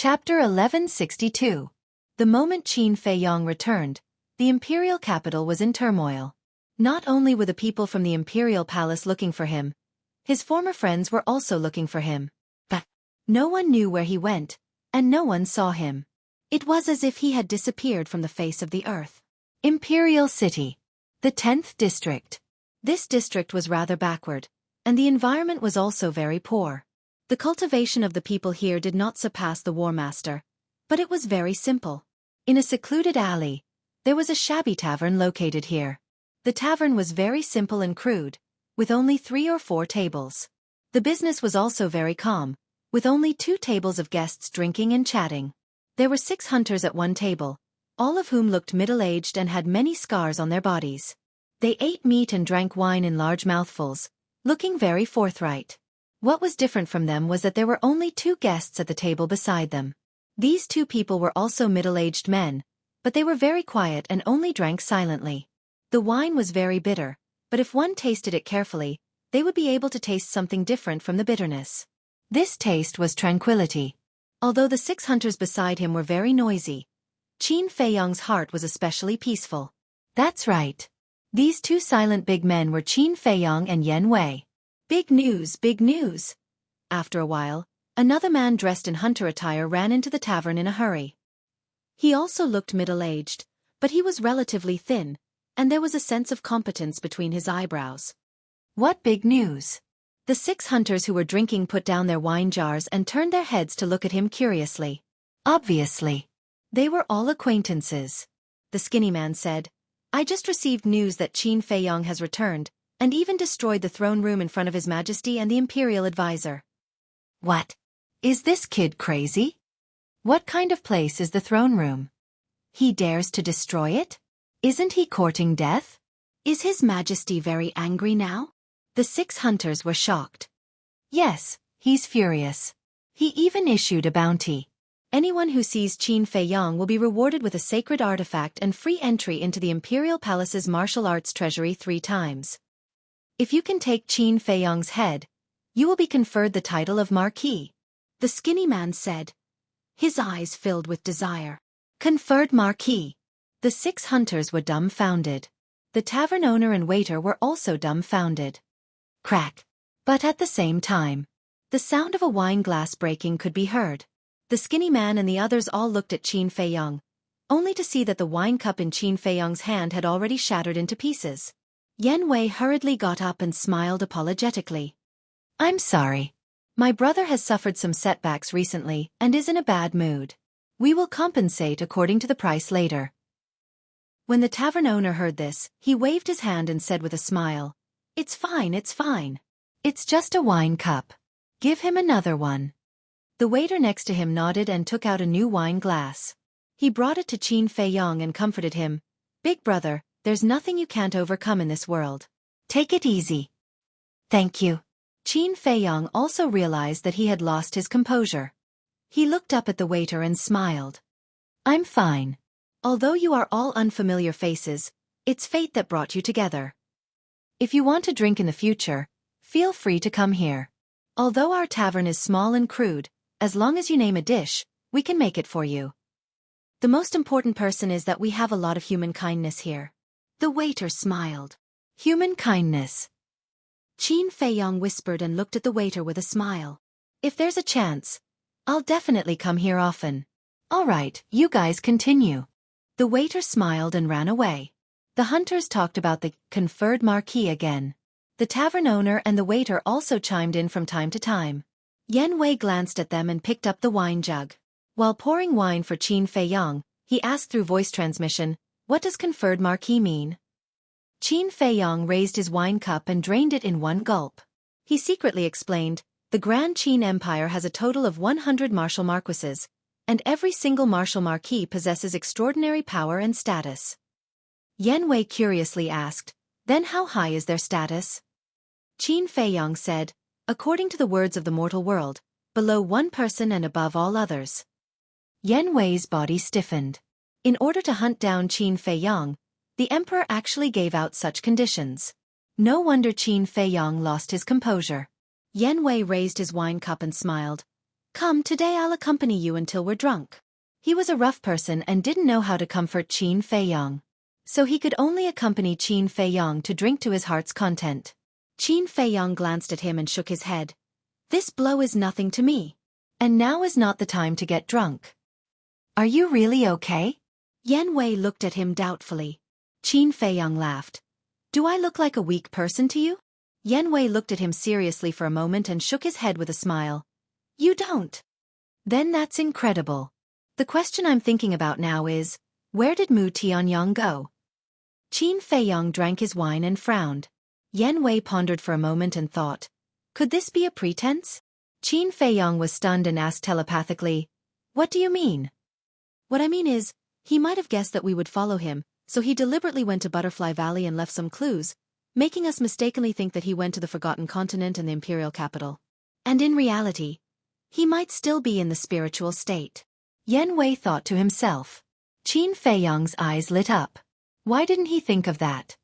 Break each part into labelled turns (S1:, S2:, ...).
S1: Chapter 1162. The moment Qin Feiyang returned, the imperial capital was in turmoil. Not only were the people from the imperial palace looking for him, his former friends were also looking for him. But no one knew where he went, and no one saw him. It was as if he had disappeared from the face of the earth. Imperial City. The 10th district. This district was rather backward, and the environment was also very poor. The cultivation of the people here did not surpass the War Master, but it was very simple. In a secluded alley, there was a shabby tavern located here. The tavern was very simple and crude, with only 3 or 4 tables. The business was also very calm, with only 2 tables of guests drinking and chatting. There were 6 hunters at one table, all of whom looked middle-aged and had many scars on their bodies. They ate meat and drank wine in large mouthfuls, looking very forthright. What was different from them was that there were only 2 guests at the table beside them. These 2 people were also middle-aged men, but they were very quiet and only drank silently. The wine was very bitter, but if one tasted it carefully, they would be able to taste something different from the bitterness. This taste was tranquility. Although the 6 hunters beside him were very noisy, Qin Feiyang's heart was especially peaceful. That's right. These 2 silent big men were Qin Feiyang and Yan Wei. Big news, big news. After a while, another man dressed in hunter attire ran into the tavern in a hurry. He also looked middle-aged, but he was relatively thin, and there was a sense of competence between his eyebrows. What big news? The 6 hunters who were drinking put down their wine jars and turned their heads to look at him curiously. Obviously. They were all acquaintances. The skinny man said, "I just received news that Qin Feiyang has returned, and even destroyed the throne room in front of His Majesty and the Imperial Advisor." What? Is this kid crazy? What kind of place is the throne room? He dares to destroy it? Isn't he courting death? Is His Majesty very angry now? The 6 hunters were shocked. Yes, he's furious. He even issued a bounty. Anyone who sees Qin Feiyang will be rewarded with a sacred artifact and free entry into the Imperial Palace's martial arts treasury 3 times. If you can take Qin Feiyang's head, you will be conferred the title of Marquis. The skinny man said, his eyes filled with desire. Conferred Marquis. The 6 hunters were dumbfounded. The tavern owner and waiter were also dumbfounded. Crack. But at the same time, the sound of a wine glass breaking could be heard. The skinny man and the others all looked at Qin Feiyang, only to see that the wine cup in Qin Feiyang's hand had already shattered into pieces. Yan Wei hurriedly got up and smiled apologetically. "I'm sorry. My brother has suffered some setbacks recently and is in a bad mood. We will compensate according to the price later." When the tavern owner heard this, he waved his hand and said with a smile, "It's fine, it's fine. It's just a wine cup. Give him another one." The waiter next to him nodded and took out a new wine glass. He brought it to Qin Feiyang and comforted him. "Big brother, there's nothing you can't overcome in this world. Take it easy." "Thank you." Qin Feiyang also realized that he had lost his composure. He looked up at the waiter and smiled. "I'm fine. Although you are all unfamiliar faces, it's fate that brought you together. If you want to drink in the future, feel free to come here. Although our tavern is small and crude, as long as you name a dish, we can make it for you. The most important person is that we have a lot of human kindness here." The waiter smiled. Human kindness. Qin Feiyang whispered and looked at the waiter with a smile. "If there's a chance, I'll definitely come here often." "All right, you guys continue." The waiter smiled and ran away. The hunters talked about the conferred marquis again. The tavern owner and the waiter also chimed in from time to time. Yan Wei glanced at them and picked up the wine jug. While pouring wine for Qin Feiyang, he asked through voice transmission, "What does conferred marquis mean?" Qin Feiyang raised his wine cup and drained it in one gulp. He secretly explained, "The Grand Qin Empire has a total of 100 martial marquises, and every single martial marquis possesses extraordinary power and status." Yan Wei curiously asked, "Then how high is their status?" Qin Feiyang said, "According to the words of the mortal world, below one person and above all others." Yan Wei's body stiffened. In order to hunt down Qin Feiyang, the emperor actually gave out such conditions. No wonder Qin Feiyang lost his composure. Yan Wei raised his wine cup and smiled. Come, today I'll accompany you until we're drunk. He was a rough person and didn't know how to comfort Qin Feiyang. So he could only accompany Qin Feiyang to drink to his heart's content. Qin Feiyang glanced at him and shook his head. This blow is nothing to me. And now is not the time to get drunk. Are you really okay? Yan Wei looked at him doubtfully. Qin Feiyang laughed. Do I look like a weak person to you? Yan Wei looked at him seriously for a moment and shook his head with a smile. You don't. Then that's incredible. The question I'm thinking about now is, where did Mu Tianyang go? Qin Feiyang drank his wine and frowned. Yan Wei pondered for a moment and thought, could this be a pretense? Qin Feiyang was stunned and asked telepathically, what do you mean? What I mean is, he might have guessed that we would follow him, so he deliberately went to Butterfly Valley and left some clues, making us mistakenly think that he went to the Forgotten Continent and the Imperial Capital. And in reality, he might still be in the spiritual state. Yan Wei thought to himself. Qin Feiyang's eyes lit up. Why didn't he think of that?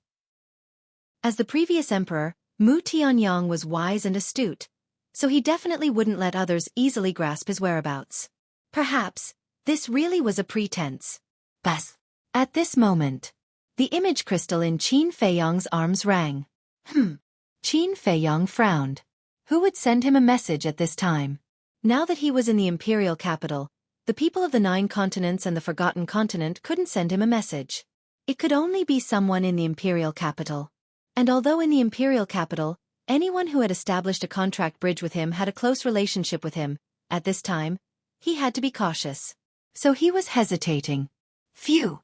S1: As the previous emperor, Mu Tianyang was wise and astute, so he definitely wouldn't let others easily grasp his whereabouts. Perhaps, this really was a pretense. But at this moment, the image crystal in Qin Feiyang's arms rang. Qin Feiyang frowned. Who would send him a message at this time? Now that he was in the imperial capital, the people of the 9 continents and the Forgotten Continent couldn't send him a message. It could only be someone in the imperial capital. And although in the imperial capital, anyone who had established a contract bridge with him had a close relationship with him, at this time, he had to be cautious. So he was hesitating. Phew!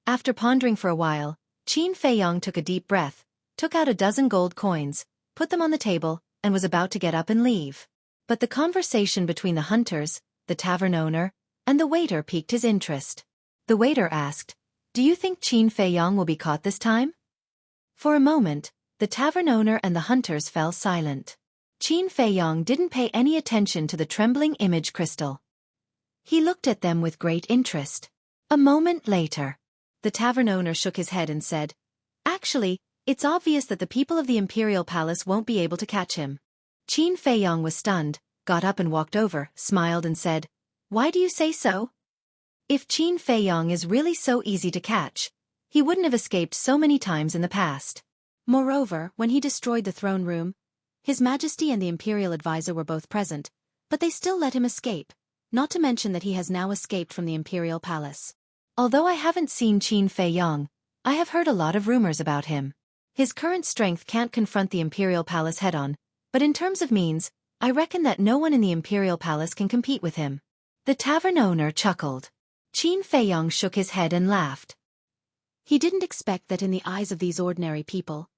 S1: After pondering for a while, Qin Feiyang took a deep breath, took out a dozen gold coins, put them on the table, and was about to get up and leave. But the conversation between the hunters, the tavern owner, and the waiter piqued his interest. The waiter asked, do you think Qin Feiyang will be caught this time? For a moment, the tavern owner and the hunters fell silent. Qin Feiyang didn't pay any attention to the trembling image crystal. He looked at them with great interest. A moment later, the tavern owner shook his head and said, actually, it's obvious that the people of the Imperial Palace won't be able to catch him. Qin Feiyang was stunned, got up and walked over, smiled and said, why do you say so? If Qin Feiyang is really so easy to catch, he wouldn't have escaped so many times in the past. Moreover, when he destroyed the throne room, His Majesty and the Imperial Advisor were both present, but they still let him escape, not to mention that he has now escaped from the Imperial Palace. Although I haven't seen Qin Feiyang, I have heard a lot of rumors about him. His current strength can't confront the Imperial Palace head-on, but in terms of means, I reckon that no one in the Imperial Palace can compete with him. The tavern owner chuckled. Qin Feiyang shook his head and laughed. He didn't expect that in the eyes of these ordinary people,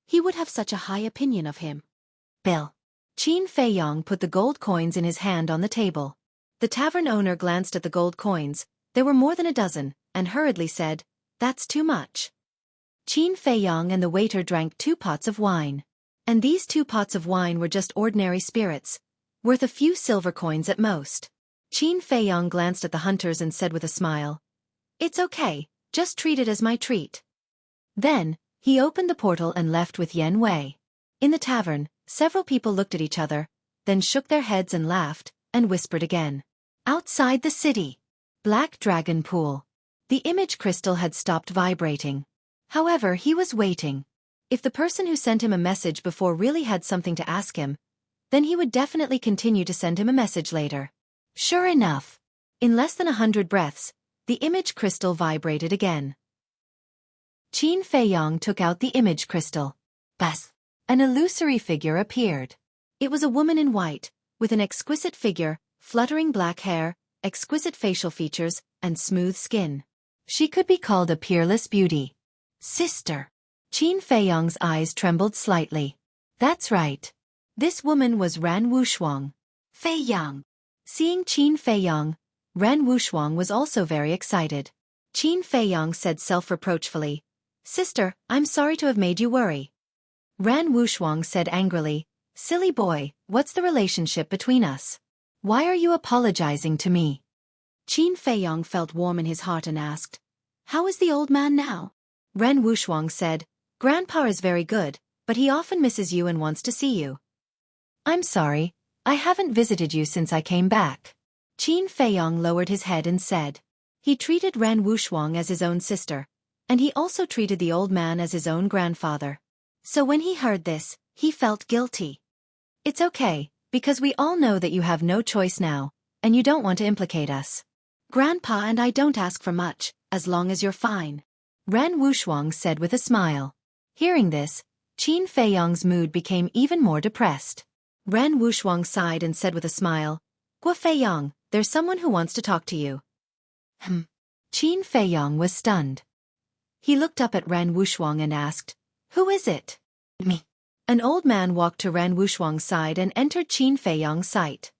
S1: he would have such a high opinion of him. Bill. Qin Feiyang put the gold coins in his hand on the table. The tavern owner glanced at the gold coins, there were more than a dozen, and hurriedly said, "That's too much." Qin Feiyang and the waiter drank 2 pots of wine. And these 2 pots of wine were just ordinary spirits, worth a few silver coins at most. Qin Feiyang glanced at the hunters and said with a smile, "It's okay, just treat it as my treat." Then, he opened the portal and left with Yan Wei. In the tavern, several people looked at each other, then shook their heads and laughed, and whispered again. Outside the city. Black Dragon Pool. The image crystal had stopped vibrating. However, he was waiting. If the person who sent him a message before really had something to ask him, then he would definitely continue to send him a message later. Sure enough. In less than 100 breaths, the image crystal vibrated again. Qin Feiyang took out the image crystal. Bas! An illusory figure appeared. It was a woman in white, with an exquisite figure, fluttering black hair, exquisite facial features, and smooth skin. She could be called a peerless beauty. Sister. Qin Feiyang's eyes trembled slightly. That's right. This woman was Ran Wushuang. Feiyang. Seeing Qin Feiyang, Ran Wushuang was also very excited. Qin Feiyang said self-reproachfully, "Sister, I'm sorry to have made you worry." Ran Wushuang said angrily, "Silly boy, what's the relationship between us? Why are you apologizing to me?" Qin Feiyang felt warm in his heart and asked, "How is the old man now?" Ran Wushuang said, "Grandpa is very good, but he often misses you and wants to see you." "I'm sorry, I haven't visited you since I came back. Qin Feiyong lowered his head and said. He treated Ren Wushuang as his own sister, and he also treated the old man as his own grandfather. So when he heard this, he felt guilty. It's okay, because we all know that you have no choice now, and you don't want to implicate us. Grandpa and I don't ask for much, as long as you're fine. Ren Wushuang said with a smile. Hearing this, Qin Feiyong's mood became even more depressed. Ren Wushuang sighed and said with a smile, Guo Feiyong, there's someone who wants to talk to you. Qin Feiyong was stunned. He looked up at Ren Wushuang and asked, Who is it? Me. An old man walked to Ren Wushuang's side and entered Qin Feiyong's sight.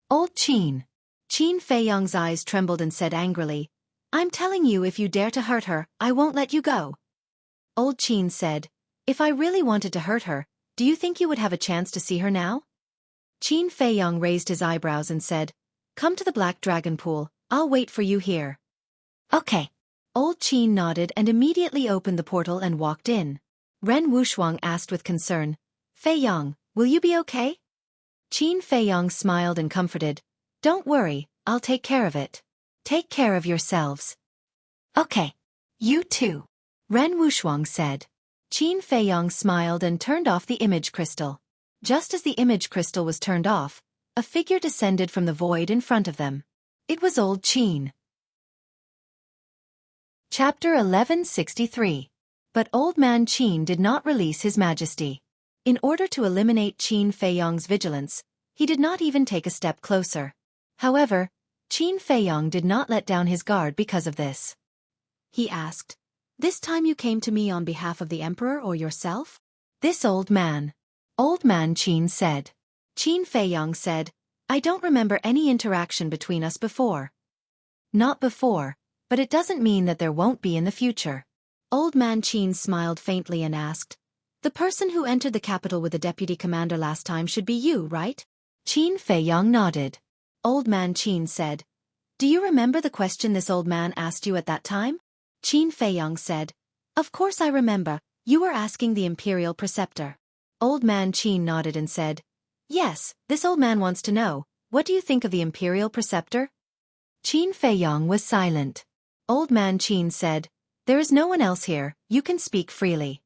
S1: Old Qin. Qin Feiyong's eyes trembled and said angrily, I'm telling you, if you dare to hurt her, I won't let you go. Old Qin said, If I really wanted to hurt her, do you think you would have a chance to see her now? Qin Feiyong raised his eyebrows and said, Come to the Black Dragon Pool, I'll wait for you here. Okay. Old Qin nodded and immediately opened the portal and walked in. Ren Wushuang asked with concern, Feiyong, will you be okay? Qin Feiyong smiled and comforted, Don't worry, I'll take care of it. Take care of yourselves. Okay. You too. Ren Wushuang said. Qin Feiyong smiled and turned off the image crystal. Just as the image crystal was turned off, a figure descended from the void in front of them. It was old Qin. Chapter 1163. But old man Qin did not release his majesty. In order to eliminate Qin Feiyong's vigilance, he did not even take a step closer. However, Qin Feiyong did not let down his guard because of this. He asked, This time you came to me on behalf of the emperor or yourself? This old man. Old man Qin said. Qin Feiyong said, I don't remember any interaction between us before. Not before, but it doesn't mean that there won't be in the future. Old man Qin smiled faintly and asked, The person who entered the capital with the deputy commander last time should be you, right? Qin Feiyong nodded. Old man Qin said, Do you remember the question this old man asked you at that time? Qin Feiyong said, Of course I remember, you were asking the imperial preceptor. Old man Qin nodded and said, Yes, this old man wants to know, what do you think of the imperial preceptor? Qin Feiyong was silent. Old man Qin said, There is no one else here, you can speak freely.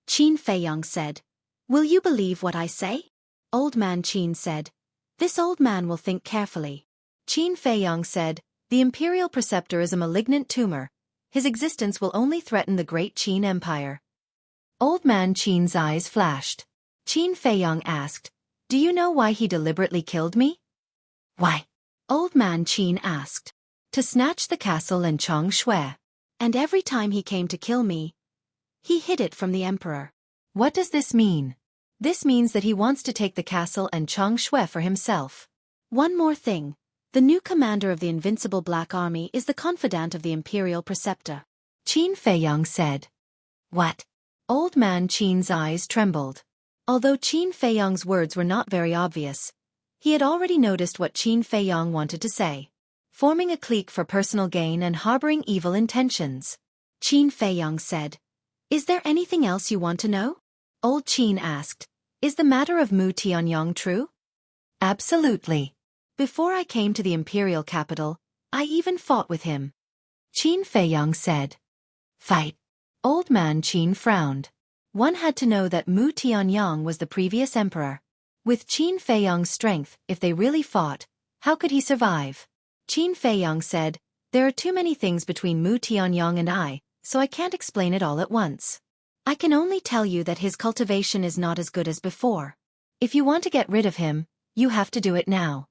S1: Qin Feiyong said, Will you believe what I say? Old man Qin said, This old man will think carefully. Qin Feiyong said, The imperial preceptor is a malignant tumor. His existence will only threaten the great Qin Empire. Old man Qin's eyes flashed. Qin Feiyong asked, Do you know why he deliberately killed me? Why? Old man Qin asked. To snatch the castle and Chang Shui. And every time he came to kill me, he hid it from the emperor. What does this mean? This means that he wants to take the castle and Chang Shui for himself. One more thing. The new commander of the Invincible Black Army is the confidant of the imperial preceptor. Qin Feiyong said. What? Old man Qin's eyes trembled. Although Qin Feiyong's words were not very obvious, he had already noticed what Qin Feiyong wanted to say. Forming a clique for personal gain and harboring evil intentions. Qin Feiyong said, Is there anything else you want to know? Old Qin asked, Is the matter of Mu Tianyong true? Absolutely. Before I came to the imperial capital, I even fought with him. Qin Feiyong said. Fight. Old man Qin frowned. One had to know that Mu Tianyong was the previous emperor. With Qin Feiyong's strength, if they really fought, how could he survive? Qin Feiyong said, There are too many things between Mu Tianyong and I, so I can't explain it all at once. I can only tell you that his cultivation is not as good as before. If you want to get rid of him, you have to do it now.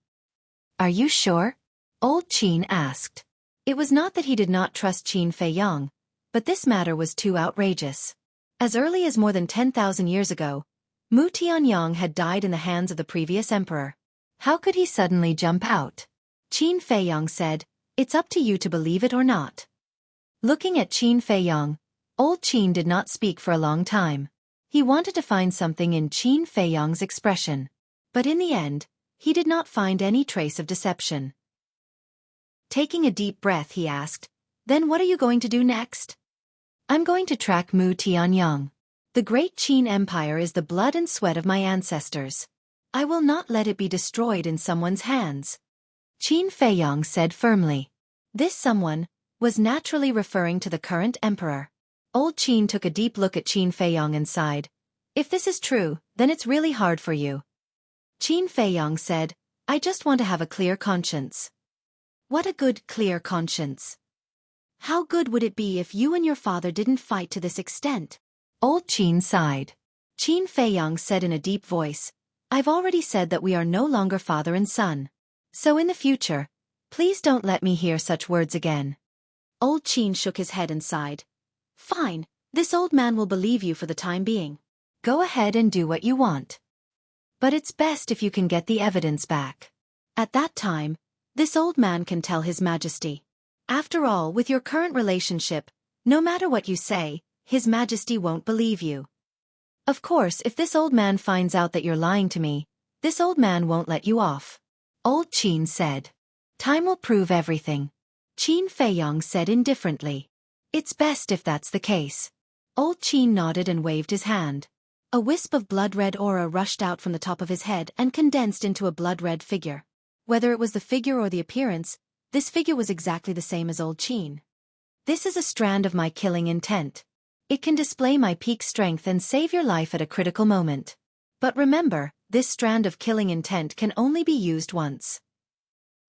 S1: Are you sure? Old Qin asked. It was not that he did not trust Qin Feiyong, but this matter was too outrageous. As early as more than 10,000 years ago, Mu Tianyong had died in the hands of the previous emperor. How could he suddenly jump out? Qin Feiyong said, It's up to you to believe it or not. Looking at Qin Feiyong, old Qin did not speak for a long time. He wanted to find something in Qin Feiyong's expression. But in the end, he did not find any trace of deception. Taking a deep breath, he asked, Then what are you going to do next? I'm going to track Mu Tianyong. The great Qin Empire is the blood and sweat of my ancestors. I will not let it be destroyed in someone's hands. Qin Feiyong said firmly. This someone was naturally referring to the current emperor. Old Qin took a deep look at Qin Feiyong and sighed. If this is true, then it's really hard for you. Qin Feiyong said, I just want to have a clear conscience. What a good, clear conscience. How good would it be if you and your father didn't fight to this extent? Old Qin sighed. Qin Feiyong said in a deep voice, I've already said that we are no longer father and son. So in the future, please don't let me hear such words again. Old Qin shook his head and sighed. Fine, this old man will believe you for the time being. Go ahead and do what you want. But it's best if you can get the evidence back. At that time, this old man can tell His Majesty. After all, with your current relationship, no matter what you say, His Majesty won't believe you. Of course, if this old man finds out that you're lying to me, this old man won't let you off. Old Qin said. Time will prove everything. Qin Feiyong said indifferently. It's best if that's the case. Old Qin nodded and waved his hand. A wisp of blood-red aura rushed out from the top of his head and condensed into a blood-red figure. Whether it was the figure or the appearance, this figure was exactly the same as Old Qin. This is a strand of my killing intent. It can display my peak strength and save your life at a critical moment. But remember, this strand of killing intent can only be used once.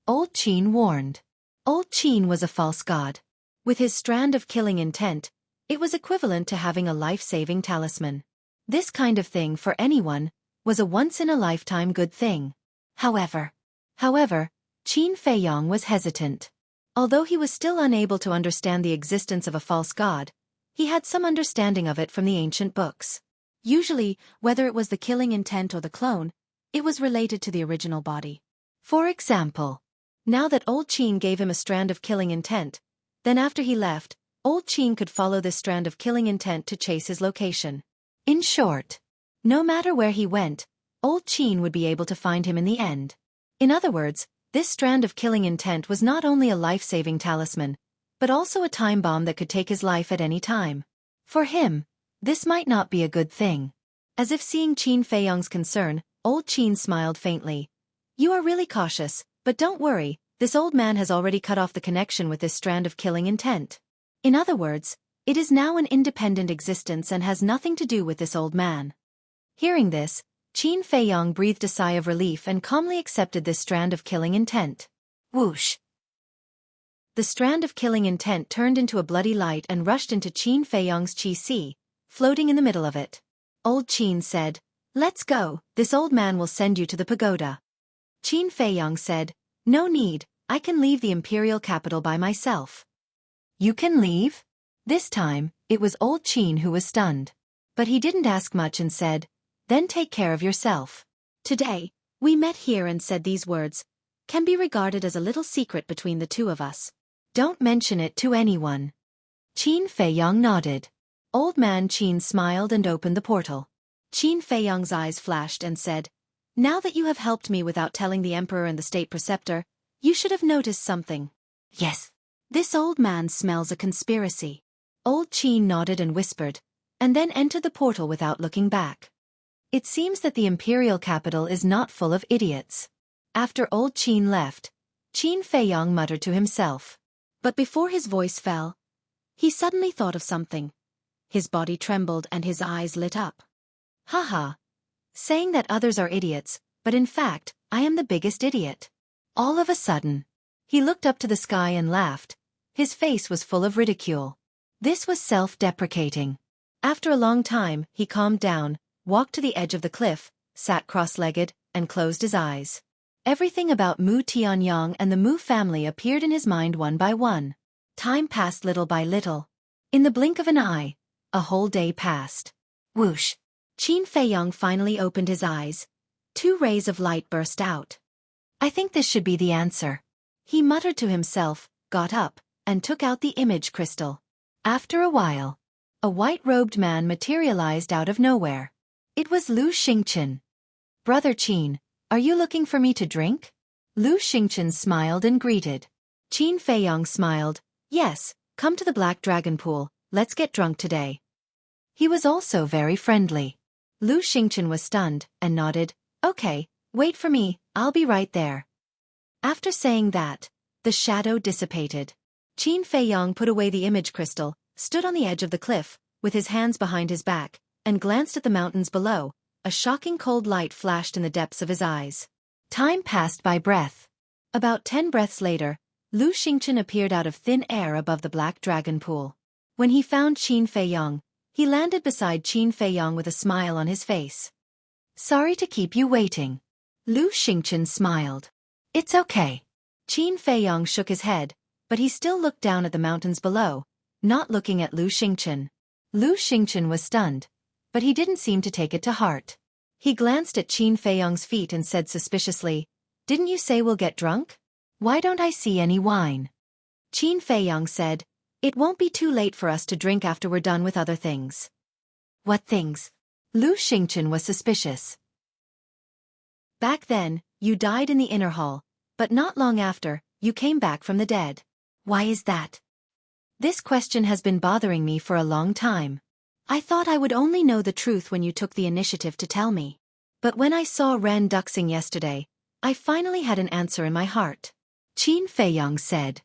S1: Old Qin warned. Old Qin was a false god. With his strand of killing intent, it was equivalent to having a life-saving talisman. This kind of thing for anyone was a once-in-a-lifetime good thing. However, Qin Feiyong was hesitant. Although he was still unable to understand the existence of a false god, he had some understanding of it from the ancient books. Usually, whether it was the killing intent or the clone, it was related to the original body. For example, now that Old Qin gave him a strand of killing intent, then after he left, Old Qin could follow this strand of killing intent to chase his location. In short, no matter where he went, Old Qin would be able to find him in the end. In other words, this strand of killing intent was not only a life-saving talisman, but also a time bomb that could take his life at any time. For him, this might not be a good thing. As if seeing Qin Feiyong's concern, Old Qin smiled faintly. You are really cautious, but don't worry, this old man has already cut off the connection with this strand of killing intent. In other words, it is now an independent existence and has nothing to do with this old man. Hearing this, Qin Feiyong breathed a sigh of relief and calmly accepted this strand of killing intent. Whoosh! The strand of killing intent turned into a bloody light and rushed into Qin Feiyong's Qi, floating in the middle of it. Old Qin said, Let's go, this old man will send you to the pagoda. Qin Feiyong said, No need, I can leave the imperial capital by myself. You can leave? This time, it was Old Qin who was stunned. But he didn't ask much and said, Then take care of yourself. Today, we met here and said these words, can be regarded as a little secret between the two of us. Don't mention it to anyone. Qin Feiyong nodded. Old man Qin smiled and opened the portal. Qin Feiyong's eyes flashed and said, Now that you have helped me without telling the emperor and the state preceptor, you should have noticed something. Yes. This old man smells a conspiracy. Old Qin nodded and whispered, and then entered the portal without looking back. It seems that the imperial capital is not full of idiots. After Old Qin left, Qin Feiyong muttered to himself. But before his voice fell, he suddenly thought of something. His body trembled and his eyes lit up. Haha. Saying that others are idiots, but in fact, I am the biggest idiot. All of a sudden, he looked up to the sky and laughed. His face was full of ridicule. This was self-deprecating. After a long time, he calmed down, walked to the edge of the cliff, sat cross-legged, and closed his eyes. Everything about Mu Tianyang and the Mu family appeared in his mind one by one. Time passed little by little. In the blink of an eye, a whole day passed. Whoosh! Qin Feiyong finally opened his eyes. 2 rays of light burst out. I think this should be the answer. He muttered to himself, got up, and took out the image crystal. After a while, a white-robed man materialized out of nowhere. It was Lu Xingqian. Brother Qin, are you looking for me to drink? Lu Xingqian smiled and greeted. Qin Feiyong smiled, yes, come to the Black Dragon Pool, let's get drunk today. He was also very friendly. Lu Xingqian was stunned, and nodded, okay, Wait for me, I'll be right there. After saying that, the shadow dissipated. Qin Feiyong put away the image crystal, stood on the edge of the cliff, with his hands behind his back, and glanced at the mountains below. A shocking cold light flashed in the depths of his eyes. Time passed by breath. About 10 breaths later, Lu Xingchen appeared out of thin air above the black dragon pool. When he found Qin Feiyong, he landed beside Qin Feiyong with a smile on his face. Sorry to keep you waiting. Lu Xingchen smiled. It's okay. Qin Feiyong shook his head, but he still looked down at the mountains below, not looking at Lu Xingchen. Lu Xingchen was stunned, but he didn't seem to take it to heart. He glanced at Qin Feiyong's feet and said suspiciously, "Didn't you say we'll get drunk? Why don't I see any wine?" Qin Feiyong said, "It won't be too late for us to drink after we're done with other things." What things? Lu Xingchen was suspicious. Back then, you died in the inner hall, but not long after, you came back from the dead. Why is that? This question has been bothering me for a long time. I thought I would only know the truth when you took the initiative to tell me. But when I saw Ren Duxing yesterday, I finally had an answer in my heart. Qin Feiyong said.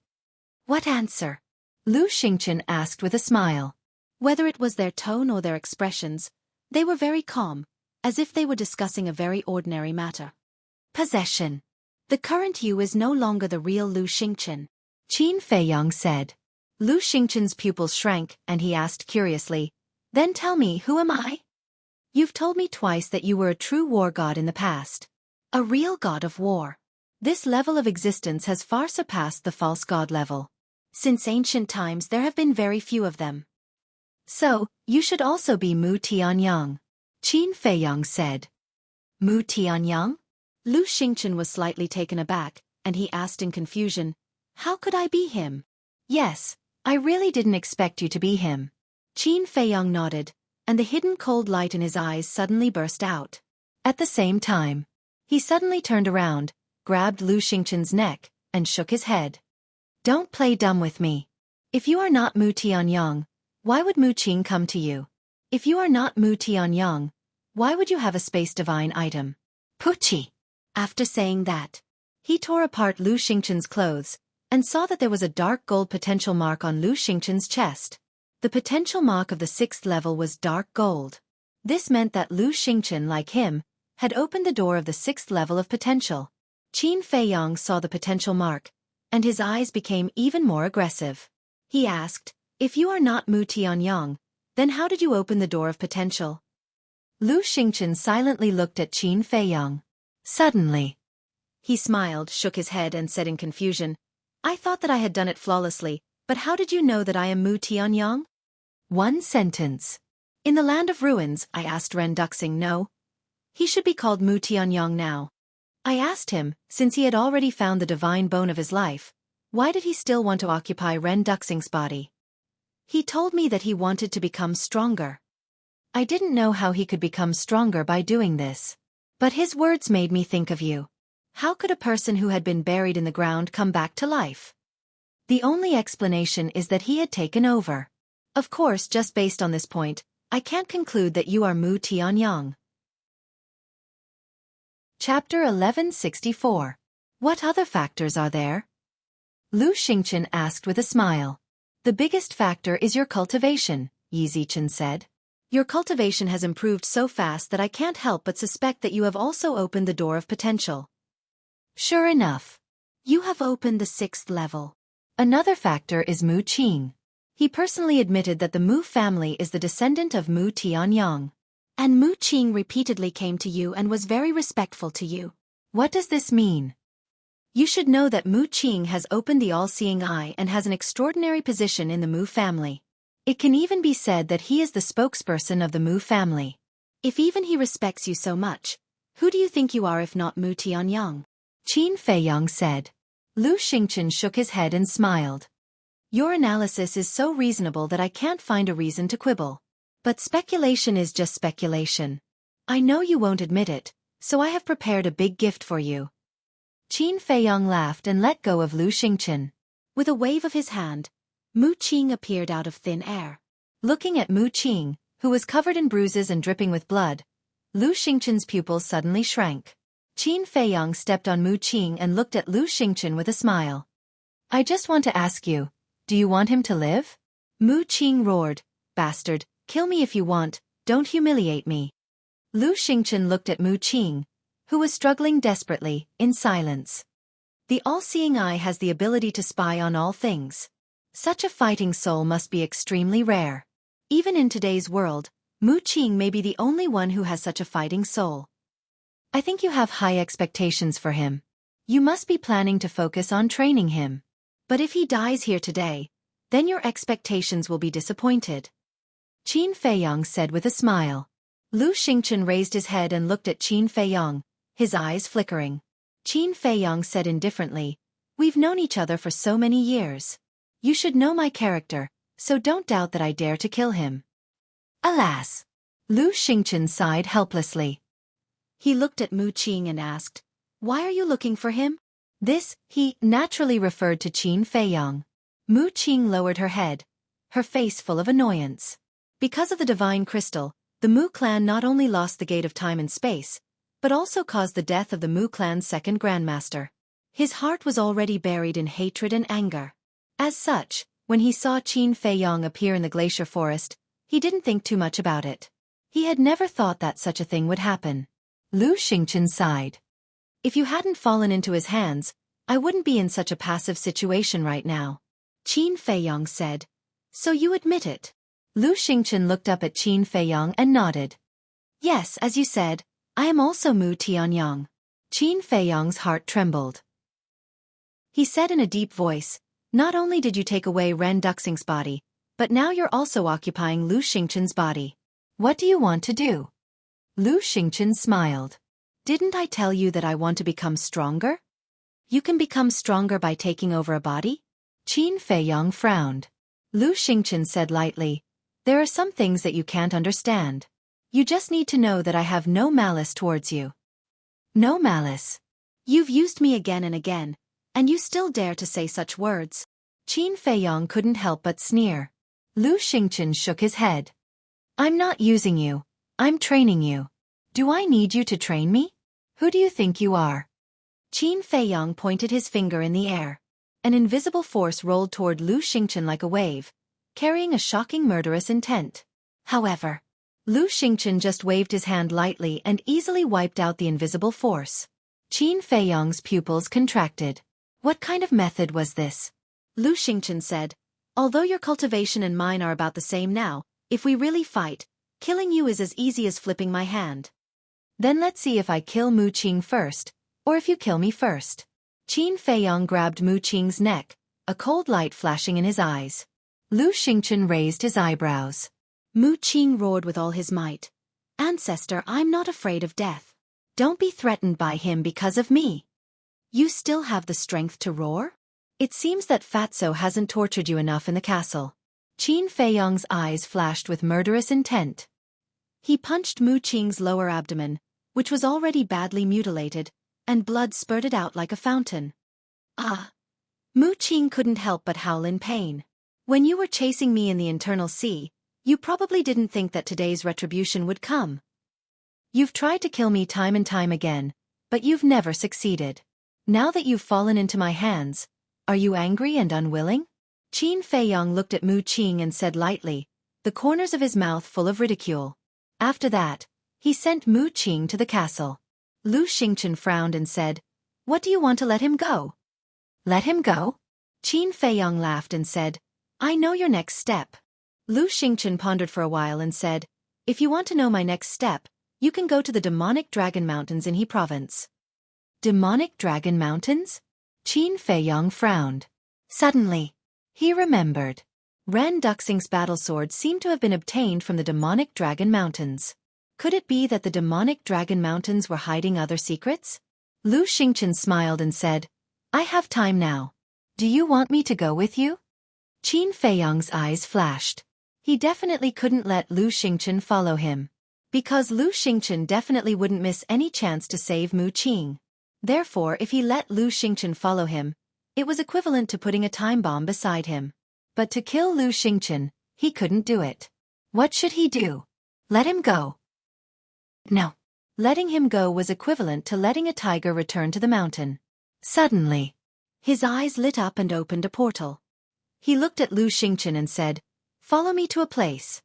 S1: What answer? Lu Xingchen asked with a smile. Whether it was their tone or their expressions, they were very calm, as if they were discussing a very ordinary matter. Possession. The current you is no longer the real Lu Xingchen. Qin Feiyong said. Lu Xingchen's pupils shrank, and he asked curiously, "Then tell me, who am I?" "You've told me twice that you were a true war god in the past. A real god of war. This level of existence has far surpassed the false god level. Since ancient times there have been very few of them. So, you should also be Mu Tianyang," Qin Feiyong said. Mu Tianyang? Lu Xingchen was slightly taken aback, and he asked in confusion, "How could I be him?" "Yes, I really didn't expect you to be him." Qin Feiyong nodded, and the hidden cold light in his eyes suddenly burst out. At the same time, he suddenly turned around, grabbed Lu Xingchen's neck, and shook his head. "Don't play dumb with me. If you are not Mu Tianyang, why would Mu Qing come to you? If you are not Mu Tianyang, why would you have a space divine item? Puchi." After saying that, he tore apart Lu Xingchen's clothes, and saw that there was a dark gold potential mark on Lu Xingchen's chest. The potential mark of the 6th level was dark gold. This meant that Lu Xingchen, like him, had opened the door of the 6th level of potential. Qin Feiyong saw the potential mark, and his eyes became even more aggressive. He asked, "If you are not Mu Tianyang, then how did you open the door of potential?" Lu Xingchen silently looked at Qin Feiyong. Suddenly, he smiled, shook his head and said in confusion, "I thought that I had done it flawlessly, but how did you know that I am Mu Tianyang?" One sentence. "In the land of ruins," I asked Ren Duxing. "No. He should be called Mu Tianyang now." I asked him, since he had already found the divine bone of his life, why did he still want to occupy Ren Duxing's body? He told me that he wanted to become stronger. I didn't know how he could become stronger by doing this. But his words made me think of you. How could a person who had been buried in the ground come back to life? The only explanation is that he had taken over. Of course, just based on this point, I can't conclude that you are Mu Tianyang. Chapter 1164. What other factors are there? Lu Xingchen asked with a smile. The biggest factor is your cultivation, Yi Zichen said. Your cultivation has improved so fast that I can't help but suspect that you have also opened the door of potential. Sure enough. You have opened the 6th level. Another factor is Mu Qing. He personally admitted that the Mu family is the descendant of Mu Tianyang. And Mu Qing repeatedly came to you and was very respectful to you. What does this mean? You should know that Mu Qing has opened the all-seeing eye and has an extraordinary position in the Mu family. It can even be said that he is the spokesperson of the Mu family. If even he respects you so much, who do you think you are if not Mu Tianyang? Qin Feiyong said. Lu Xingchen shook his head and smiled. Your analysis is so reasonable that I can't find a reason to quibble. But speculation is just speculation. I know you won't admit it, so I have prepared a big gift for you. Qin Feiyong laughed and let go of Lu Xingchen. With a wave of his hand, Mu Qing appeared out of thin air. Looking at Mu Qing, who was covered in bruises and dripping with blood, Lu Xingchen's pupils suddenly shrank. Qin Feiyang stepped on Mu Qing and looked at Lu Xingchen with a smile. I just want to ask you, do you want him to live? Mu Qing roared, bastard, kill me if you want, don't humiliate me. Lu Xingchen looked at Mu Qing, who was struggling desperately, in silence. The all-seeing eye has the ability to spy on all things. Such a fighting soul must be extremely rare. Even in today's world, Mu Qing may be the only one who has such a fighting soul. I think you have high expectations for him. You must be planning to focus on training him. But if he dies here today, then your expectations will be disappointed. Qin Feiyang said with a smile. Lu Xingchen raised his head and looked at Qin Feiyang, his eyes flickering. Qin Feiyang said indifferently, we've known each other for so many years. You should know my character, so don't doubt that I dare to kill him. Alas! Lu Xingchen sighed helplessly. He looked at Mu Qing and asked, why are you looking for him? This, he, naturally referred to Qin Feiyang. Mu Qing lowered her head, her face full of annoyance. Because of the divine crystal, the Mu clan not only lost the gate of time and space, but also caused the death of the Mu clan's second grandmaster. His heart was already buried in hatred and anger. As such, when he saw Qin Feiyang appear in the glacier forest, he didn't think too much about it. He had never thought that such a thing would happen. Lu Xingchen sighed. If you hadn't fallen into his hands, I wouldn't be in such a passive situation right now. Qin Feiyang said. So you admit it? Lu Xingchen looked up at Qin Feiyang and nodded. Yes, as you said, I am also Mu Tianyang. Qin Feiyang's heart trembled. He said in a deep voice, not only did you take away Ren Duxing's body, but now you're also occupying Lu Xingchen's body. What do you want to do? Lu Xingchen smiled. Didn't I tell you that I want to become stronger? You can become stronger by taking over a body? Qin Feiyang frowned. Lu Xingchen said lightly, there are some things that you can't understand. You just need to know that I have no malice towards you. No malice. You've used me again and again, and you still dare to say such words. Qin Feiyang couldn't help but sneer. Lu Xingchen shook his head. I'm not using you. I'm training you. Do I need you to train me? Who do you think you are? Qin Feiyang pointed his finger in the air. An invisible force rolled toward Lu Xingchen like a wave, carrying a shocking murderous intent. However, Lu Xingchen just waved his hand lightly and easily wiped out the invisible force. Qin Feiyang's pupils contracted. What kind of method was this? Lu Xingchen said, although your cultivation and mine are about the same now, if we really fight, killing you is as easy as flipping my hand. Then let's see if I kill Mu Qing first, or if you kill me first. Qin Feiyang grabbed Mu Qing's neck, a cold light flashing in his eyes. Lu Xingchen raised his eyebrows. Mu Qing roared with all his might. Ancestor, I'm not afraid of death. Don't be threatened by him because of me. You still have the strength to roar? It seems that Fatso hasn't tortured you enough in the castle. Qin Feiyang's eyes flashed with murderous intent. He punched Mu Qing's lower abdomen, which was already badly mutilated, and blood spurted out like a fountain. Ah! Mu Qing couldn't help but howl in pain. When you were chasing me in the internal sea, you probably didn't think that today's retribution would come. You've tried to kill me time and time again, but you've never succeeded. Now that you've fallen into my hands, are you angry and unwilling? Qin Feiyang looked at Mu Qing and said lightly, the corners of his mouth full of ridicule. After that, he sent Mu Qing to the castle. Lu Xingchen frowned and said, what do you want to let him go? Let him go? Qin Feiyang laughed and said, I know your next step. Lu Xingchen pondered for a while and said, if you want to know my next step, you can go to the demonic dragon mountains in He province. Demonic dragon mountains? Qin Feiyang frowned. Suddenly, he remembered. Ren Duxing's battlesword seemed to have been obtained from the demonic dragon mountains. Could it be that the demonic dragon mountains were hiding other secrets? Lu Xingchen smiled and said, I have time now. Do you want me to go with you? Qin Feiyang's eyes flashed. He definitely couldn't let Lu Xingchen follow him. Because Lu Xingchen definitely wouldn't miss any chance to save Mu Qing. Therefore, if he let Lu Xingchen follow him, it was equivalent to putting a time bomb beside him. But to kill Lu Xingchen, he couldn't do it. What should he do? Let him go. No. Letting him go was equivalent to letting a tiger return to the mountain. Suddenly, his eyes lit up and opened a portal. He looked at Lu Xingchen and said, "Follow me to a place."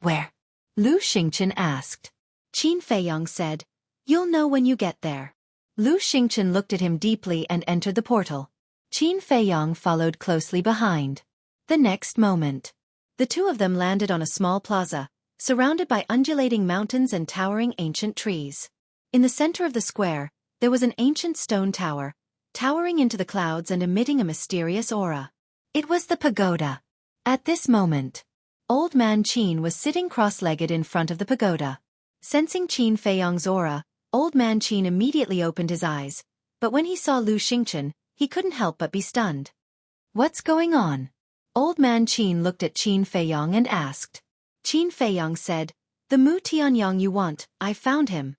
S1: "Where?" Lu Xingchen asked. Qin Feiyong said, "You'll know when you get there." Lu Xingchen looked at him deeply and entered the portal. Qin Feiyong followed closely behind. The next moment, the two of them landed on a small plaza, surrounded by undulating mountains and towering ancient trees. In the center of the square, there was an ancient stone tower, towering into the clouds and emitting a mysterious aura. It was the pagoda. At this moment, Old Man Qin was sitting cross-legged in front of the pagoda. Sensing Qin Feiyong's aura, Old Man Qin immediately opened his eyes, but when he saw Lu Xingchen, he couldn't help but be stunned. "What's going on?" Old Man Qin looked at Qin Feiyong and asked. Qin Feiyong said, "The Mu Tianyang you want, I found him."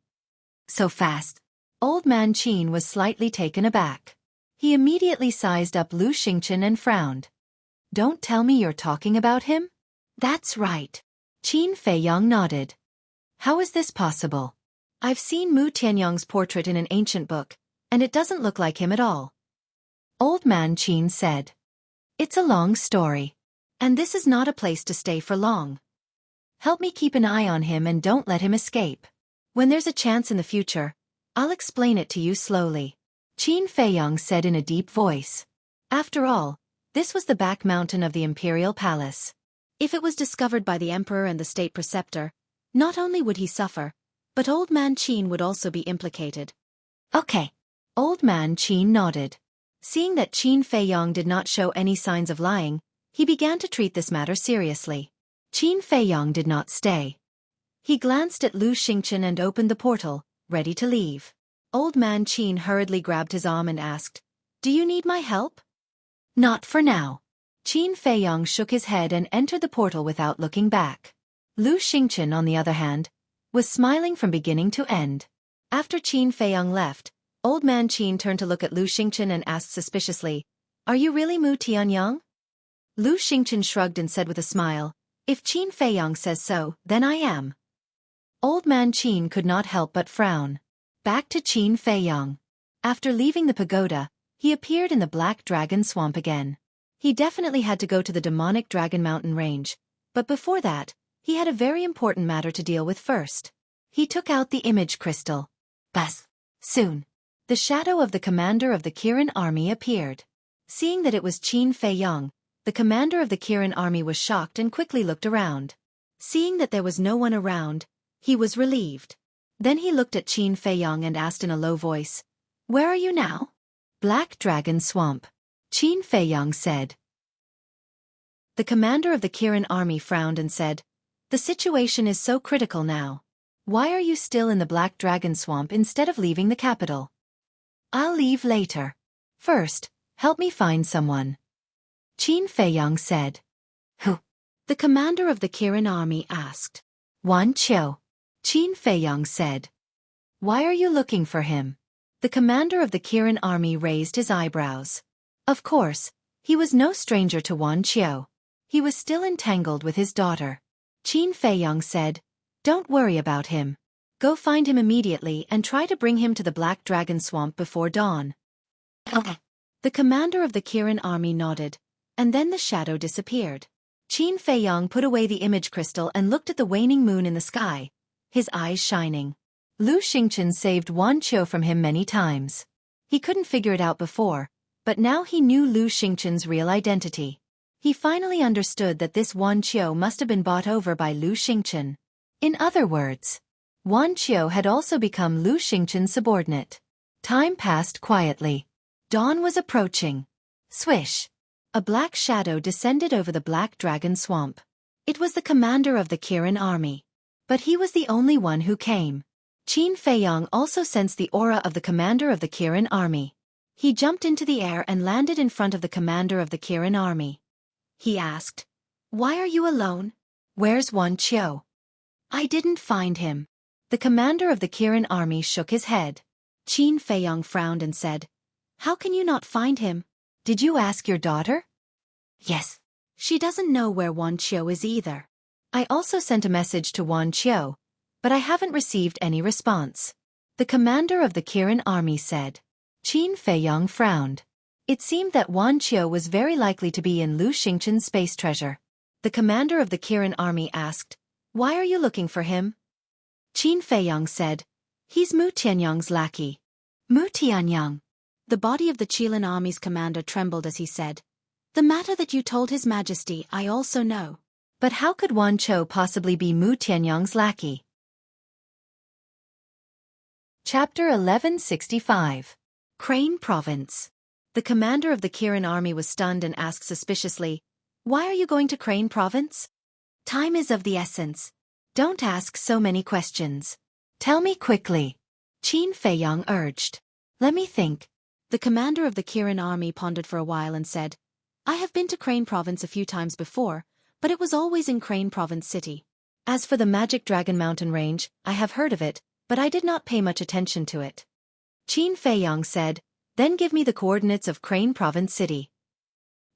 S1: "So fast?" Old Man Qin was slightly taken aback. He immediately sized up Lu Xingchen and frowned. "Don't tell me you're talking about him?" "That's right." Qin Feiyong nodded. "How is this possible? I've seen Mu Tianyang's portrait in an ancient book, and it doesn't look like him at all." Old Man Qin said, "It's a long story, and this is not a place to stay for long. Help me keep an eye on him and don't let him escape. When there's a chance in the future, I'll explain it to you slowly," Qin Feiyong said in a deep voice. After all, this was the back mountain of the imperial palace. If it was discovered by the emperor and the state preceptor, not only would he suffer, but Old Man Qin would also be implicated. "Okay." Old Man Qin nodded. Seeing that Qin Feiyong did not show any signs of lying, he began to treat this matter seriously. Qin Feiyong did not stay. He glanced at Lu Xingchen and opened the portal, ready to leave. Old Man Qin hurriedly grabbed his arm and asked, "Do you need my help?" "Not for now." Qin Feiyong shook his head and entered the portal without looking back. Lu Xingchen, on the other hand, was smiling from beginning to end. After Qin Feiyong left, Old Man Qin turned to look at Lu Xingchen and asked suspiciously, "Are you really Mu Tianyang?" Lu Xingchen shrugged and said with a smile, "If Qin Feiyong says so, then I am." Old Man Qin could not help but frown. Back to Qin Feiyong. After leaving the pagoda, he appeared in the Black Dragon Swamp again. He definitely had to go to the demonic Dragon Mountain range, but before that, he had a very important matter to deal with first. He took out the image crystal. Buzz! Soon, the shadow of the commander of the Kirin army appeared. Seeing that it was Qin Feiyong, the commander of the Kirin army was shocked and quickly looked around. Seeing that there was no one around, he was relieved. Then he looked at Qin Feiyong and asked in a low voice, "Where are you now?" "Black Dragon Swamp," Qin Feiyong said. The commander of the Kirin army frowned and said, "The situation is so critical now. Why are you still in the Black Dragon Swamp instead of leaving the capital?" "I'll leave later. First, help me find someone," Qin Feiyong said. "Who?" the commander of the Kirin army asked. "Wan Qiu," Qin Feiyong said. "Why are you looking for him?" The commander of the Kirin army raised his eyebrows. Of course, he was no stranger to Wan Qiu. He was still entangled with his daughter. Qin Feiyong said, "Don't worry about him. Go find him immediately and try to bring him to the Black Dragon Swamp before dawn." Okay. The commander of the Kirin army nodded, and then the shadow disappeared. Qin Feiyong put away the image crystal and looked at the waning moon in the sky, his eyes shining. Lu Xingchen saved Wan Qiu from him many times. He couldn't figure it out before, but now he knew Lu Xingchen's real identity. He finally understood that this Wan Qiu must have been bought over by Lu Xingchen. In other words, Wan Qiu had also become Lu Xingchen's subordinate. Time passed quietly. Dawn was approaching. Swish! A black shadow descended over the Black Dragon Swamp. It was the commander of the Kirin army. But he was the only one who came. Qin Feiyong also sensed the aura of the commander of the Kirin army. He jumped into the air and landed in front of the commander of the Kirin army. He asked, "Why are you alone? Where's Wan Qiu?" "I didn't find him." The commander of the Kirin army shook his head. Qin Feiyong frowned and said, "How can you not find him? Did you ask your daughter?" "Yes. She doesn't know where Wan Qiu is either. I also sent a message to Wan Qiu, but I haven't received any response. The commander of the Kirin army said. Qin Feiyong frowned. It seemed that Wan Qiu was very likely to be in Lu Xingchen's space treasure. The commander of the Kirin army asked, "Why are you looking for him?" Qin Feiyong said, "He's Mu Tianyang's lackey." Mu Tianyang. The body of the Qilin army's commander trembled as he said, "The matter that you told His Majesty I also know. But how could Wan Qiu possibly be Mu Tianyang's lackey?" Chapter 1165. Crane Province. The commander of the Kirin army was stunned and asked suspiciously, "Why are you going to Crane Province? Time is of the essence. Don't ask so many questions. Tell me quickly." Qin Feiyong urged. "Let me think." The commander of the Kirin army pondered for a while and said, "I have been to Crane Province a few times before, but it was always in Crane Province City. As for the Magic Dragon Mountain Range, I have heard of it, but I did not pay much attention to it." Qin Feiyong said, "Then give me the coordinates of Crane Province City."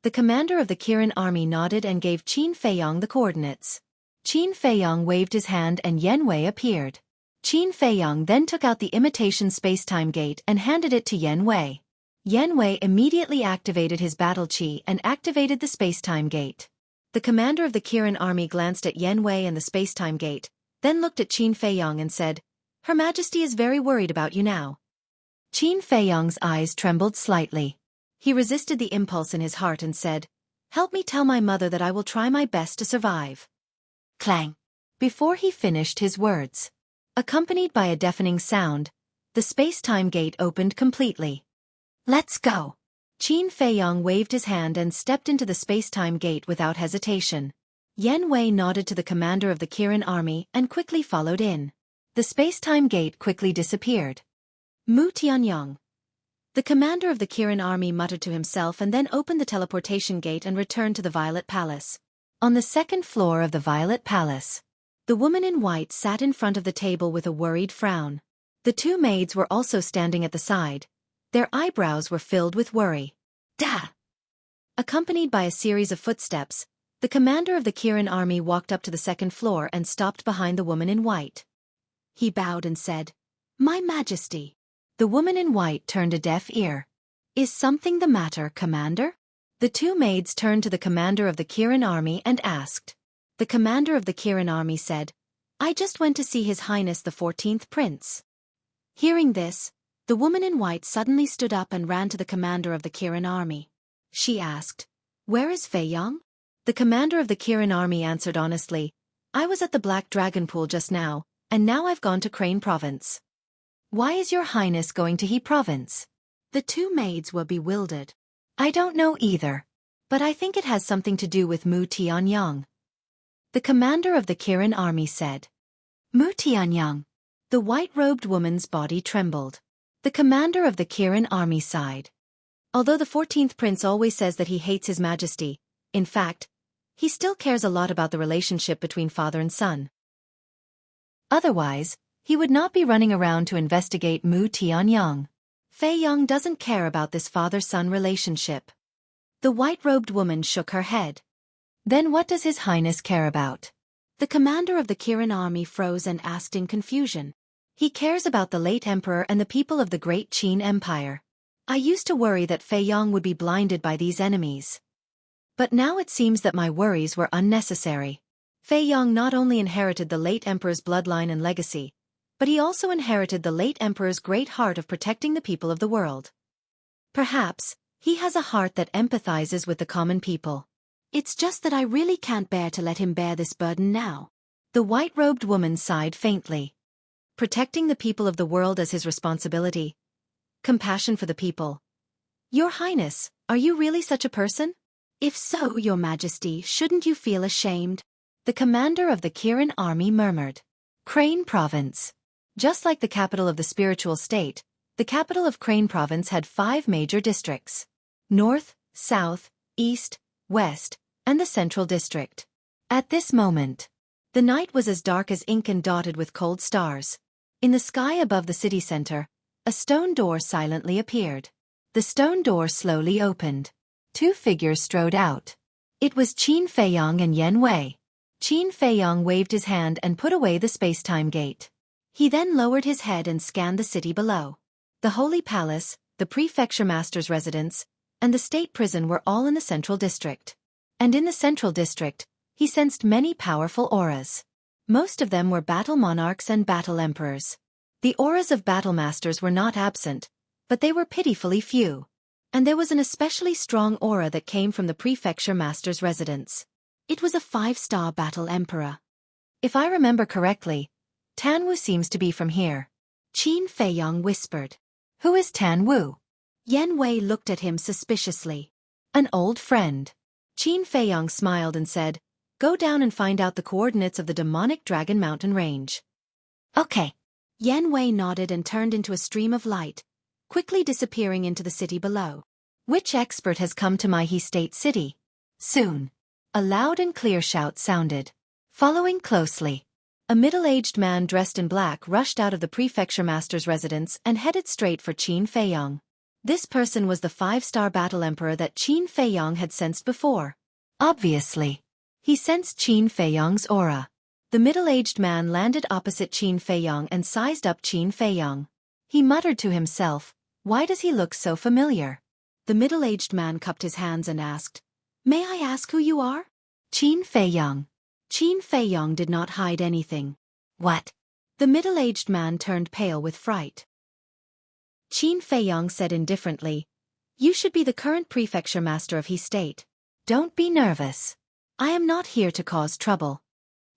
S1: The commander of the Kirin army nodded and gave Qin Feiyong the coordinates. Qin Feiyong waved his hand and Yen Wei appeared. Qin Feiyong then took out the imitation space-time gate and handed it to Yen Wei. Yen Wei immediately activated his battle chi and activated the space-time gate. The commander of the Kirin army glanced at Yen Wei and the space-time gate, then looked at Qin Feiyong and said, "Her Majesty is very worried about you now." Qin Feiyong's eyes trembled slightly. He resisted the impulse in his heart and said, "Help me tell my mother that I will try my best to survive." Clang! Before he finished his words, accompanied by a deafening sound, the space-time gate opened completely. "Let's go!" Qin Feiyong waved his hand and stepped into the space-time gate without hesitation. Yen Wei nodded to the commander of the Kirin army and quickly followed in. The space-time gate quickly disappeared. Mu Tianyang. The commander of the Kirin army muttered to himself and then opened the teleportation gate and returned to the Violet Palace. On the second floor of the Violet Palace, the woman in white sat in front of the table with a worried frown. The two maids were also standing at the side. Their eyebrows were filled with worry. Da! Accompanied by a series of footsteps, the commander of the Kirin army walked up to the second floor and stopped behind the woman in white. He bowed and said, "My Majesty." The woman in white turned a deaf ear. "Is something the matter, Commander?" The two maids turned to the commander of the Kirin army and asked. The commander of the Kirin army said, "I just went to see His Highness the 14th Prince." Hearing this, the woman in white suddenly stood up and ran to the commander of the Kirin army. She asked, "Where is Feiyong?" The commander of the Kirin army answered honestly, "I was at the Black Dragon Pool just now, and now I've gone to Crane Province." "Why is your highness going to He Province?" The two maids were bewildered. "I don't know either, but I think it has something to do with Mu Tianyang." The commander of the Kirin army said. "Mu Tianyang." The white-robed woman's body trembled. The commander of the Kirin army sighed. Although the 14th prince always says that he hates His Majesty, in fact, he still cares a lot about the relationship between father and son. Otherwise, he would not be running around to investigate Mu Tianyang. Feiyong doesn't care about this father-son relationship. The white-robed woman shook her head. Then what does His Highness care about? The commander of the Kirin army froze and asked in confusion. He cares about the late emperor and the people of the great Qin Empire. I used to worry that Feiyong would be blinded by these enemies. But now it seems that my worries were unnecessary. Feiyong not only inherited the late emperor's bloodline and legacy, but he also inherited the late emperor's great heart of protecting the people of the world. Perhaps, he has a heart that empathizes with the common people. It's just that I really can't bear to let him bear this burden now. The white-robed woman sighed faintly. Protecting the people of the world as his responsibility. Compassion for the people. Your Highness, are you really such a person? If so, Your Majesty, shouldn't you feel ashamed? The commander of the Kirin army murmured. Crane Province. Just like the capital of the spiritual state, the capital of Crane Province had 5 major districts. North, South, East, West, and the Central District. At this moment, the night was as dark as ink and dotted with cold stars. In the sky above the city center, a stone door silently appeared. The stone door slowly opened. 2 figures strode out. It was Qin Feiyong and Yen Wei. Qin Feiyong waved his hand and put away the space-time gate. He then lowered his head and scanned the city below. The Holy Palace, the Prefecture Master's residence, and the state prison were all in the Central District. And in the Central District, he sensed many powerful auras. Most of them were battle monarchs and battle emperors. The auras of battle masters were not absent, but they were pitifully few. And there was an especially strong aura that came from the Prefecture Master's residence. It was a 5-star battle emperor. If I remember correctly, Tan Wu seems to be from here. Qin Feiyong whispered. Who is Tan Wu? Yan Wei looked at him suspiciously. An old friend. Qin Feiyong smiled and said, Go down and find out the coordinates of the demonic Dragon Mountain range. Okay. Yan Wei nodded and turned into a stream of light, quickly disappearing into the city below. Which expert has come to my He-State city? Soon. A loud and clear shout sounded. Following closely, a middle-aged man dressed in black rushed out of the Prefecture Master's residence and headed straight for Qin Feiyong. This person was the 5-star battle emperor that Qin Feiyong had sensed before. Obviously, he sensed Qin Feiyong's aura. The middle-aged man landed opposite Qin Feiyong and sized up Qin Feiyong. He muttered to himself, Why does he look so familiar? The middle-aged man cupped his hands and asked, May I ask who you are? Qin Feiyong. Qin Feiyong did not hide anything. What? The middle-aged man turned pale with fright. Qin Feiyong said indifferently, You should be the current prefecture master of He-State. Don't be nervous. I am not here to cause trouble.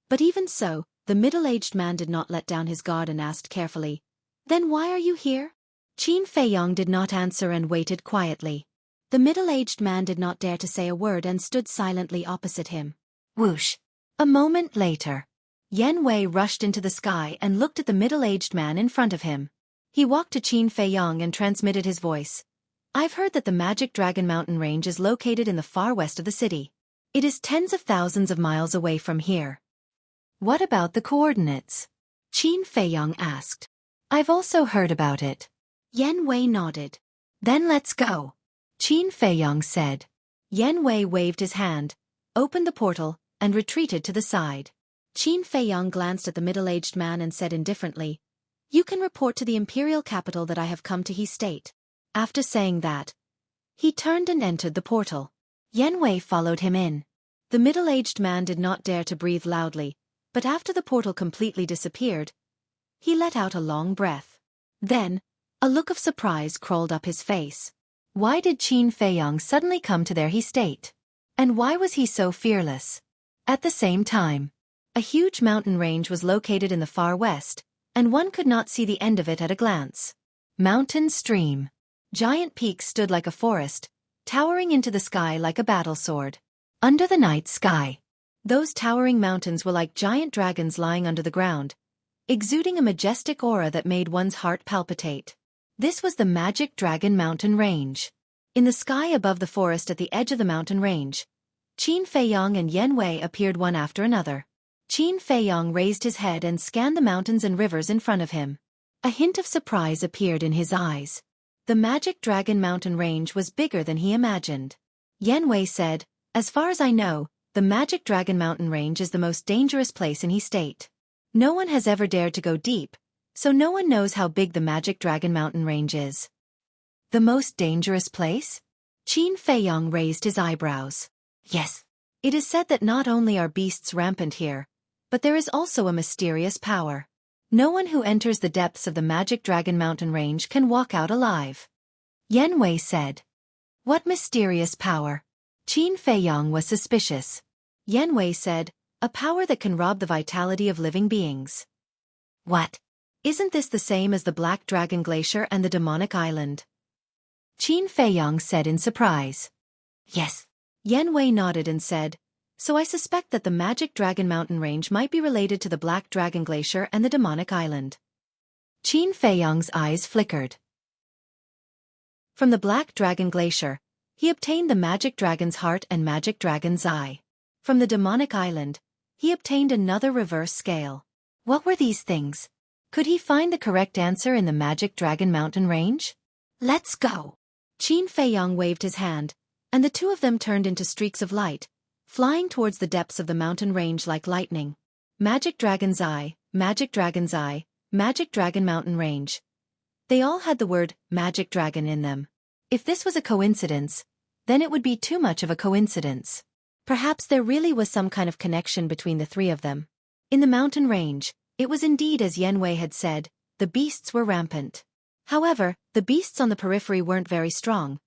S1: But even so, the middle-aged man did not let down his guard and asked carefully, Then why are you here? Qin Feiyong did not answer and waited quietly. The middle-aged man did not dare to say a word and stood silently opposite him. Whoosh! A moment later, Yan Wei rushed into the sky and looked at the middle-aged man in front of him. He walked to Qin Feiyong and transmitted his voice. I've heard that the Magic Dragon Mountain range is located in the far west of the city. It is tens of thousands of miles away from here. What about the coordinates? Qin Feiyong asked. I've also heard about it. Yan Wei nodded. Then let's go. Qin Feiyong said. Yan Wei waved his hand, opened the portal, and retreated to the side. Qin Feiyong glanced at the middle-aged man and said indifferently, You can report to the imperial capital that I have come to He-State. After saying that, he turned and entered the portal. Yan Wei followed him in. The middle-aged man did not dare to breathe loudly, but after the portal completely disappeared, he let out a long breath. Then, a look of surprise crawled up his face. Why did Qin Feiyong suddenly come to their He-State? And why was he so fearless? At the same time, a huge mountain range was located in the far west, and one could not see the end of it at a glance. Mountain stream. Giant peaks stood like a forest, towering into the sky like a battle sword. Under the night sky, those towering mountains were like giant dragons lying under the ground, exuding a majestic aura that made one's heart palpitate. This was the Magic Dragon Mountain Range. In the sky above the forest at the edge of the mountain range, Qin Feiyong and Yan Wei appeared one after another. Qin Feiyong raised his head and scanned the mountains and rivers in front of him. A hint of surprise appeared in his eyes. The Magic Dragon Mountain Range was bigger than he imagined. Yan Wei said, As far as I know, the Magic Dragon Mountain Range is the most dangerous place in He-State. No one has ever dared to go deep, so no one knows how big the Magic Dragon Mountain Range is. The most dangerous place? Qin Feiyong raised his eyebrows. Yes. It is said that not only are beasts rampant here, but there is also a mysterious power. No one who enters the depths of the Magic Dragon Mountain Range can walk out alive. Yan Wei said. What mysterious power? Qin Feiyong was suspicious. Yan Wei said, A power that can rob the vitality of living beings. What? Isn't this the same as the Black Dragon Glacier and the Demonic Island? Qin Feiyong said in surprise. Yes. Yan Wei nodded and said, So I suspect that the Magic Dragon Mountain Range might be related to the Black Dragon Glacier and the Demonic Island. Qin Feiyong's eyes flickered. From the Black Dragon Glacier, he obtained the Magic Dragon's Heart and Magic Dragon's Eye. From the Demonic Island, he obtained another reverse scale. What were these things? Could he find the correct answer in the Magic Dragon Mountain Range? Let's go. Qin Feiyong waved his hand, and the two of them turned into streaks of light, flying towards the depths of the mountain range like lightning. Magic Dragon's Eye, Magic Dragon's Eye, Magic Dragon Mountain Range. They all had the word Magic Dragon in them. If this was a coincidence, then it would be too much of a coincidence. Perhaps there really was some kind of connection between the three of them. In the mountain range, it was indeed as Yanwei had said, the beasts were rampant. However, the beasts on the periphery weren't very strong.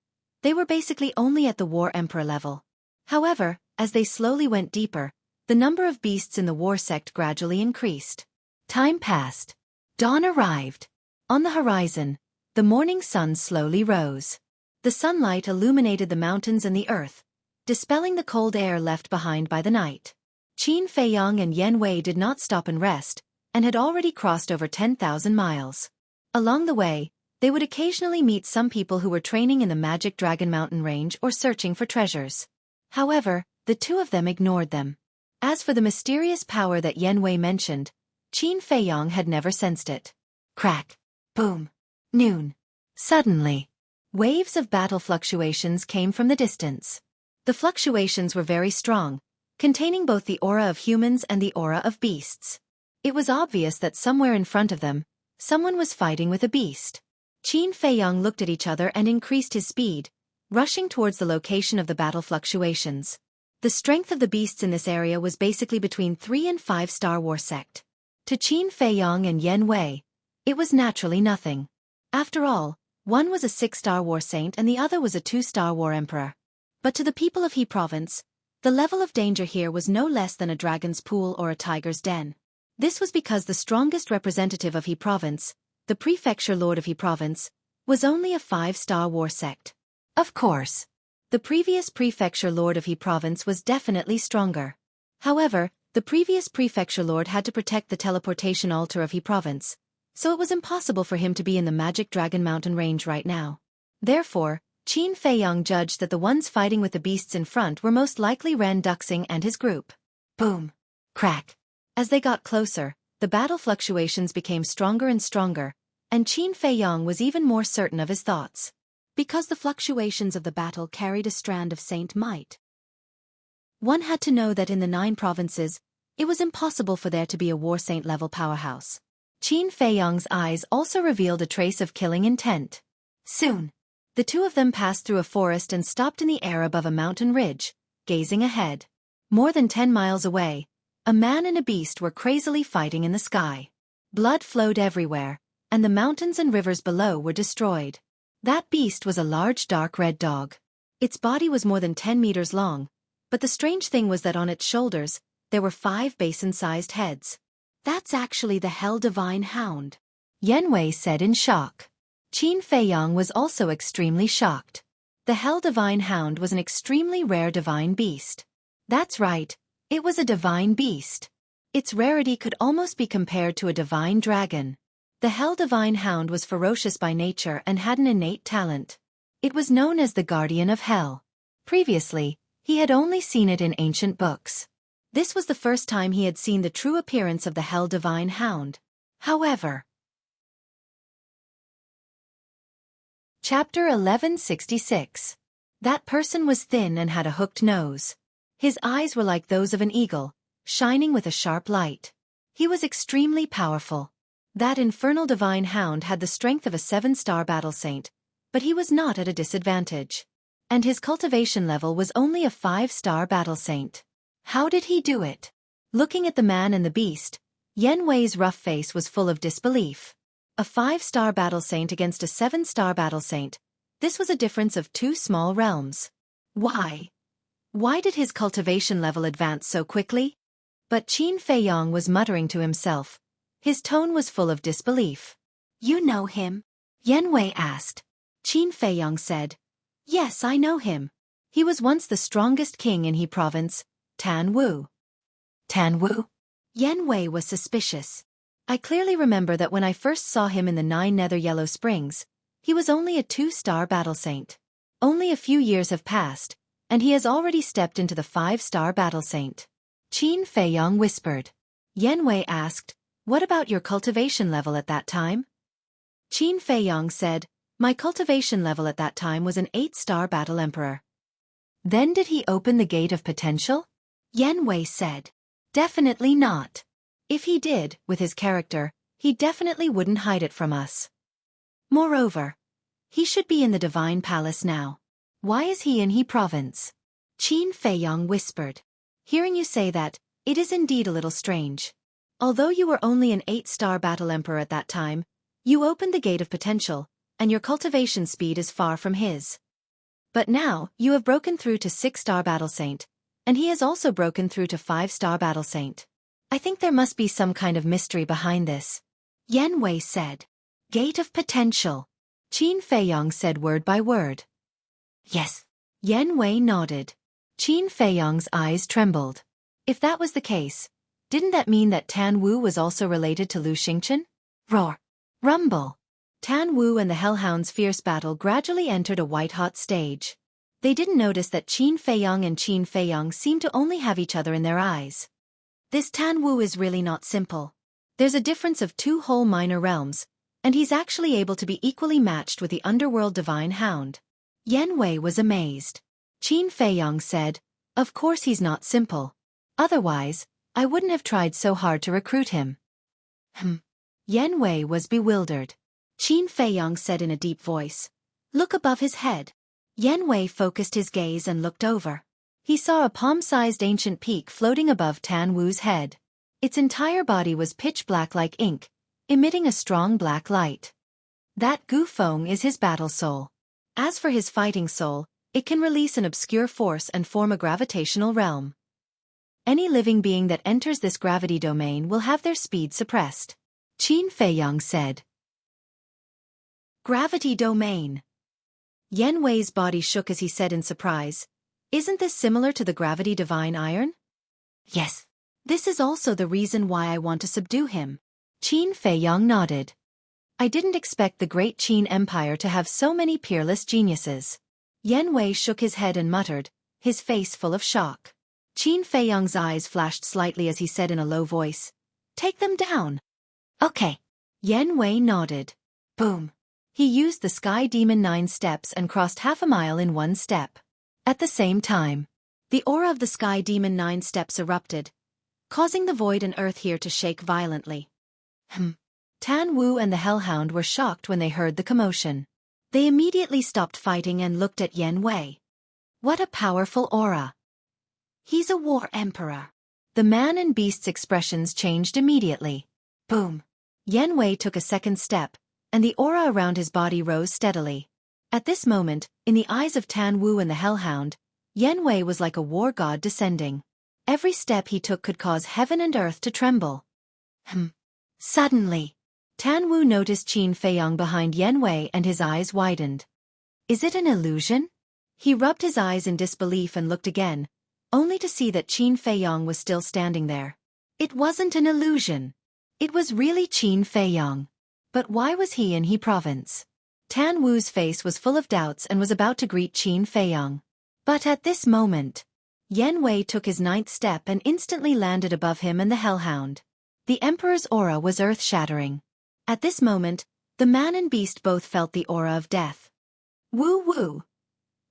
S1: They were basically only at the War Emperor level. However, as they slowly went deeper, the number of beasts in the war sect gradually increased. Time passed. Dawn arrived. On the horizon, the morning sun slowly rose. The sunlight illuminated the mountains and the earth, dispelling the cold air left behind by the night. Qin Feiyang and Yan Wei did not stop and rest, and had already crossed over 10,000 miles. Along the way, they would occasionally meet some people who were training in the Magic Dragon Mountain Range or searching for treasures. However, the two of them ignored them. As for the mysterious power that Yan Wei mentioned, Qin Feiyang had never sensed it. Crack. Boom. Noon. Suddenly, waves of battle fluctuations came from the distance. The fluctuations were very strong, containing both the aura of humans and the aura of beasts. It was obvious that somewhere in front of them, someone was fighting with a beast. Qin Feiyang looked at each other and increased his speed, rushing towards the location of the battle fluctuations. The strength of the beasts in this area was basically between 3 and 5 Star War sect. To Qin Feiyang and Yan Wei, it was naturally nothing. After all, one was a 6-star war saint and the other was a 2-star war emperor. But to the people of He Province, the level of danger here was no less than a dragon's pool or a tiger's den. This was because the strongest representative of He Province, the Prefecture Lord of He Province, was only a 5-star war sect. Of course, the previous Prefecture Lord of He Province was definitely stronger. However, the previous Prefecture Lord had to protect the teleportation altar of He Province, so it was impossible for him to be in the Magic Dragon Mountain Range right now. Therefore, Qin Feiyang judged that the ones fighting with the beasts in front were most likely Ren Duxing and his group. Boom. Crack. As they got closer, the battle fluctuations became stronger and stronger, and Qin Feiyang was even more certain of his thoughts. Because the fluctuations of the battle carried a strand of saint might. One had to know that in the 9 provinces, it was impossible for there to be a war saint-level powerhouse. Qin Feiyang's eyes also revealed a trace of killing intent. Soon, the two of them passed through a forest and stopped in the air above a mountain ridge, gazing ahead. More than 10 miles away, a man and a beast were crazily fighting in the sky. Blood flowed everywhere, and the mountains and rivers below were destroyed. That beast was a large dark red dog. Its body was more than 10 meters long, but the strange thing was that on its shoulders, there were 5 basin-sized heads. That's actually the Hell Divine Hound, Yan Wei said in shock. Qin Feiyang was also extremely shocked. The Hell Divine Hound was an extremely rare divine beast. That's right, it was a divine beast. Its rarity could almost be compared to a divine dragon. The Hell Divine Hound was ferocious by nature and had an innate talent. It was known as the Guardian of Hell. Previously, he had only seen it in ancient books. This was the first time he had seen the true appearance of the Hell Divine Hound. However, Chapter 1166. That person was thin and had a hooked nose. His eyes were like those of an eagle, shining with a sharp light. He was extremely powerful. That infernal divine hound had the strength of a 7-star battle saint, but he was not at a disadvantage. And his cultivation level was only a 5-star battle saint. How did he do it? Looking at the man and the beast, Yan Wei's rough face was full of disbelief. A 5-star battle saint against a 7-star battle saint. This was a difference of 2 small realms. Why? Why did his cultivation level advance so quickly? But Qin Feiyang was muttering to himself. His tone was full of disbelief. You know him? Yan Wei asked. Qin Feiyang said. Yes, I know him. He was once the strongest king in He Province, Tan Wu. Tan Wu? Yan Wei was suspicious. I clearly remember that when I first saw him in the 9 Nether Yellow Springs, he was only a 2-star battle saint. Only a few years have passed, and he has already stepped into the 5-star battle saint. Qin Feiyang whispered. Yan Wei asked, what about your cultivation level at that time? Qin Feiyang said, my cultivation level at that time was an 8-star battle emperor. Then did he open the gate of potential? Yan Wei said. Definitely not. If he did, with his character, he definitely wouldn't hide it from us. Moreover, he should be in the Divine Palace now. Why is he in He Province? Qin Feiyong whispered. Hearing you say that, it is indeed a little strange. Although you were only an 8-star battle emperor at that time, you opened the gate of potential, and your cultivation speed is far from his. But now, you have broken through to 6-star battle saint, and he has also broken through to 5-star battle saint. I think there must be some kind of mystery behind this. Yan Wei said. Gate of potential. Qin Feiyong said word by word. Yes. Yan Wei nodded. Qin Feiyong's eyes trembled. If that was the case, didn't that mean that Tan Wu was also related to Lu Xingchen? Roar. Rumble. Tan Wu and the Hellhound's fierce battle gradually entered a white-hot stage. They didn't notice that Qin Feiyong and Qin Feiyong seemed to only have each other in their eyes. This Tan Wu is really not simple. There's a difference of 2 whole minor realms, and he's actually able to be equally matched with the underworld divine hound. Yan Wei was amazed. Qin Feiyong said, of course he's not simple. Otherwise, I wouldn't have tried so hard to recruit him. Yan Wei was bewildered. Qin Feiyong said in a deep voice, look above his head. Yan Wei focused his gaze and looked over. He saw a palm-sized ancient peak floating above Tan Wu's head. Its entire body was pitch black like ink, emitting a strong black light. That Gu Feng is his battle soul. As for his fighting soul, it can release an obscure force and form a gravitational realm. Any living being that enters this gravity domain will have their speed suppressed. Qin Feiyong said. Gravity domain. Yan Wei's body shook as he said in surprise, isn't this similar to the gravity divine iron? Yes. This is also the reason why I want to subdue him. Qin Feiyong nodded. I didn't expect the great Qin Empire to have so many peerless geniuses. Yan Wei shook his head and muttered, his face full of shock. Qin Feiyong's eyes flashed slightly as he said in a low voice, take them down. Okay. Yan Wei nodded. Boom. He used the Sky Demon 9 steps and crossed half a mile in 1 step. At the same time, the aura of the Sky Demon 9 steps erupted, causing the void and earth here to shake violently. Tan Wu and the Hellhound were shocked when they heard the commotion. They immediately stopped fighting and looked at Yan Wei. What a powerful aura. He's a war emperor. The man and beast's expressions changed immediately. Boom. Yan Wei took a second step, and the aura around his body rose steadily. At this moment, in the eyes of Tan Wu and the Hellhound, Yan Wei was like a war god descending. Every step he took could cause heaven and earth to tremble. Suddenly, Tan Wu noticed Qin Feiyong behind Yan Wei and his eyes widened. Is it an illusion? He rubbed his eyes in disbelief and looked again, only to see that Qin Feiyong was still standing there. It wasn't an illusion. It was really Qin Feiyong. But why was he in He Province? Tan Wu's face was full of doubts and was about to greet Qin Feiyong. But at this moment, Yan Wei took his 9th step and instantly landed above him and the Hellhound. The Emperor's aura was earth-shattering. At this moment, the man and beast both felt the aura of death. Woo-woo!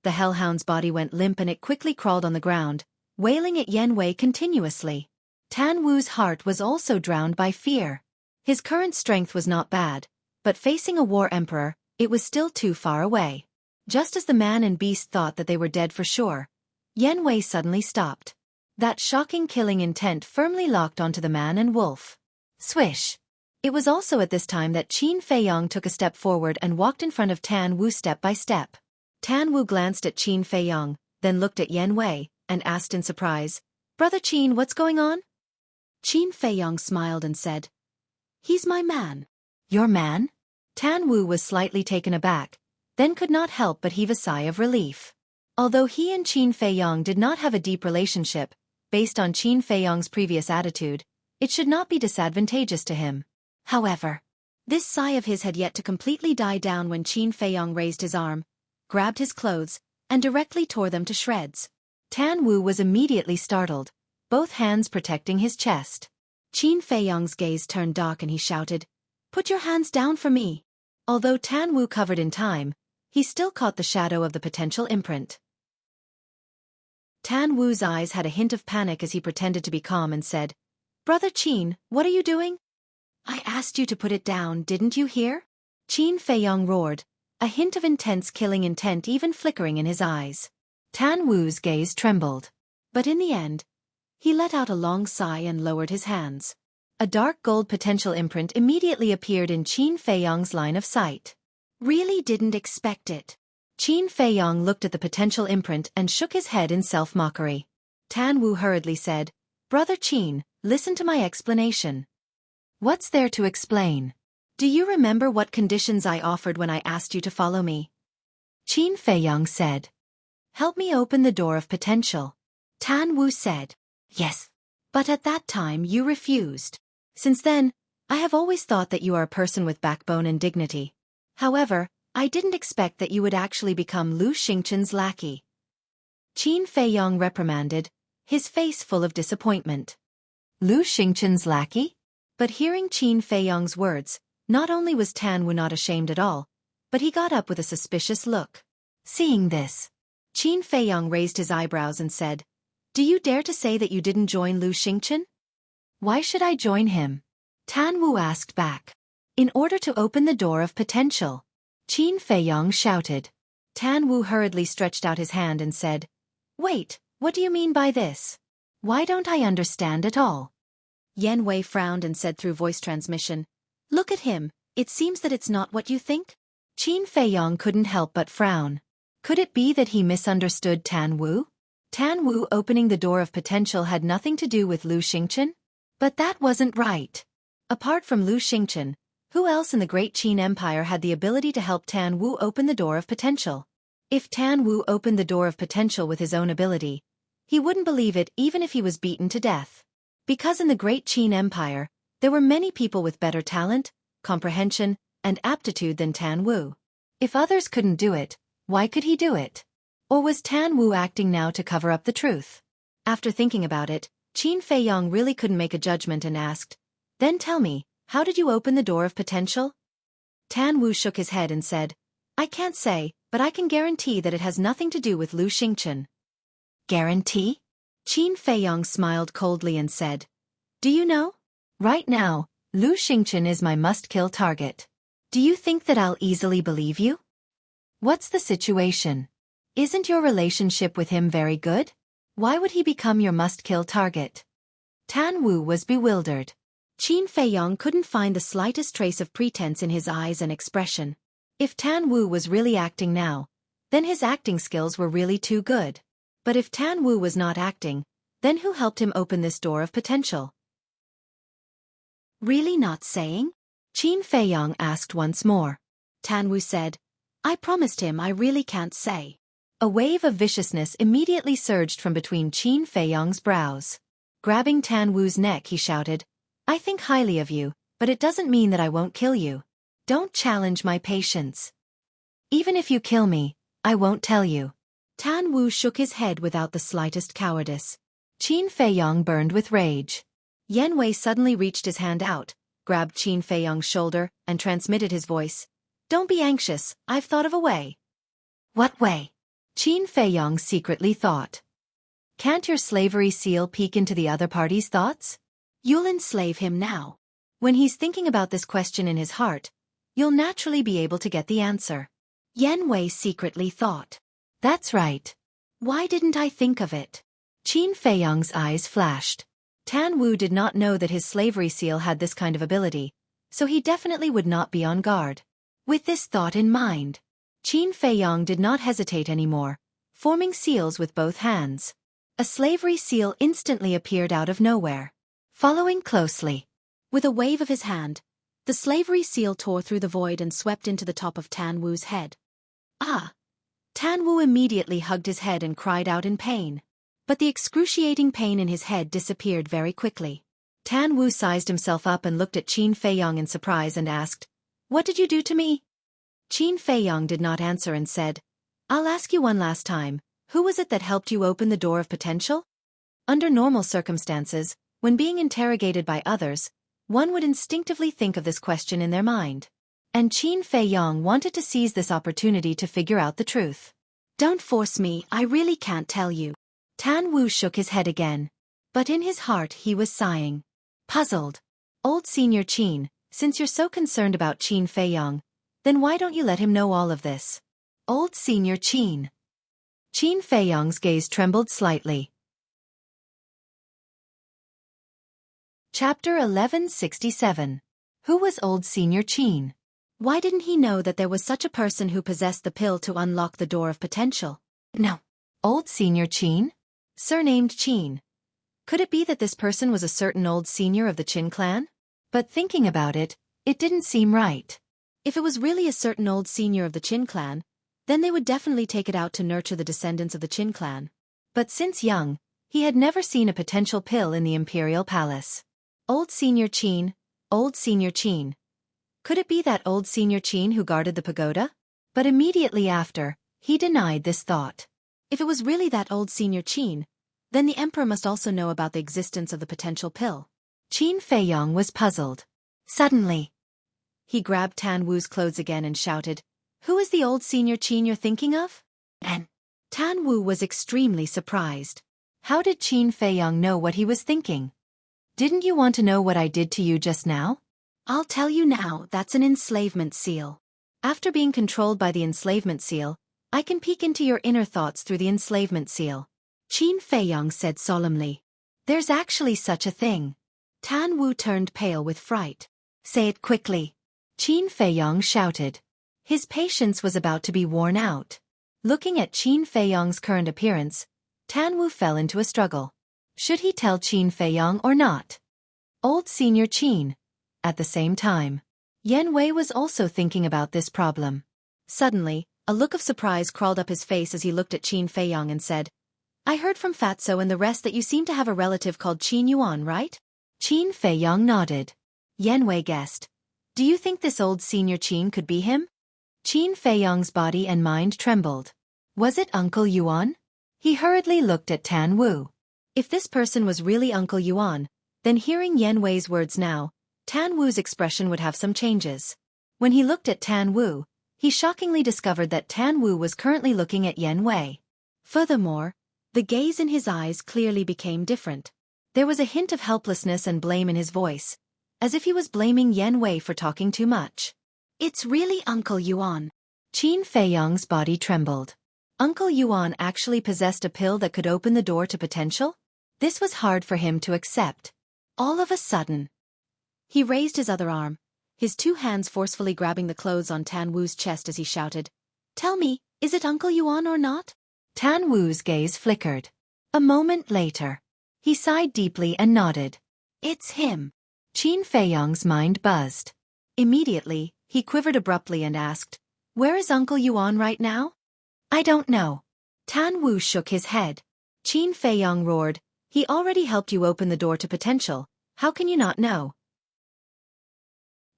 S1: The Hellhound's body went limp and it quickly crawled on the ground, wailing at Yan Wei continuously. Tan Wu's heart was also drowned by fear. His current strength was not bad, but facing a war emperor, it was still too far away. Just as the man and beast thought that they were dead for sure, Yan Wei suddenly stopped. That shocking killing intent firmly locked onto the man and wolf. Swish! It was also at this time that Qin Feiyong took a step forward and walked in front of Tan Wu step by step. Tan Wu glanced at Qin Feiyong, then looked at Yan Wei, and asked in surprise, Brother Qin, what's going on? Qin Feiyong smiled and said, He's my man. Your man? Tan Wu was slightly taken aback, then could not help but heave a sigh of relief. Although he and Qin Feiyong did not have a deep relationship, based on Qin Feiyong's previous attitude, it should not be disadvantageous to him. However, this sigh of his had yet to completely die down when Qin Feiyong raised his arm, grabbed his clothes, and directly tore them to shreds. Tan Wu was immediately startled, both hands protecting his chest. Qin Feiyong's gaze turned dark and he shouted, Put your hands down for me. Although Tan Wu covered in time, he still caught the shadow of the potential imprint. Tan Wu's eyes had a hint of panic as he pretended to be calm and said, "Brother Qin, what are you doing?" "I asked you to put it down, didn't you hear?" Qin Feiyong roared, a hint of intense killing intent even flickering in his eyes. Tan Wu's gaze trembled. But in the end, he let out a long sigh and lowered his hands. A dark gold potential imprint immediately appeared in Qin Feiyong's line of sight. "Really didn't expect it." Qin Feiyong looked at the potential imprint and shook his head in self-mockery. Tan Wu hurriedly said, "Brother Qin, listen to my explanation." "What's there to explain? Do you remember what conditions I offered when I asked you to follow me?" Qin Feiyong said. "Help me open the door of potential." Tan Wu said, "Yes. But at that time you refused. Since then, I have always thought that you are a person with backbone and dignity. However, I didn't expect that you would actually become Lu Xingchen's lackey." Qin Feiyong reprimanded, his face full of disappointment. "Lu Xingchen's lackey?" But hearing Qin Feiyong's words, not only was Tan Wu not ashamed at all, but he got up with a suspicious look. Seeing this, Qin Feiyong raised his eyebrows and said, "Do you dare to say that you didn't join Lu Xingchen?" "Why should I join him?" Tan Wu asked back. "In order to open the door of potential," Qin Feiyong shouted. Tan Wu hurriedly stretched out his hand and said, "Wait, what do you mean by this? Why don't I understand at all?" Yan Wei frowned and said through voice transmission, "Look at him, it seems that it's not what you think." Qin Feiyong couldn't help but frown. Could it be that he misunderstood Tan Wu? Tan Wu opening the door of potential had nothing to do with Lu Xingchen? But that wasn't right. Apart from Lu Xingchen, who else in the Great Qin Empire had the ability to help Tan Wu open the door of potential? If Tan Wu opened the door of potential with his own ability, he wouldn't believe it even if he was beaten to death. Because in the Great Qin Empire, there were many people with better talent, comprehension, and aptitude than Tan Wu. If others couldn't do it, why could he do it? Or was Tan Wu acting now to cover up the truth? After thinking about it, Qin Feiyong really couldn't make a judgment and asked, "Then tell me, how did you open the door of potential?" Tan Wu shook his head and said, "I can't say, but I can guarantee that it has nothing to do with Lu Xingchen." "Guarantee?" Qin Feiyong smiled coldly and said, "Do you know? Right now, Lu Xingchen is my must-kill target. Do you think that I'll easily believe you? What's the situation? Isn't your relationship with him very good? Why would he become your must-kill target?" Tan Wu was bewildered. Qin Feiyong couldn't find the slightest trace of pretense in his eyes and expression. If Tan Wu was really acting now, then his acting skills were really too good. But if Tan Wu was not acting, then who helped him open this door of potential? "Really not saying?" Qin Feiyong asked once more. Tan Wu said, "I promised him I really can't say." A wave of viciousness immediately surged from between Qin Feiyong's brows. Grabbing Tan Wu's neck, he shouted, "I think highly of you, but it doesn't mean that I won't kill you. Don't challenge my patience. Even if you kill me, I won't tell you." Tan Wu shook his head without the slightest cowardice. Qin Feiyong burned with rage. Yan Wei suddenly reached his hand out, grabbed Qin Feiyong's shoulder, and transmitted his voice. "Don't be anxious, I've thought of a way." "What way?" Qin Feiyong secretly thought. "Can't your slavery seal peek into the other party's thoughts? You'll enslave him now. When he's thinking about this question in his heart, you'll naturally be able to get the answer." Yan Wei secretly thought. "That's right. Why didn't I think of it?" Qin Feiyong's eyes flashed. Tan Wu did not know that his slavery seal had this kind of ability, so he definitely would not be on guard. With this thought in mind, Qin Feiyong did not hesitate anymore, forming seals with both hands. A slavery seal instantly appeared out of nowhere. Following closely, with a wave of his hand, the slavery seal tore through the void and swept into the top of Tan Wu's head. "Ah!" Tan Wu immediately hugged his head and cried out in pain. But the excruciating pain in his head disappeared very quickly. Tan Wu sized himself up and looked at Qin Feiyong in surprise and asked, "What did you do to me?" Qin Feiyong did not answer and said, "I'll ask you one last time, who was it that helped you open the door of potential?" Under normal circumstances, when being interrogated by others, one would instinctively think of this question in their mind. And Qin Feiyong wanted to seize this opportunity to figure out the truth. "Don't force me, I really can't tell you." Tan Wu shook his head again. But in his heart he was sighing. Puzzled. Old Senior Qin, since you're so concerned about Qin Feiyong, then why don't you let him know all of this? Old Senior Qin. Qin Feiyong's gaze trembled slightly. Chapter 1167. Who was Old Senior Qin? Why didn't he know that there was such a person who possessed the pill to unlock the door of potential? No. Old Senior Qin? Surnamed Qin. Could it be that this person was a certain old senior of the Qin clan? But thinking about it, it didn't seem right. If it was really a certain old senior of the Qin clan, then they would definitely take it out to nurture the descendants of the Qin clan. But since young, he had never seen a potential pill in the imperial palace. Old Senior Qin, Old Senior Qin. Could it be that Old Senior Qin who guarded the pagoda? But immediately after, he denied this thought. If it was really that Old Senior Qin, then the emperor must also know about the existence of the potential pill. Qin Feiyong was puzzled. Suddenly, he grabbed Tan Wu's clothes again and shouted, "Who is the Old Senior Qin you're thinking of?" And Tan Wu was extremely surprised. How did Qin Feiyong know what he was thinking? Didn't you want to know what I did to you just now? I'll tell you now, that's an enslavement seal. After being controlled by the enslavement seal, I can peek into your inner thoughts through the enslavement seal. Qin Feiyong said solemnly. There's actually such a thing. Tan Wu turned pale with fright. Say it quickly. Qin Feiyong shouted. His patience was about to be worn out. Looking at Qin Feiyong's current appearance, Tan Wu fell into a struggle. Should he tell Qin Feiyong or not? Old Senior Qin. At the same time, Yan Wei was also thinking about this problem. Suddenly, a look of surprise crawled up his face as he looked at Qin Feiyong and said, I heard from Fatso and the rest that you seem to have a relative called Qin Yuan, right? Qin Feiyong nodded. Yan Wei guessed. Do you think this Old Senior Qin could be him? Qin Feiyong's body and mind trembled. Was it Uncle Yuan? He hurriedly looked at Tan Wu. If this person was really Uncle Yuan, then hearing Yan Wei's words now, Tan Wu's expression would have some changes. When he looked at Tan Wu, he shockingly discovered that Tan Wu was currently looking at Yan Wei. Furthermore, the gaze in his eyes clearly became different. There was a hint of helplessness and blame in his voice, as if he was blaming Yan Wei for talking too much. It's really Uncle Yuan. Qin Feiyong's body trembled. Uncle Yuan actually possessed a pill that could open the door to potential? This was hard for him to accept. All of a sudden, he raised his other arm, his two hands forcefully grabbing the clothes on Tan Wu's chest as he shouted, Tell me, is it Uncle Yuan or not? Tan Wu's gaze flickered. A moment later, he sighed deeply and nodded. It's him. Qin Feiyong's mind buzzed. Immediately, he quivered abruptly and asked, Where is Uncle Yuan right now? I don't know. Tan Wu shook his head. Qin Feiyong roared, He already helped you open the door to potential. How can you not know?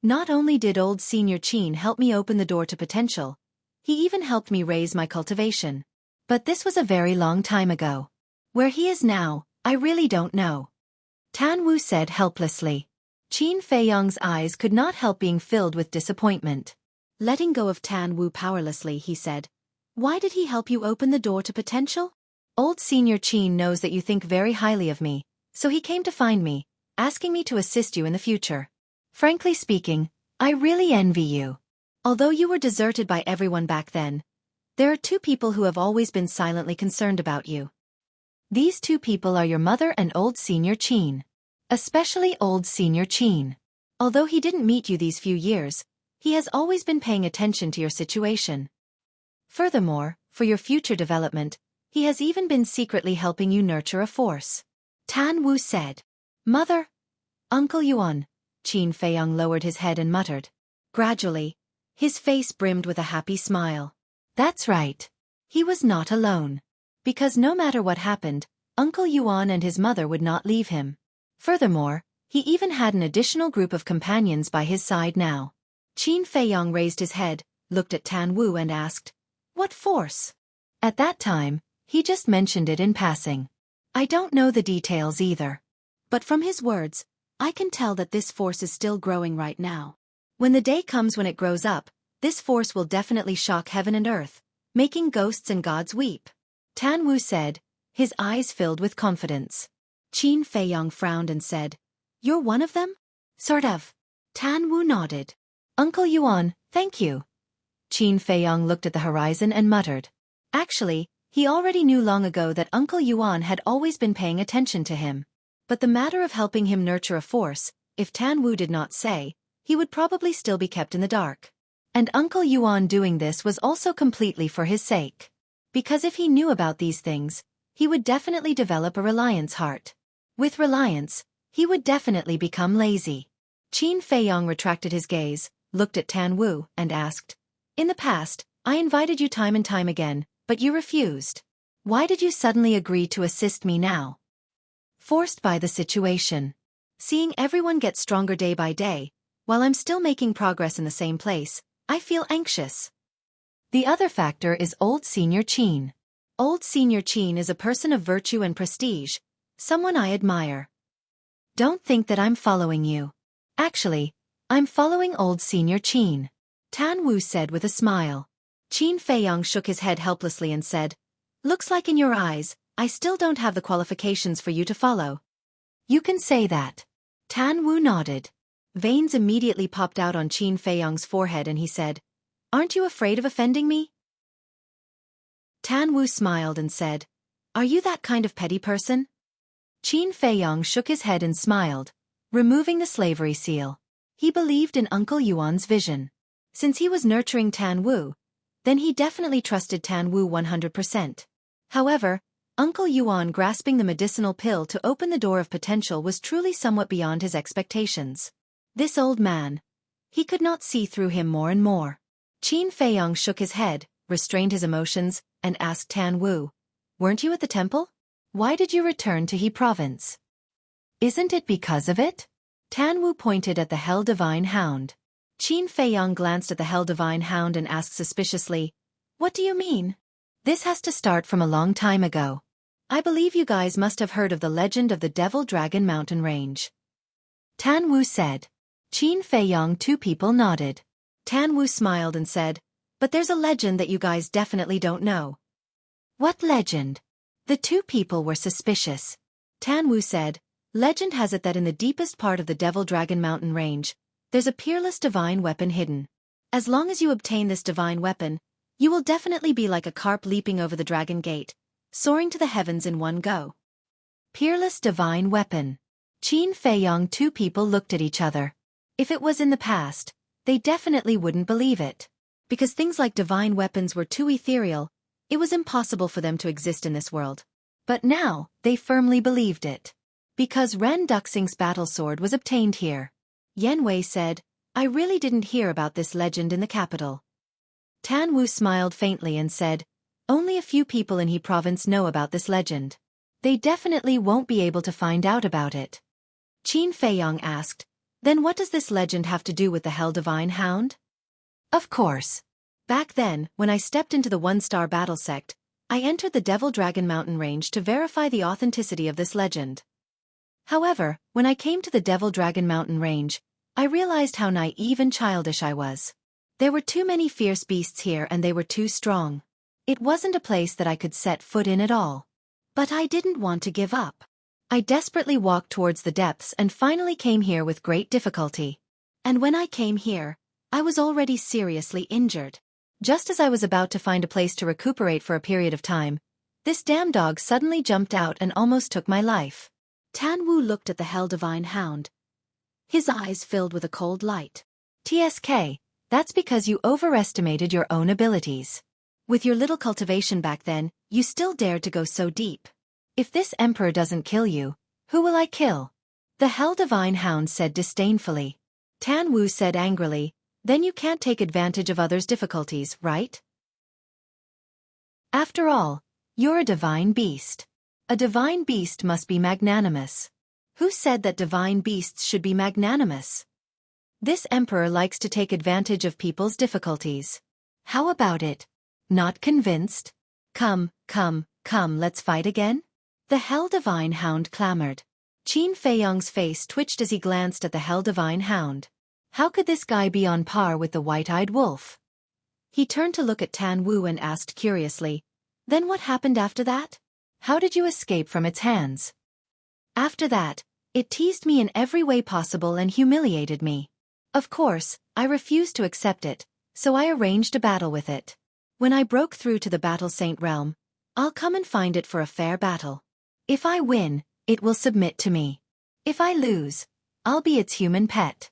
S1: Not only did Old Senior Qin help me open the door to potential, he even helped me raise my cultivation. But this was a very long time ago. Where he is now, I really don't know. Tan Wu said helplessly. Qin Feiyong's eyes could not help being filled with disappointment. Letting go of Tan Wu powerlessly, he said, Why did he help you open the door to potential? Old Senior Qin knows that you think very highly of me, so he came to find me, asking me to assist you in the future. Frankly speaking, I really envy you. Although you were deserted by everyone back then, there are two people who have always been silently concerned about you. These two people are your mother and Old Senior Qin. Especially Old Senior Qin. Although he didn't meet you these few years, he has always been paying attention to your situation. Furthermore, for your future development, he has even been secretly helping you nurture a force. Tan Wu said. Mother. Uncle Yuan. Qin Feiyong lowered his head and muttered. Gradually, his face brimmed with a happy smile. That's right. He was not alone. Because no matter what happened, Uncle Yuan and his mother would not leave him. Furthermore, he even had an additional group of companions by his side now. Qin Feiyong raised his head, looked at Tan Wu and asked, What force? At that time, he just mentioned it in passing. I don't know the details either. But from his words, I can tell that this force is still growing right now. When the day comes when it grows up, this force will definitely shock heaven and earth, making ghosts and gods weep. Tan Wu said, his eyes filled with confidence. Qin Feiyong frowned and said, "You're one of them?" "Sort of." Tan Wu nodded. "Uncle Yuan, thank you." Qin Feiyong looked at the horizon and muttered. Actually, he already knew long ago that Uncle Yuan had always been paying attention to him. But the matter of helping him nurture a force, if Tan Wu did not say, he would probably still be kept in the dark. And Uncle Yuan doing this was also completely for his sake. Because if he knew about these things, he would definitely develop a reliance heart. With reliance, he would definitely become lazy. Qin Feiyong retracted his gaze, looked at Tan Wu, and asked, "In the past, I invited you time and time again, but you refused. Why did you suddenly agree to assist me now?" "Forced by the situation. Seeing everyone get stronger day by day, while I'm still making progress in the same place, I feel anxious." The other factor is Old Senior Qin. Old Senior Qin is a person of virtue and prestige, someone I admire. "Don't think that I'm following you. Actually, I'm following Old Senior Qin," Tan Wu said with a smile. Qin Feiyong shook his head helplessly and said, "Looks like in your eyes, I still don't have the qualifications for you to follow." "You can say that." Tan Wu nodded. Veins immediately popped out on Qin Feiyong's forehead and he said, "Aren't you afraid of offending me?" Tan Wu smiled and said, "Are you that kind of petty person?" Qin Feiyong shook his head and smiled, removing the slavery seal. He believed in Uncle Yuan's vision. Since he was nurturing Tan Wu, then he definitely trusted Tan Wu 100%. However, Uncle Yuan grasping the medicinal pill to open the door of potential was truly somewhat beyond his expectations. This old man. He could not see through him more and more. Qin Feiyong shook his head, restrained his emotions, and asked Tan Wu, "Weren't you at the temple? Why did you return to He Province?" "Isn't it because of it?" Tan Wu pointed at the Hell Divine Hound. Qin Feiyong glanced at the Hell Divine Hound and asked suspiciously, "What do you mean?" "This has to start from a long time ago. I believe you guys must have heard of the legend of the Devil Dragon Mountain Range." Tan Wu said. Qin Feiyong, two people nodded. Tan Wu smiled and said, "But there's a legend that you guys definitely don't know." "What legend?" The two people were suspicious. Tan Wu said, "Legend has it that in the deepest part of the Devil Dragon Mountain Range, there's a peerless divine weapon hidden. As long as you obtain this divine weapon, you will definitely be like a carp leaping over the dragon gate, soaring to the heavens in one go." Peerless divine weapon. Qin Feiyong, two people looked at each other. If it was in the past, they definitely wouldn't believe it. Because things like divine weapons were too ethereal, it was impossible for them to exist in this world. But now, they firmly believed it. Because Ren Duxing's battle sword was obtained here. Yan Wei said, "I really didn't hear about this legend in the capital." Tan Wu smiled faintly and said, "Only a few people in He Province know about this legend. They definitely won't be able to find out about it." Qin Feiyong asked, "Then what does this legend have to do with the Hell Divine Hound?" "Of course. Back then, when I stepped into the one-star battle sect, I entered the Devil Dragon Mountain Range to verify the authenticity of this legend. However, when I came to the Devil Dragon Mountain Range, I realized how naive and childish I was. There were too many fierce beasts here and they were too strong. It wasn't a place that I could set foot in at all. But I didn't want to give up. I desperately walked towards the depths and finally came here with great difficulty. And when I came here, I was already seriously injured. Just as I was about to find a place to recuperate for a period of time, this damn dog suddenly jumped out and almost took my life." Tan Wu looked at the Hell Divine Hound. His eyes filled with a cold light. "TSK, that's because you overestimated your own abilities. With your little cultivation back then, you still dared to go so deep. If this emperor doesn't kill you, who will I kill?" The Hell Divine Hound said disdainfully. Tan Wu said angrily, "Then you can't take advantage of others' difficulties, right? After all, you're a divine beast. A divine beast must be magnanimous. Who said that divine beasts should be magnanimous? This emperor likes to take advantage of people's difficulties. How about it? Not convinced? Come, let's fight again?" The Hell Divine Hound clamored. Qin Feiyong's face twitched as he glanced at the Hell Divine Hound. How could this guy be on par with the white-eyed wolf? He turned to look at Tan Wu and asked curiously, "Then what happened after that?" How did you escape from its hands? After that, it teased me in every way possible and humiliated me. Of course, I refused to accept it, so I arranged a battle with it. When I broke through to the Battle Saint realm, I'll come and find it for a fair battle. If I win, it will submit to me. If I lose, I'll be its human pet.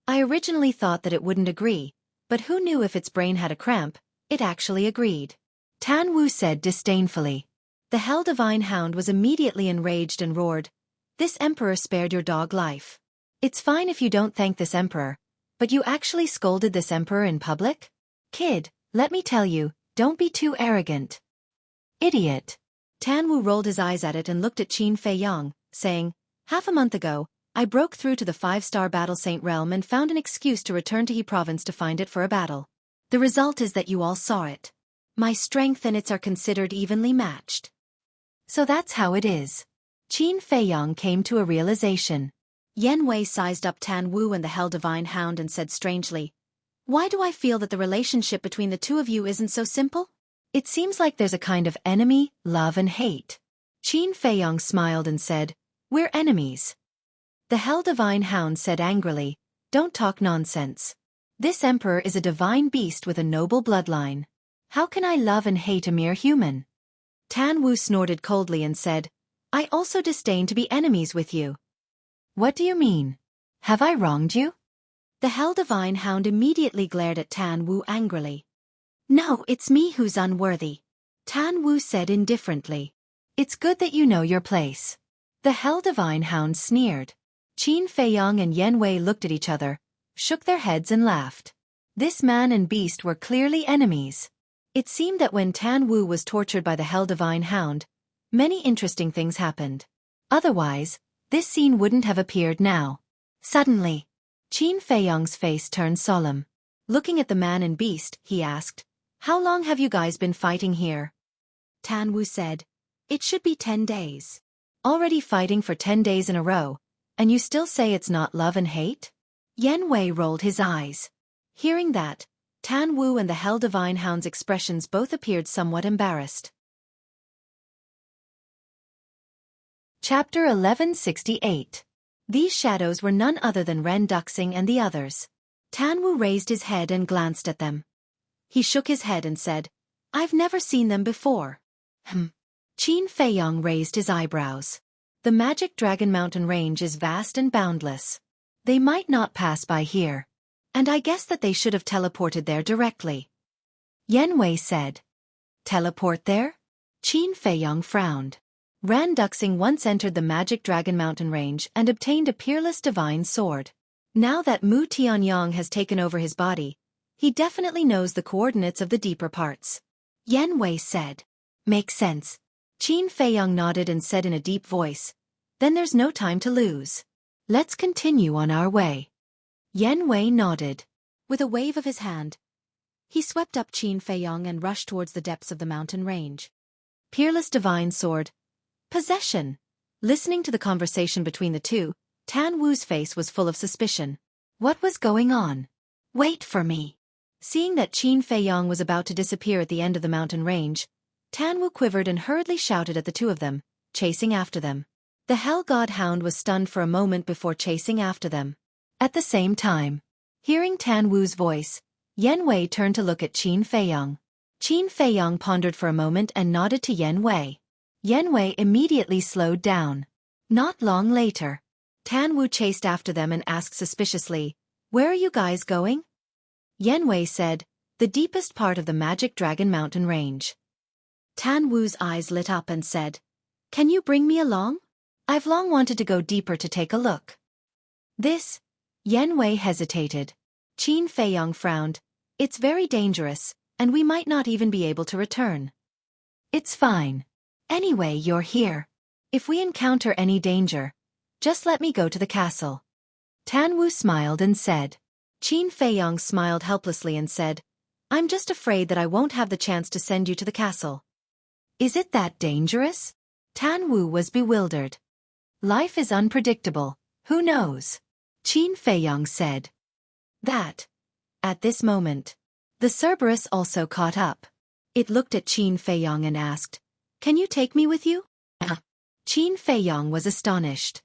S1: I originally thought that it wouldn't agree, but who knew if its brain had a cramp, it actually agreed. Tan Wu said disdainfully. The Hell Divine Hound was immediately enraged and roared, "This emperor spared your dog life. It's fine if you don't thank this emperor, but you actually scolded this emperor in public? Kid, let me tell you, don't be too arrogant." Idiot. Tan Wu rolled his eyes at it and looked at Qin Fei Yang, saying, "Half a month ago, I broke through to the 5-star Battle Saint realm and found an excuse to return to He province to find it for a battle. The result is that you all saw it. My strength and its are considered evenly matched." So that's how it is. Qin Fei Yang came to a realization. Yan Wei sized up Tan Wu and the Hell Divine Hound and said strangely, "Why do I feel that the relationship between the two of you isn't so simple? It seems like there's a kind of enemy, love and hate." Qin Fei Yang smiled and said, "We're enemies." The Hell Divine Hound said angrily, "Don't talk nonsense. This emperor is a divine beast with a noble bloodline. How can I love and hate a mere human?" Tan Wu snorted coldly and said, "I also disdain to be enemies with you." "What do you mean? Have I wronged you?" The Hell Divine Hound immediately glared at Tan Wu angrily. "No, it's me who's unworthy," Tan Wu said indifferently. "It's good that you know your place." The Hell Divine Hound sneered. Qin Fei Yang and Yan Wei looked at each other, shook their heads and laughed. This man and beast were clearly enemies. It seemed that when Tan Wu was tortured by the Hell Divine Hound, many interesting things happened. Otherwise, this scene wouldn't have appeared now. Suddenly, Qin Fei Yang's face turned solemn. Looking at the man and beast, he asked, "How long have you guys been fighting here?" Tan Wu said, "It should be 10 days. Already fighting for 10 days in a row, and you still say it's not love and hate?" Yan Wei rolled his eyes. Hearing that, Tan Wu and the Hell Divine Hound's expressions both appeared somewhat embarrassed. Chapter 1168. These shadows were none other than Ren Duxing and the others. Tan Wu raised his head and glanced at them. He shook his head and said, "I've never seen them before." Qin Fei Yang raised his eyebrows. "The Magic Dragon Mountain range is vast and boundless. They might not pass by here. And I guess that they should have teleported there directly." Yan Wei said. "Teleport there?" Qin Fei Yang frowned. Ran Duxing once entered the Magic Dragon Mountain range and obtained a peerless divine sword. Now that Mu Tianyang has taken over his body, he definitely knows the coordinates of the deeper parts. Yan Wei said. "Makes sense." Qin Fei Yang nodded and said in a deep voice, "Then there's no time to lose. Let's continue on our way." Yan Wei nodded. With a wave of his hand, he swept up Qin Fei Yang and rushed towards the depths of the mountain range. Peerless divine sword. Possession. Listening to the conversation between the two, Tan Wu's face was full of suspicion. What was going on? "Wait for me." Seeing that Qin Fei Yang was about to disappear at the end of the mountain range, Tan Wu quivered and hurriedly shouted at the two of them, chasing after them. The Hell God Hound was stunned for a moment before chasing after them. At the same time, hearing Tan Wu's voice, Yan Wei turned to look at Qin Fei Yang. Qin Fei Yang pondered for a moment and nodded to Yan Wei. Yan Wei immediately slowed down. Not long later, Tan Wu chased after them and asked suspiciously, "Where are you guys going?" Yan Wei said, "The deepest part of the Magic Dragon Mountain range." Tan Wu's eyes lit up and said, "Can you bring me along? I've long wanted to go deeper to take a look." This, Yan Wei hesitated. Qin Fei Yang frowned. "It's very dangerous, and we might not even be able to return." "It's fine. Anyway, you're here. If we encounter any danger, just let me go to the castle." Tan Wu smiled and said. Qin Fei Yang smiled helplessly and said, "I'm just afraid that I won't have the chance to send you to the castle." "Is it that dangerous?" Tan Wu was bewildered. "Life is unpredictable, who knows?" Qin Fei Yang said. That. At this moment, the Cerberus also caught up. It looked at Qin Fei Yang and asked, Can you take me with you? Qin Feiyong was astonished.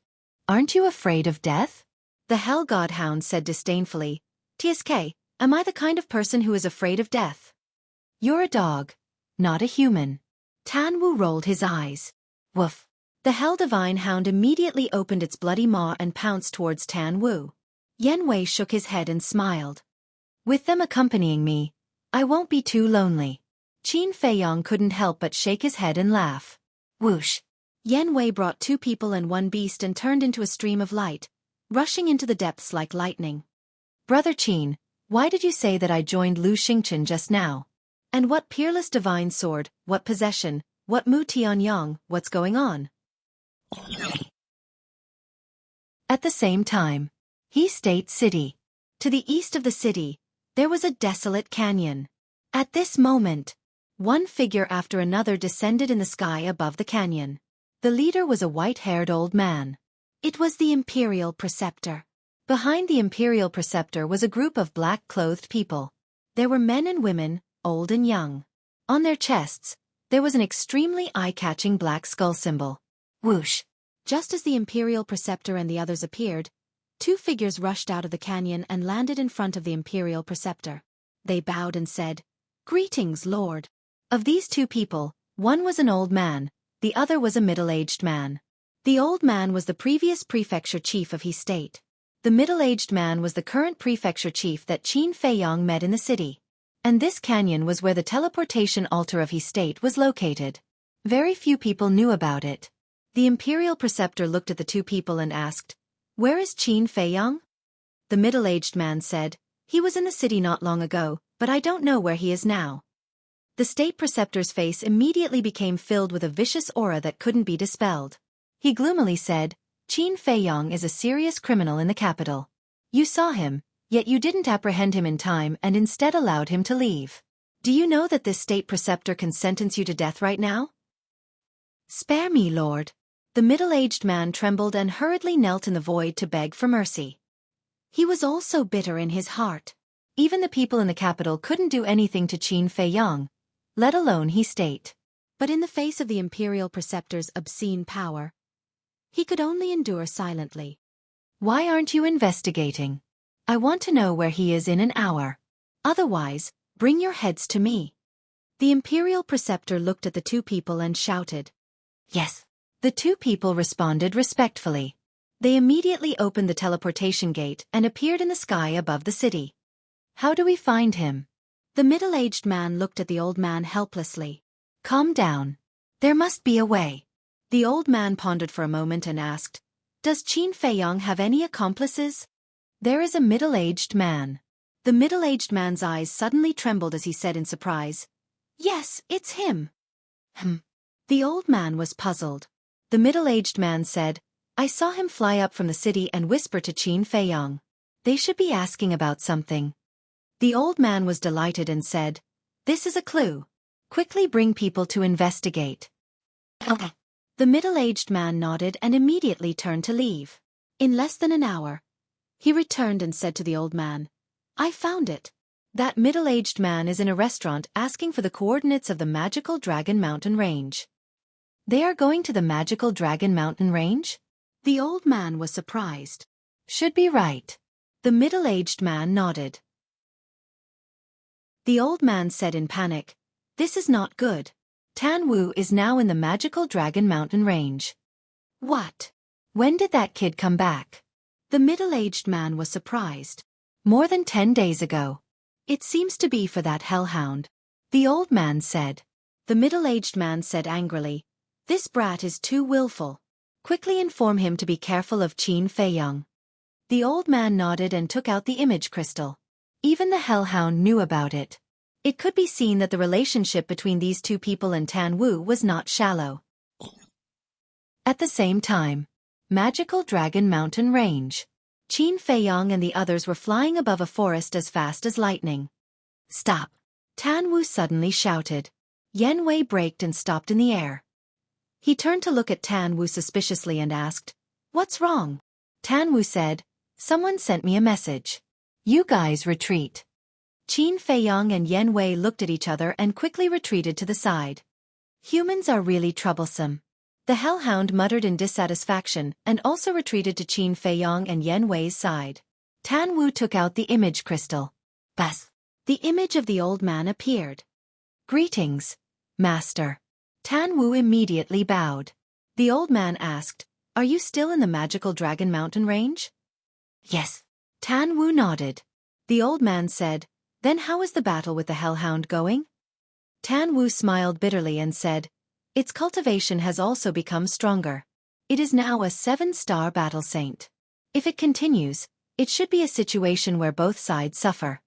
S1: Aren't you afraid of death? The Hell Godhound said disdainfully. TSK, am I the kind of person who is afraid of death? You're a dog, not a human. Tan Wu rolled his eyes. Woof. The Hell Divine Hound immediately opened its bloody maw and pounced towards Tan Wu. Yan Wei shook his head and smiled. With them accompanying me, I won't be too lonely. Qin Feiyong couldn't help but shake his head and laugh. Whoosh. Yan Wei brought 2 people and 1 beast and turned into a stream of light, rushing into the depths like lightning. Brother Qin, why did you say that I joined Lu Xingchen just now? And what peerless divine sword, what possession, what Mu Tianyang, what's going on? At the same time, He State City. To the east of the city, there was a desolate canyon. At this moment, one figure after another descended in the sky above the canyon. The leader was a white-haired old man. It was the Imperial Preceptor. Behind the Imperial Preceptor was a group of black-clothed people. There were men and women, old and young. On their chests, there was an extremely eye-catching black skull symbol. Whoosh! Just as the Imperial Preceptor and the others appeared, 2 figures rushed out of the canyon and landed in front of the Imperial Preceptor. They bowed and said, "Greetings, Lord." Of these 2 people, one was an old man, the other was a middle-aged man. The old man was the previous prefecture chief of He State. The middle-aged man was the current prefecture chief that Qin Feiyong met in the city. And this canyon was where the teleportation altar of He State was located. Very few people knew about it. The Imperial Preceptor looked at the 2 people and asked, "Where is Qin Feiyong?" The middle-aged man said, "He was in the city not long ago, but I don't know where he is now." The State Preceptor's face immediately became filled with a vicious aura that couldn't be dispelled. He gloomily said, "Qin Feiyong is a serious criminal in the capital. You saw him, yet you didn't apprehend him in time and instead allowed him to leave. Do you know that this State Preceptor can sentence you to death right now?" "Spare me, Lord." The middle-aged man trembled and hurriedly knelt in the void to beg for mercy. He was also bitter in his heart. Even the people in the capital couldn't do anything to Qin Feiyong, let alone He State. But in the face of the Imperial Preceptor's obscene power, he could only endure silently. "Why aren't you investigating? I want to know where he is in an hour. Otherwise, bring your heads to me." The Imperial Preceptor looked at the 2 people and shouted. "Yes." The 2 people responded respectfully. They immediately opened the teleportation gate and appeared in the sky above the city. "How do we find him?" The middle-aged man looked at the old man helplessly. "Calm down. There must be a way." The old man pondered for a moment and asked, "Does Qin Feiyong have any accomplices?" "There is a middle-aged man." The middle-aged man's eyes suddenly trembled as he said in surprise, "Yes, it's him." The old man was puzzled. The middle-aged man said, "I saw him fly up from the city and whisper to Qin Feiyong. They should be asking about something." The old man was delighted and said, "This is a clue. Quickly bring people to investigate." The middle-aged man nodded and immediately turned to leave. In less than an hour, he returned and said to the old man, "I found it. That middle-aged man is in a restaurant asking for the coordinates of the Magical Dragon Mountain Range." "They are going to the Magical Dragon Mountain Range?" The old man was surprised. "Should be right." The middle-aged man nodded. The old man said in panic, "This is not good. Tan Wu is now in the Magical Dragon Mountain Range." "What? When did that kid come back?" The middle-aged man was surprised. "More than 10 days ago. It seems to be for that hellhound," the old man said. The middle-aged man said angrily, "This brat is too willful. Quickly inform him to be careful of Qin Feiyong." The old man nodded and took out the image crystal. Even the hellhound knew about it. It could be seen that the relationship between these 2 people and Tan Wu was not shallow. At the same time, Magical Dragon Mountain Range. Qin Feiyong and the others were flying above a forest as fast as lightning. "Stop!" Tan Wu suddenly shouted. Yan Wei braked and stopped in the air. He turned to look at Tan Wu suspiciously and asked, "What's wrong?" Tan Wu said, "Someone sent me a message. You guys retreat." Qin Feiyong and Yan Wei looked at each other and quickly retreated to the side. Humans are really troublesome. The hellhound muttered in dissatisfaction and also retreated to Qin Feiyong and Yan Wei's side. Tan Wu took out the image crystal. Bas! The image of the old man appeared. Greetings, Master. Tan Wu immediately bowed. The old man asked, "Are you still in the magical Dragon Mountain range?" "Yes." Tan Wu nodded. The old man said, "Then how is the battle with the hellhound going?" Tan Wu smiled bitterly and said, "Its cultivation has also become stronger. It is now a 7-star battle saint. If it continues, it should be a situation where both sides suffer.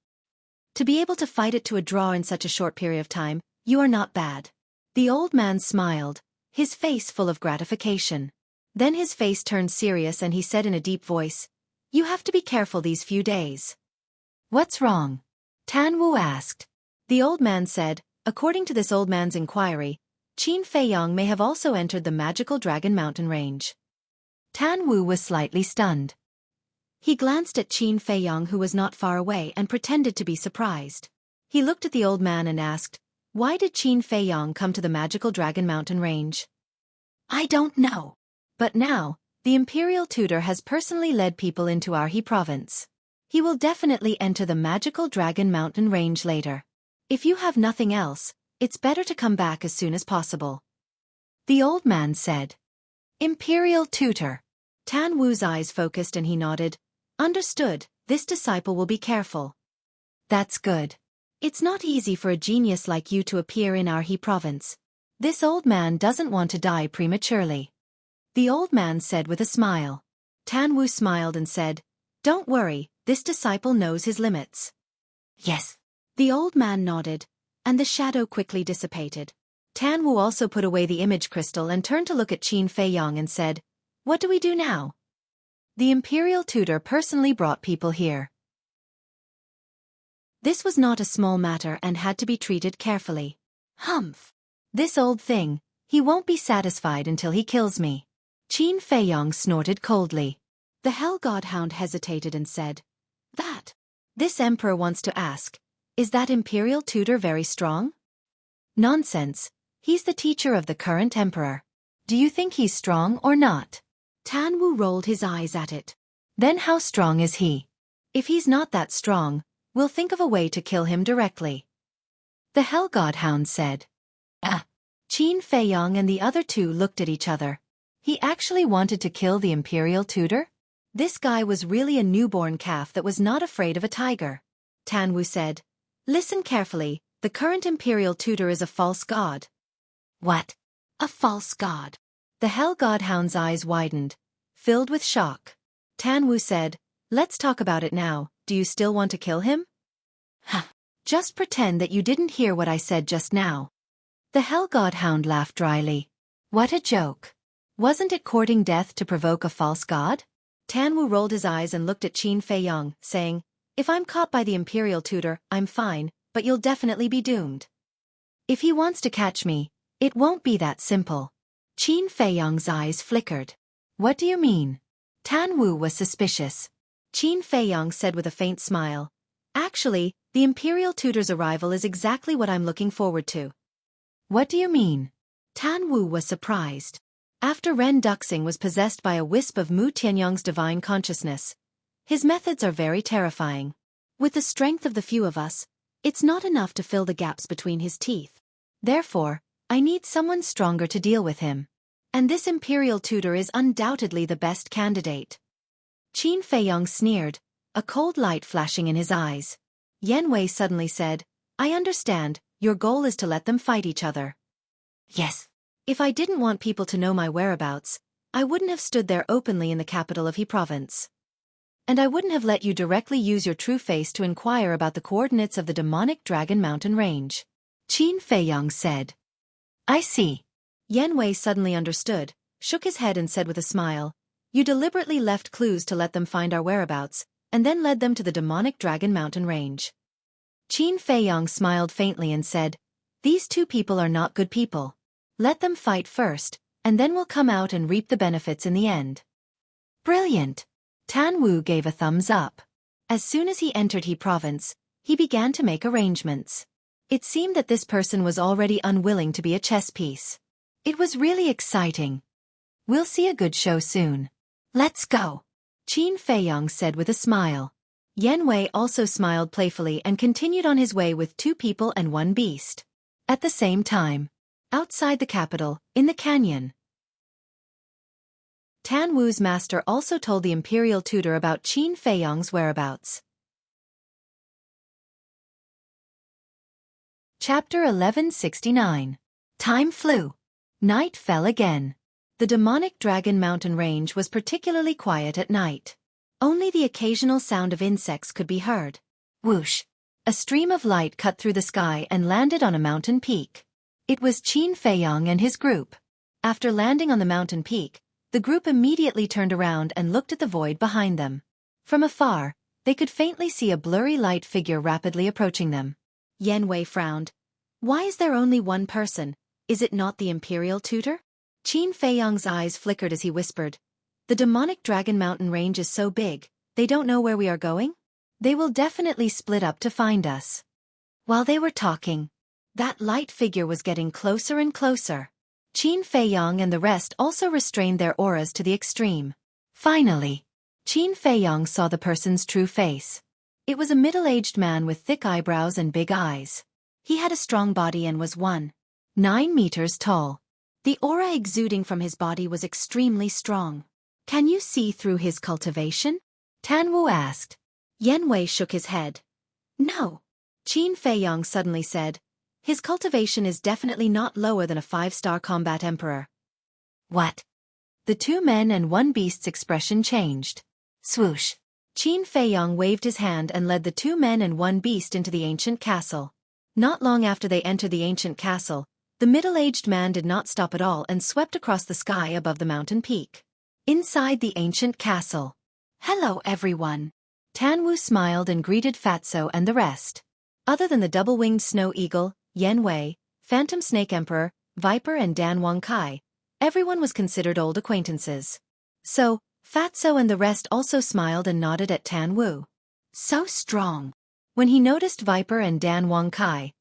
S1: To be able to fight it to a draw in such a short period of time, you are not bad." The old man smiled, his face full of gratification. Then his face turned serious and he said in a deep voice, "You have to be careful these few days." "What's wrong?" Tan Wu asked. The old man said, "According to this old man's inquiry, Qin Feiyong may have also entered the magical Dragon Mountain range." Tan Wu was slightly stunned. He glanced at Qin Feiyong, who was not far away, and pretended to be surprised. He looked at the old man and asked, "Why did Qin Feiyong come to the magical Dragon Mountain range?" "I don't know. But now, the Imperial Tutor has personally led people into Arhi province. He will definitely enter the magical Dragon Mountain range later. If you have nothing else, it's better to come back as soon as possible." The old man said. "Imperial Tutor." Tan Wu's eyes focused and he nodded. "Understood, this disciple will be careful." "That's good. It's not easy for a genius like you to appear in Arhi province. This old man doesn't want to die prematurely." The old man said with a smile. Tan Wu smiled and said, "Don't worry, this disciple knows his limits." "Yes." The old man nodded, and the shadow quickly dissipated. Tan Wu also put away the image crystal and turned to look at Qin Feiyong and said, "What do we do now?" The Imperial Tutor personally brought people here. This was not a small matter and had to be treated carefully. "Humph! This old thing, he won't be satisfied until he kills me." Qin Feiyong snorted coldly. The Hell Godhound hesitated and said, This Emperor wants to ask, is that Imperial Tutor very strong?" "Nonsense, he's the teacher of the current Emperor. Do you think he's strong or not?" Tan Wu rolled his eyes at it. "Then how strong is he? If he's not that strong, we'll think of a way to kill him directly." The Hell Godhound said. Qin Feiyong and the other two looked at each other. He actually wanted to kill the Imperial Tutor? This guy was really a newborn calf that was not afraid of a tiger. Tan Wu said, "Listen carefully, the current Imperial Tutor is a false god." "What? A false god?" The Hell Godhound's eyes widened, filled with shock. Tan Wu said, "Let's talk about it now. Do you still want to kill him?" Just pretend that you didn't hear what I said just now." The Hell Godhound laughed dryly. "What a joke. Wasn't it courting death to provoke a false god?" Tan Wu rolled his eyes and looked at Qin Feiyong, saying, "If I'm caught by the Imperial Tutor, I'm fine, but you'll definitely be doomed. If he wants to catch me, it won't be that simple." Qin Feiyong's eyes flickered. "What do you mean?" Tan Wu was suspicious. Qin Feiyong said with a faint smile, "Actually, the Imperial Tutor's arrival is exactly what I'm looking forward to." "What do you mean?" Tan Wu was surprised. After Ren Duxing was possessed by a wisp of Mu Tianyong's divine consciousness, his methods are very terrifying. With the strength of the few of us, it's not enough to fill the gaps between his teeth. Therefore, I need someone stronger to deal with him. And this Imperial Tutor is undoubtedly the best candidate. Qin Feiyong sneered, a cold light flashing in his eyes. Yan Wei suddenly said, "I understand, your goal is to let them fight each other." "Yes. If I didn't want people to know my whereabouts, I wouldn't have stood there openly in the capital of He province. And I wouldn't have let you directly use your true face to inquire about the coordinates of the demonic Dragon Mountain range." Qin Feiyong said. "I see." Yan Wei suddenly understood, shook his head and said with a smile, "You deliberately left clues to let them find our whereabouts, and then led them to the demonic Dragon Mountain range." Qin Feiyong smiled faintly and said, "These two people are not good people. Let them fight first, and then we'll come out and reap the benefits in the end." "Brilliant!" Tan Wu gave a thumbs up. As soon as he entered He province, he began to make arrangements. It seemed that this person was already unwilling to be a chess piece. It was really exciting. We'll see a good show soon. Let's go, Qin Feiyong said with a smile. Yan Wei also smiled playfully and continued on his way with 2 people and 1 beast. At the same time, outside the capital, in the canyon, Tan Wu's master also told the imperial tutor about Qin Feiyong's whereabouts. Chapter 1169. Time flew. Night fell again. The demonic Dragon Mountain range was particularly quiet at night. Only the occasional sound of insects could be heard. Whoosh! A stream of light cut through the sky and landed on a mountain peak. It was Qin Feiyong and his group. After landing on the mountain peak, the group immediately turned around and looked at the void behind them. From afar, they could faintly see a blurry light figure rapidly approaching them. Yan Wei frowned. Why is there only one person? Is it not the imperial tutor? Qin Feiyong's eyes flickered as he whispered, "The demonic Dragon Mountain range is so big, they don't know where we are going? They will definitely split up to find us." While they were talking, that light figure was getting closer and closer. Qin Feiyong and the rest also restrained their auras to the extreme. Finally, Qin Feiyong saw the person's true face. It was a middle-aged man with thick eyebrows and big eyes. He had a strong body and was 1.9 meters tall. The aura exuding from his body was extremely strong. "Can you see through his cultivation?" Tan Wu asked. Yan Wei shook his head. "No." Qin Feiyong suddenly said, "His cultivation is definitely not lower than a 5-star combat emperor." "What?" The 2 men and 1 beast's expression changed. Swoosh! Qin Feiyong waved his hand and led the 2 men and 1 beast into the ancient castle. Not long after they entered the ancient castle, the middle-aged man did not stop at all and swept across the sky above the mountain peak. Inside the ancient castle. "Hello everyone." Tan Wu smiled and greeted Fatso and the rest. Other than the double-winged snow eagle, Yan Wei, Phantom Snake Emperor, Viper and Dan Wang Kai, everyone was considered old acquaintances. So, Fatso and the rest also smiled and nodded at Tan Wu. "So strong." When he noticed Viper and Dan Wang Kai,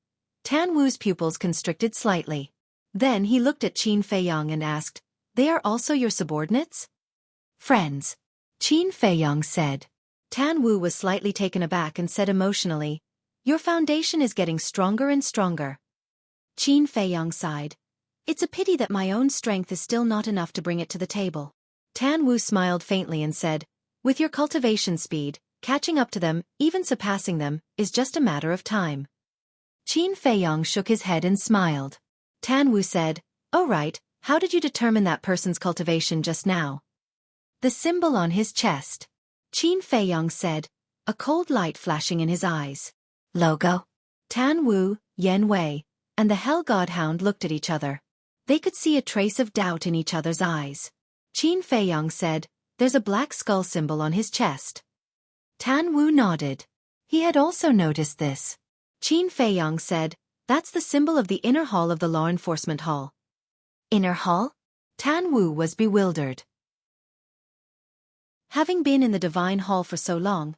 S1: Tan Wu's pupils constricted slightly. Then he looked at Qin Feiyong and asked, "They are also your subordinates?" "Friends," Qin Feiyong said. Tan Wu was slightly taken aback and said emotionally, "Your foundation is getting stronger and stronger." Qin Feiyong sighed. "It's a pity that my own strength is still not enough to bring it to the table." Tan Wu smiled faintly and said, "With your cultivation speed, catching up to them, even surpassing them, is just a matter of time." Qin Feiyong shook his head and smiled. Tan Wu said, "Oh right, how did you determine that person's cultivation just now?" "The symbol on his chest," Qin Feiyong said, a cold light flashing in his eyes. "Logo?" Tan Wu, Yan Wei, and the Hell Godhound looked at each other. They could see a trace of doubt in each other's eyes. Qin Feiyong said, "There's a black skull symbol on his chest." Tan Wu nodded. He had also noticed this. Qin Feiyong said, "That's the symbol of the inner hall of the law enforcement hall." "Inner hall?" Tan Wu was bewildered. Having been in the Divine Hall for so long,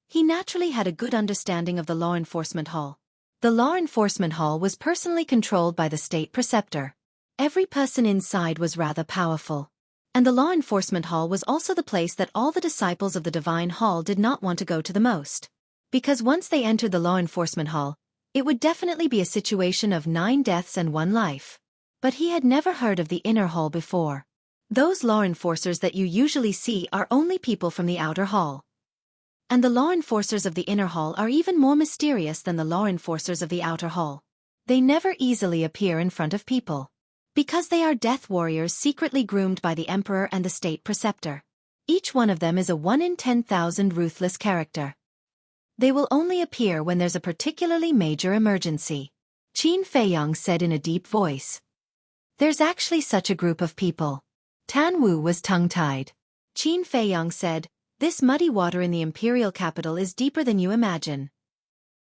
S1: he naturally had a good understanding of the Law Enforcement Hall. The Law Enforcement Hall was personally controlled by the State Preceptor. Every person inside was rather powerful. And the Law Enforcement Hall was also the place that all the disciples of the Divine Hall did not want to go to the most. Because once they entered the Law Enforcement Hall, it would definitely be a situation of 9 deaths and 1 life. But he had never heard of the Inner Hall before. Those law enforcers that you usually see are only people from the Outer Hall. And the law enforcers of the Inner Hall are even more mysterious than the law enforcers of the Outer Hall. They never easily appear in front of people. Because they are death warriors secretly groomed by the Emperor and the State Preceptor. Each one of them is a 1 in 10,000 ruthless character. They will only appear when there's a particularly major emergency. Qin Feiyong said in a deep voice. "There's actually such a group of people." Tan Wu was tongue-tied. Qin Feiyong said, "This muddy water in the imperial capital is deeper than you imagine."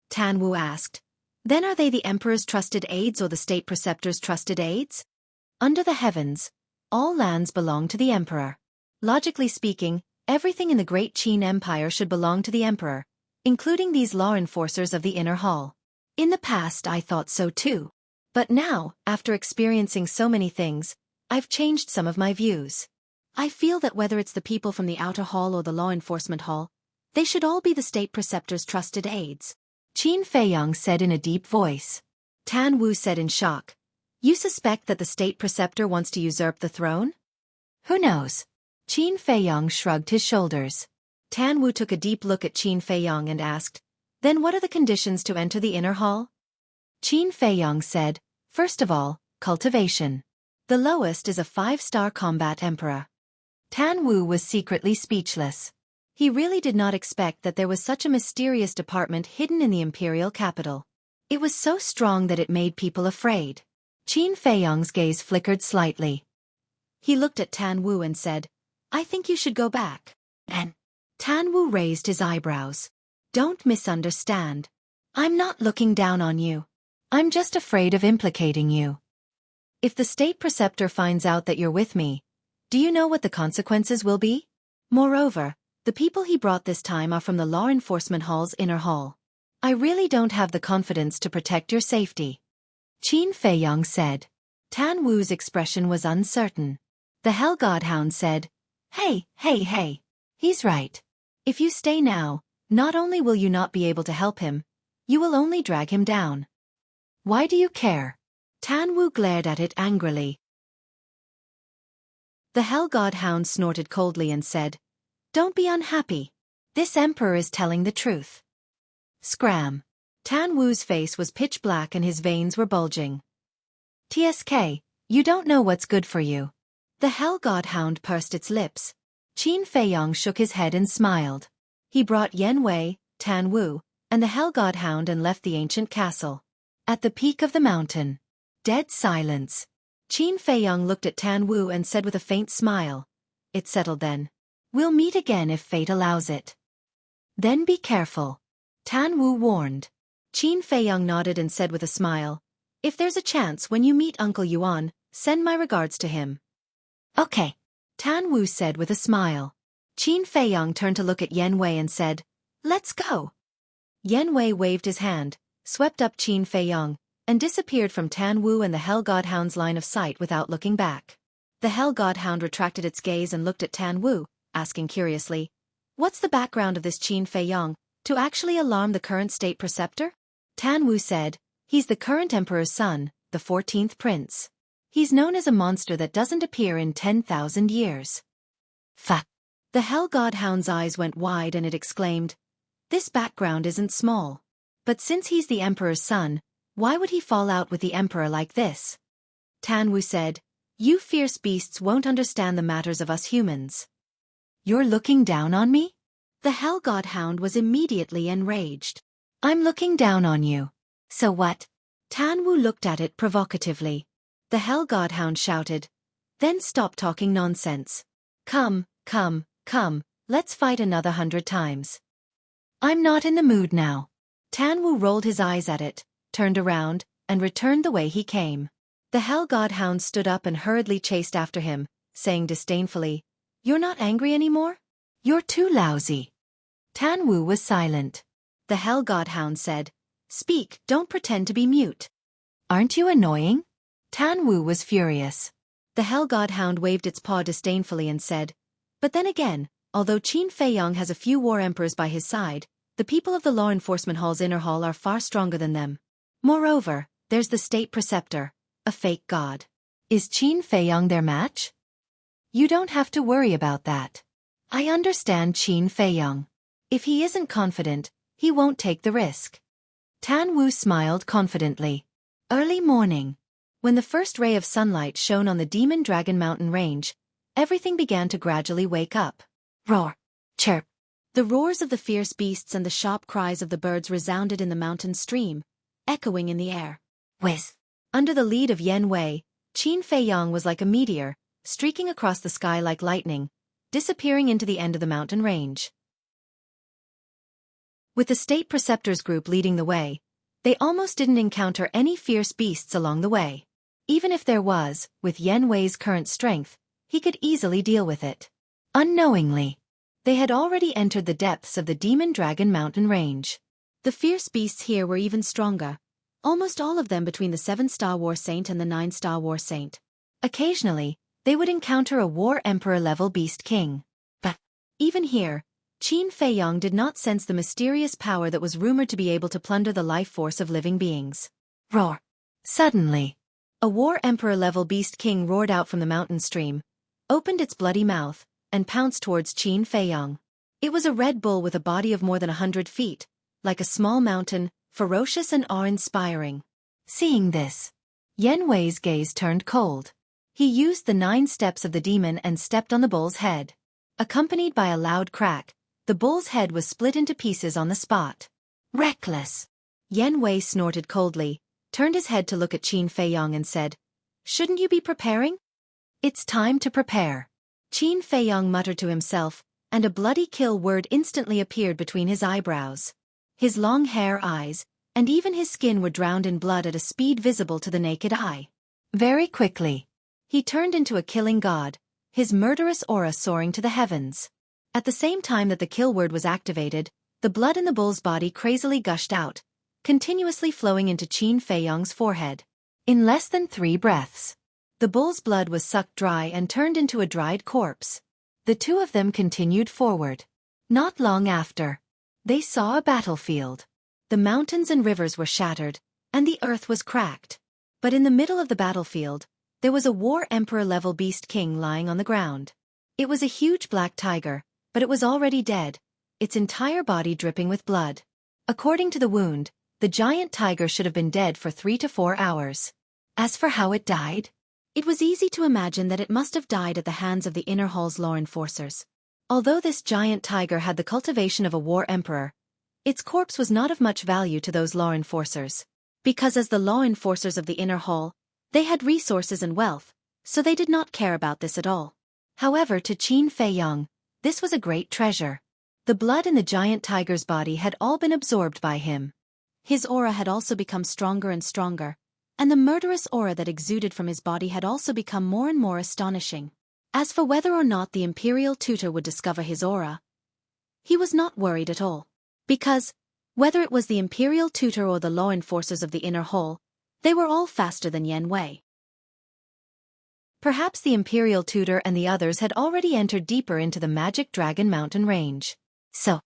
S1: Tan Wu asked, "Then are they the Emperor's trusted aides or the State Preceptor's trusted aides?" Under the heavens, all lands belong to the Emperor. Logically speaking, everything in the Great Qin Empire should belong to the Emperor, including these law enforcers of the Inner Hall. In the past I thought so too. But now, after experiencing so many things, I've changed some of my views. I feel that whether it's the people from the outer hall or the law enforcement hall, they should all be the state preceptor's trusted aides. Qin Feiyang said in a deep voice. Tan Wu said in shock. You suspect that the state preceptor wants to usurp the throne? Who knows? Qin Feiyang shrugged his shoulders. Tan Wu took a deep look at Qin Feiyang and asked, Then what are the conditions to enter the inner hall? Qin Feiyang said, First of all, cultivation. The lowest is a 5-star combat emperor. Tan Wu was secretly speechless. He really did not expect that there was such a mysterious department hidden in the imperial capital. It was so strong that it made people afraid. Qin Feiyang's gaze flickered slightly. He looked at Tan Wu and said, I think you should go back. And Tan Wu raised his eyebrows. Don't misunderstand. I'm not looking down on you. I'm just afraid of implicating you. If the state preceptor finds out that you're with me, do you know what the consequences will be? Moreover, the people he brought this time are from the law enforcement hall's inner hall. I really don't have the confidence to protect your safety. Qin Feiyang said. Tan Wu's expression was uncertain. The Hell Godhound said, Hey, he's right. If you stay now, not only will you not be able to help him, you will only drag him down. Why do you care? Tan Wu glared at it angrily. The Hell Godhound snorted coldly and said, Don't be unhappy. This emperor is telling the truth. Scram. Tan Wu's face was pitch black and his veins were bulging. TSK, you don't know what's good for you. The Hell Godhound pursed its lips. Qin Feiyang shook his head and smiled. He brought Yen Wei, Tan Wu, and the Hell Godhound and left the ancient castle. At the peak of the mountain. Dead silence. Qin Feiyang looked at Tan Wu and said with a faint smile. It settled then. We'll meet again if fate allows it. Then be careful. Tan Wu warned. Qin Feiyang nodded and said with a smile. If there's a chance when you meet Uncle Yuan, send my regards to him. Okay. Tan Wu said with a smile. Qin Feiyang turned to look at Yen Wei and said, Let's go. Yen Wei waved his hand, swept up Qin Feiyang, and disappeared from Tan Wu and the Hell Godhound's line of sight without looking back. The Hell Godhound retracted its gaze and looked at Tan Wu, asking curiously, What's the background of this Qin Feiyang, to actually alarm the current state preceptor? Tan Wu said, He's the current emperor's son, the 14th prince. He's known as a monster that doesn't appear in 10,000 years. Fuck. The Hell Godhound's eyes went wide and it exclaimed, This background isn't small. But since he's the emperor's son, why would he fall out with the emperor like this? Tan Wu said, You fierce beasts won't understand the matters of us humans. You're looking down on me? The Hell Godhound was immediately enraged. I'm looking down on you. So what? Tan Wu looked at it provocatively. The Hell Godhound shouted, Then stop talking nonsense. Come, let's fight another 100 times. I'm not in the mood now. Tan Wu rolled his eyes at it, turned around, and returned the way he came. The Hell Godhound stood up and hurriedly chased after him, saying disdainfully, You're not angry anymore? You're too lousy. Tan Wu was silent. The Hell Godhound said, Speak, don't pretend to be mute. Aren't you annoying? Tan Wu was furious. The Hell Godhound waved its paw disdainfully and said, But then again, although Qin Feiyang has a few war emperors by his side, the people of the law enforcement hall's inner hall are far stronger than them. Moreover, there's the state preceptor, a fake god. Is Qin Feiyang their match? You don't have to worry about that. I understand Qin Feiyang. If he isn't confident, he won't take the risk. Tan Wu smiled confidently. Early morning. When the first ray of sunlight shone on the Demon Dragon Mountain range, everything began to gradually wake up. Roar! Chirp! The roars of the fierce beasts and the sharp cries of the birds resounded in the mountain stream, echoing in the air. Whiz! Under the lead of Yen Wei, Qin Feiyang was like a meteor, streaking across the sky like lightning, disappearing into the end of the mountain range. With the state preceptors group leading the way, they almost didn't encounter any fierce beasts along the way. Even if there was, with Yen Wei's current strength, he could easily deal with it. Unknowingly, they had already entered the depths of the Demon Dragon Mountain range.
S2: The fierce beasts here were even stronger, almost all of them between the 7-star war saint and the 9-star war saint.
S1: Occasionally, they would encounter a war emperor-level beast king. But
S2: even here, Qin Feiyong did not sense the mysterious power that was rumored to be able to plunder the life force of living beings.
S1: Roar! Suddenly,
S2: a war emperor-level beast king roared out from the mountain stream, opened its bloody mouth, and pounced towards Qin Feiyong. It was a red bull with a body of more than 100 feet, like a small mountain, ferocious and awe-inspiring.
S1: Seeing this, Yan Wei's gaze turned cold. He used the 9 steps of the demon and stepped on the bull's head. Accompanied by a loud crack, the bull's head was split into pieces on the spot.
S2: Reckless! Yan Wei snorted coldly, turned his head to look at Qin Feiyong and said, "Shouldn't you be preparing?"
S1: "It's time to prepare."
S2: Qin Feiyong muttered to himself, and a bloody kill word instantly appeared between his eyebrows. His long hair, eyes, and even his skin were drowned in blood at a speed visible to the naked eye.
S1: Very quickly,
S2: he turned into a killing god, his murderous aura soaring to the heavens. At the same time that the kill word was activated, the blood in the bull's body crazily gushed out, continuously flowing into Qin Feiyong's forehead.
S1: In less than 3 breaths,
S2: the bull's blood was sucked dry and turned into a dried corpse.
S1: The two of them continued forward. Not long after, they saw a battlefield.
S2: The mountains and rivers were shattered, and the earth was cracked. But in the middle of the battlefield, there was a war emperor-level beast king lying on the ground. It was a huge black tiger, but it was already dead, its entire body dripping with blood. According to the wound, the giant tiger should have been dead for 3 to 4 hours.
S1: As for how it died,
S2: it was easy to imagine that it must have died at the hands of the Inner Hall's law enforcers. Although this giant tiger had the cultivation of a war emperor, its corpse was not of much value to those law enforcers. Because as the law enforcers of the Inner Hall, they had resources and wealth, so they did not care about this at all. However, to Qin Feiyong, this was a great treasure. The blood in the giant tiger's body had all been absorbed by him. His aura had also become stronger and stronger, and the murderous aura that exuded from his body had also become more and more astonishing. As for whether or not the Imperial Tutor would discover his aura, he was not worried at all. Because, whether it was the Imperial Tutor or the law enforcers of the Inner Hall, they were all faster than Yan Wei. Perhaps the Imperial Tutor and the others had already entered deeper into the Magic Dragon Mountain range.
S1: So,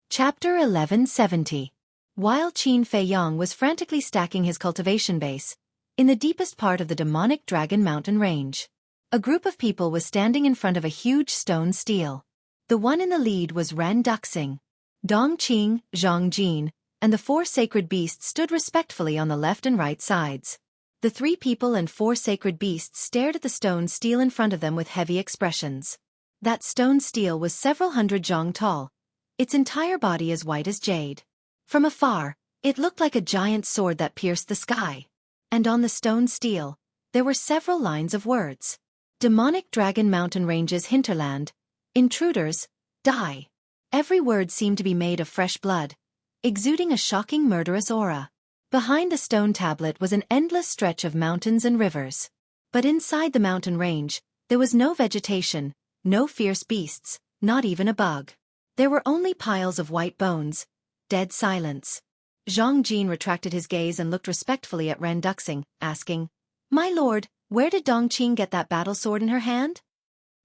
S2: Chapter 1170. While Qin Feiyong was frantically stacking his cultivation base, in the deepest part of the demonic Dragon Mountain range, a group of people was standing in front of a huge stone stele. The one in the lead was Ran Duxing. Dongqing, Zhang, and the 4 sacred beasts stood respectfully on the left and right sides. The 3 people and 4 sacred beasts stared at the stone stele in front of them with heavy expressions. That stone stele was several hundred zhang tall, its entire body as white as jade. From afar, it looked like a giant sword that pierced the sky. And on the stone stele, there were several lines of words. Demonic Dragon Mountain Ranges Hinterland. Intruders, die. Every word seemed to be made of fresh blood, exuding a shocking murderous aura. Behind the stone tablet was an endless stretch of mountains and rivers. But inside the mountain range, there was no vegetation, no fierce beasts, not even a bug. There were only piles of white bones, dead silence. Zhang Jin retracted his gaze and looked respectfully at Ren Duxing, asking, "My lord, where did Dongqing get that battle sword in her hand?"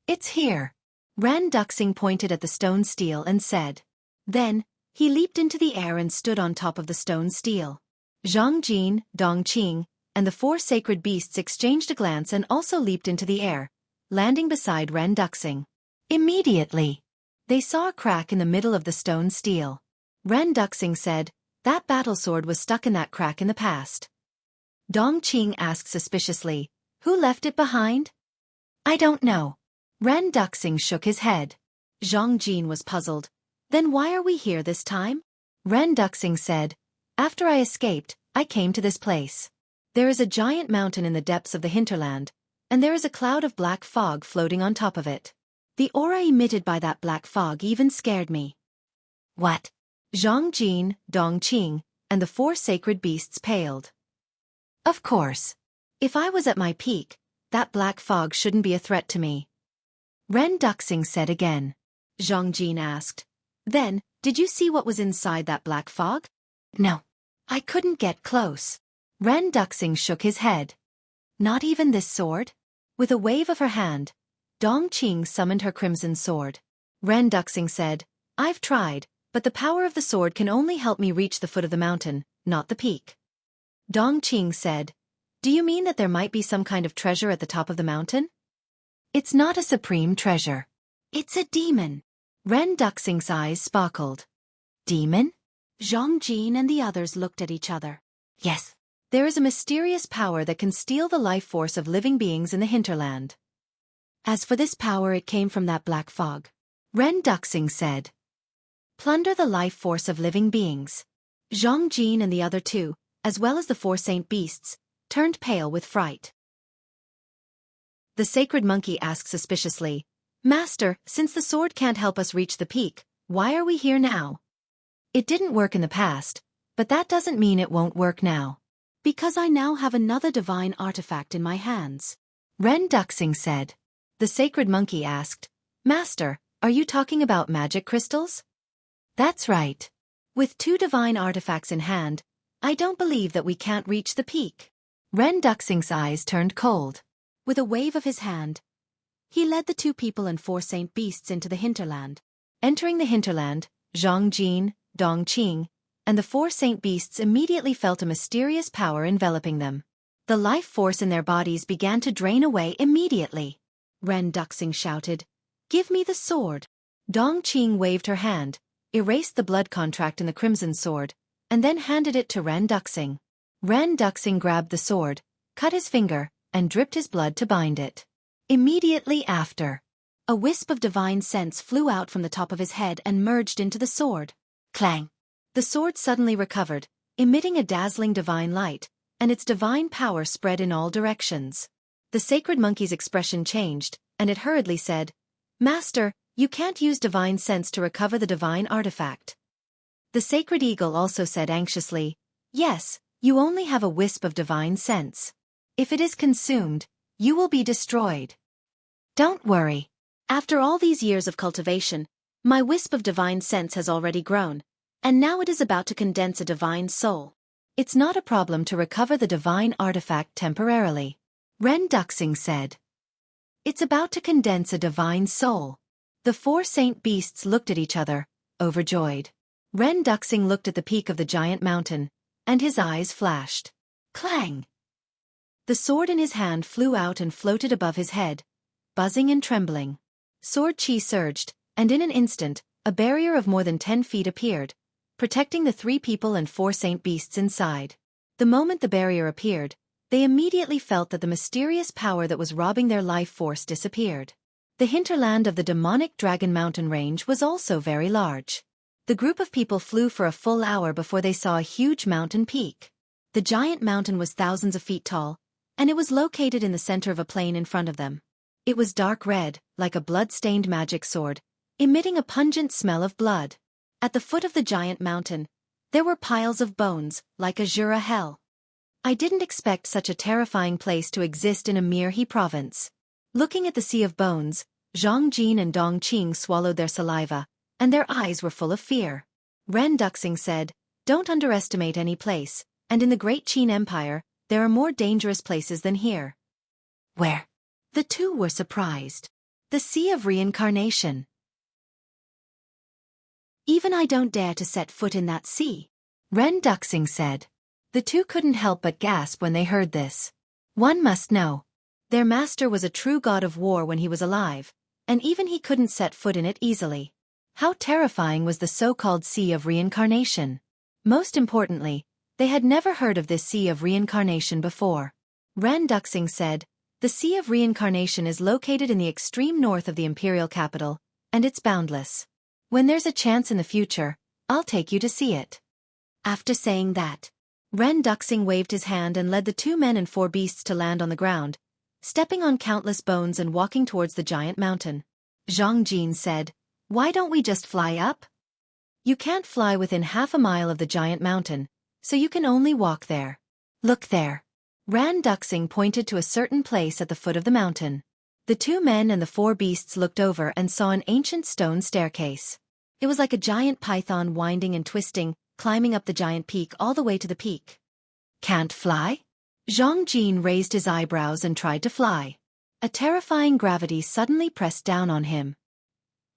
S1: "It's here."
S2: Ren Duxing pointed at the stone stele and said. Then, he leaped into the air and stood on top of the stone stele. Zhang Jin, Dongqing, and the 4 sacred beasts exchanged a glance and also leaped into the air, landing beside Ren Duxing.
S1: Immediately,
S2: they saw a crack in the middle of the stone stele. Ren Duxing said, "That battle sword was stuck in that crack in the past." Dongqing asked suspiciously, "Who left it behind?"
S1: "I don't know."
S2: Ren Duxing shook his head. Zhang Jin was puzzled. "Then why are we here this time?" Ren Duxing said, "After I escaped, I came to this place. There is a giant mountain in the depths of the hinterland, and there is a cloud of black fog floating on top of it. The aura emitted by that black fog even scared me."
S1: "What?"
S2: Zhang Jin, Dongqing, and the 4 sacred beasts paled. "Of course. If I was at my peak, that black fog shouldn't be a threat to me." Ren Duxing said again. Zhang Jin asked. Then, did you see what was inside that black fog?
S1: No. I couldn't get close. Ren Duxing shook his head. Not even this sword?
S2: With a wave of her hand, Dongqing summoned her crimson sword. Ren Duxing said, I've tried, but the power of the sword can only help me reach the foot of the mountain, not the peak. Dongqing said, Do you mean that there might be some kind of treasure at the top of the mountain?
S1: It's not a supreme treasure.
S2: It's a demon. Ren Duxing's eyes sparkled.
S1: Demon?
S2: Zhang Jin and the others looked at each other.
S1: Yes.
S2: There is a mysterious power that can steal the life force of living beings in the hinterland. As for this power, it came from that black fog.
S1: Ren Duxing said.
S2: Plunder the life force of living beings. Zhang Jin and the other two, as well as the 4 saint beasts, turned pale with fright. The sacred monkey asked suspiciously, Master, since the sword can't help us reach the peak, why are we here now?
S1: It didn't work in the past, but that doesn't mean it won't work now.
S2: Because I now have another divine artifact in my hands.
S1: Ren Duxing said.
S2: The sacred monkey asked, Master, are you talking about magic crystals?
S1: That's right.
S2: With 2 divine artifacts in hand, I don't believe that we can't reach the peak.
S1: Ren Duxing's eyes turned cold.
S2: With a wave of his hand, he led the 2 people and 4 saint beasts into the hinterland. Entering the hinterland, Zhang Jin, Dongqing, and the 4 saint beasts immediately felt a mysterious power enveloping them. The life force in their bodies began to drain away immediately. Ren Duxing shouted, Give me the sword. Dongqing waved her hand, erased the blood contract in the crimson sword, and then handed it to Ren Duxing. Ren Duxing grabbed the sword, cut his finger, and dripped his blood to bind it. Immediately after, a wisp of divine sense flew out from the top of his head and merged into the sword.
S1: Clang!
S2: The sword suddenly recovered, emitting a dazzling divine light, and its divine power spread in all directions. The sacred monkey's expression changed, and it hurriedly said, Master, you can't use divine sense to recover the divine artifact. The sacred eagle also said anxiously, Yes, you only have a wisp of divine sense. If it is consumed, you will be destroyed.
S1: Don't worry.
S2: After all these years of cultivation, my wisp of divine sense has already grown, and now it is about to condense a divine soul. It's not a problem to recover the divine artifact temporarily.
S1: Ren Duxing said.
S2: It's about to condense a divine soul. The 4 saint beasts looked at each other, overjoyed. Ren Duxing looked at the peak of the giant mountain, and his eyes flashed.
S1: Clang!
S2: The sword in his hand flew out and floated above his head, buzzing and trembling. Sword chi surged, and in an instant, a barrier of more than 10 feet appeared, protecting the 3 people and 4 saint beasts inside. The moment the barrier appeared, they immediately felt that the mysterious power that was robbing their life force disappeared. The hinterland of the demonic Dragon Mountain range was also very large. The group of people flew for a full hour before they saw a huge mountain peak. The giant mountain was thousands of feet tall, and it was located in the center of a plain in front of them. It was dark red, like a blood-stained magic sword, emitting a pungent smell of blood. At the foot of the giant mountain, there were piles of bones, like Azura hell. I didn't expect such a terrifying place to exist in a mere He province. Looking at the sea of bones, Zhang Jin and Dongqing swallowed their saliva, and their eyes were full of fear. Ren Duxing said, Don't underestimate any place, and in the Great Qin Empire, there are more dangerous places than here.
S1: Where?
S2: The 2 were surprised. The Sea of Reincarnation. Even I don't dare to set foot in that sea,
S1: Ren Duxing said.
S2: The 2 couldn't help but gasp when they heard this.
S1: One must know.
S2: Their master was a true god of war when he was alive, and even he couldn't set foot in it easily. How terrifying was the so-called Sea of Reincarnation? Most importantly, they had never heard of this Sea of Reincarnation before. Ren Duxing said, The Sea of Reincarnation is located in the extreme north of the imperial capital, and it's boundless. When there's a chance in the future, I'll take you to see it. After saying that, Ren Duxing waved his hand and led the 2 men and 4 beasts to land on the ground, stepping on countless bones and walking towards the giant mountain. Zhang Jin said, Why don't we just fly up? You can't fly within half a mile of the giant mountain, so you can only walk there.
S1: Look there.
S2: Ren Duxing pointed to a certain place at the foot of the mountain.
S1: The two men and the four beasts looked over and saw an ancient stone staircase. It was like a giant python winding and twisting, climbing up the giant peak all the way to the peak. Can't fly? Zhang Jin raised his eyebrows and tried to fly. A terrifying gravity suddenly pressed down on him.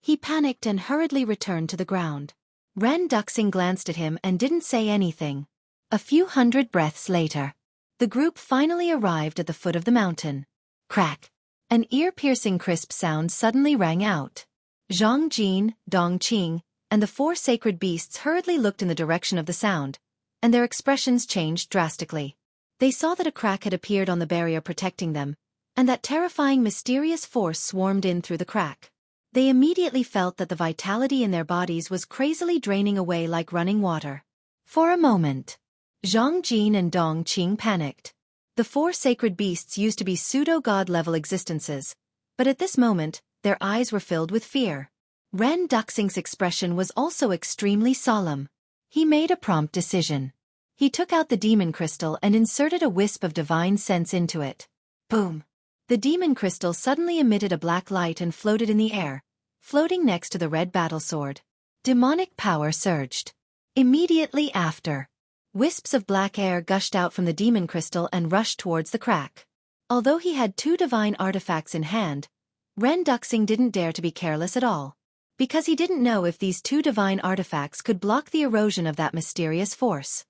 S1: He panicked and hurriedly returned to the ground. Ren Duxing glanced at him and didn't say anything. A few hundred breaths later, the group finally arrived at the foot of the mountain. Crack! An ear-piercing crisp sound suddenly rang out. Zhang Jin, Dong Qing, and the four sacred beasts hurriedly looked in the direction of the sound, and their expressions changed drastically. They saw that a crack had appeared on the barrier protecting them, and that terrifying mysterious force swarmed in through the crack. They immediately felt that the vitality in their bodies was crazily draining away like running water. For a moment, Zhang Jin and Dong Qing panicked. The four sacred beasts used to be pseudo-god-level existences, but at this moment, their eyes were filled with fear. Ren Duxing's expression was also extremely solemn. He made a prompt decision. He took out the demon crystal and inserted a wisp of divine sense into it. Boom! The demon crystal suddenly emitted a black light and floated in the air, floating next to the red battle sword. Demonic power surged. Immediately after, wisps of black air gushed out from the demon crystal and rushed towards the crack. Although he had two divine artifacts in hand, Ren Duxing didn't dare to be careless at all, because he didn't know if these two divine artifacts could block the erosion of that mysterious force.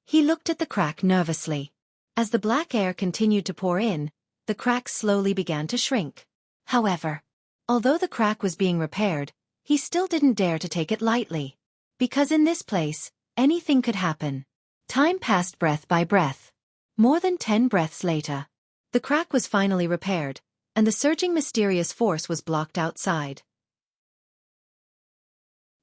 S1: He looked at the crack nervously. As the black air continued to pour in, the crack slowly began to shrink. However, although the crack was being repaired, he still didn't dare to take it lightly. Because in this place, anything could happen. Time passed breath by breath. More than 10 breaths later, the crack was finally repaired, and the surging mysterious force was blocked outside.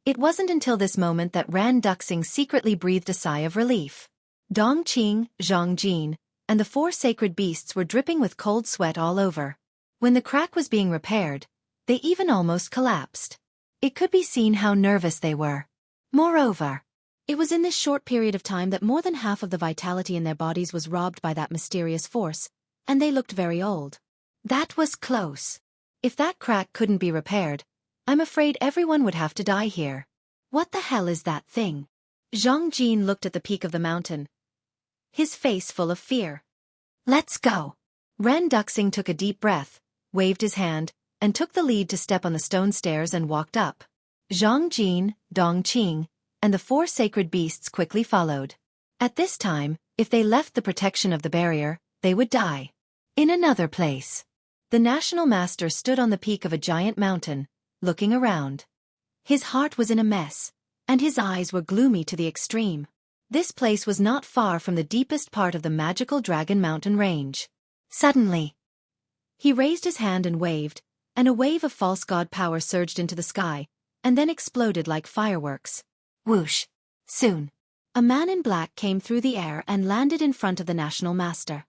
S1: It wasn't until this moment that Ren Duxing secretly breathed a sigh of relief. Dong Qing, Zhang Jin, and the four sacred beasts were dripping with cold sweat all over. When the crack was being repaired, they even almost collapsed. It could be seen how nervous they were. Moreover, it was in this short period of time that more than half of the vitality in their bodies was robbed by that mysterious force, and they looked very old. That was close. If that crack couldn't be repaired, I'm afraid everyone would have to die here. What the hell is that thing? Zhang Jin looked at the peak of the mountain, his face full of fear. Let's go. Ren Duxing took a deep breath, waved his hand, and took the lead to step on the stone stairs and walked up. Zhang Jin, Dong Qing, and the four sacred beasts quickly followed. At this time, if they left the protection of the barrier, they would die. In another place, the National Master stood on the peak of a giant mountain, looking around. His heart was in a mess, and his eyes were gloomy to the extreme. This place was not far from the deepest part of the magical Dragon Mountain range. Suddenly, he raised his hand and waved, and a wave of false god power surged into the sky, and then exploded like fireworks. Whoosh! Soon, a man in black came through the air and landed in front of the National Master.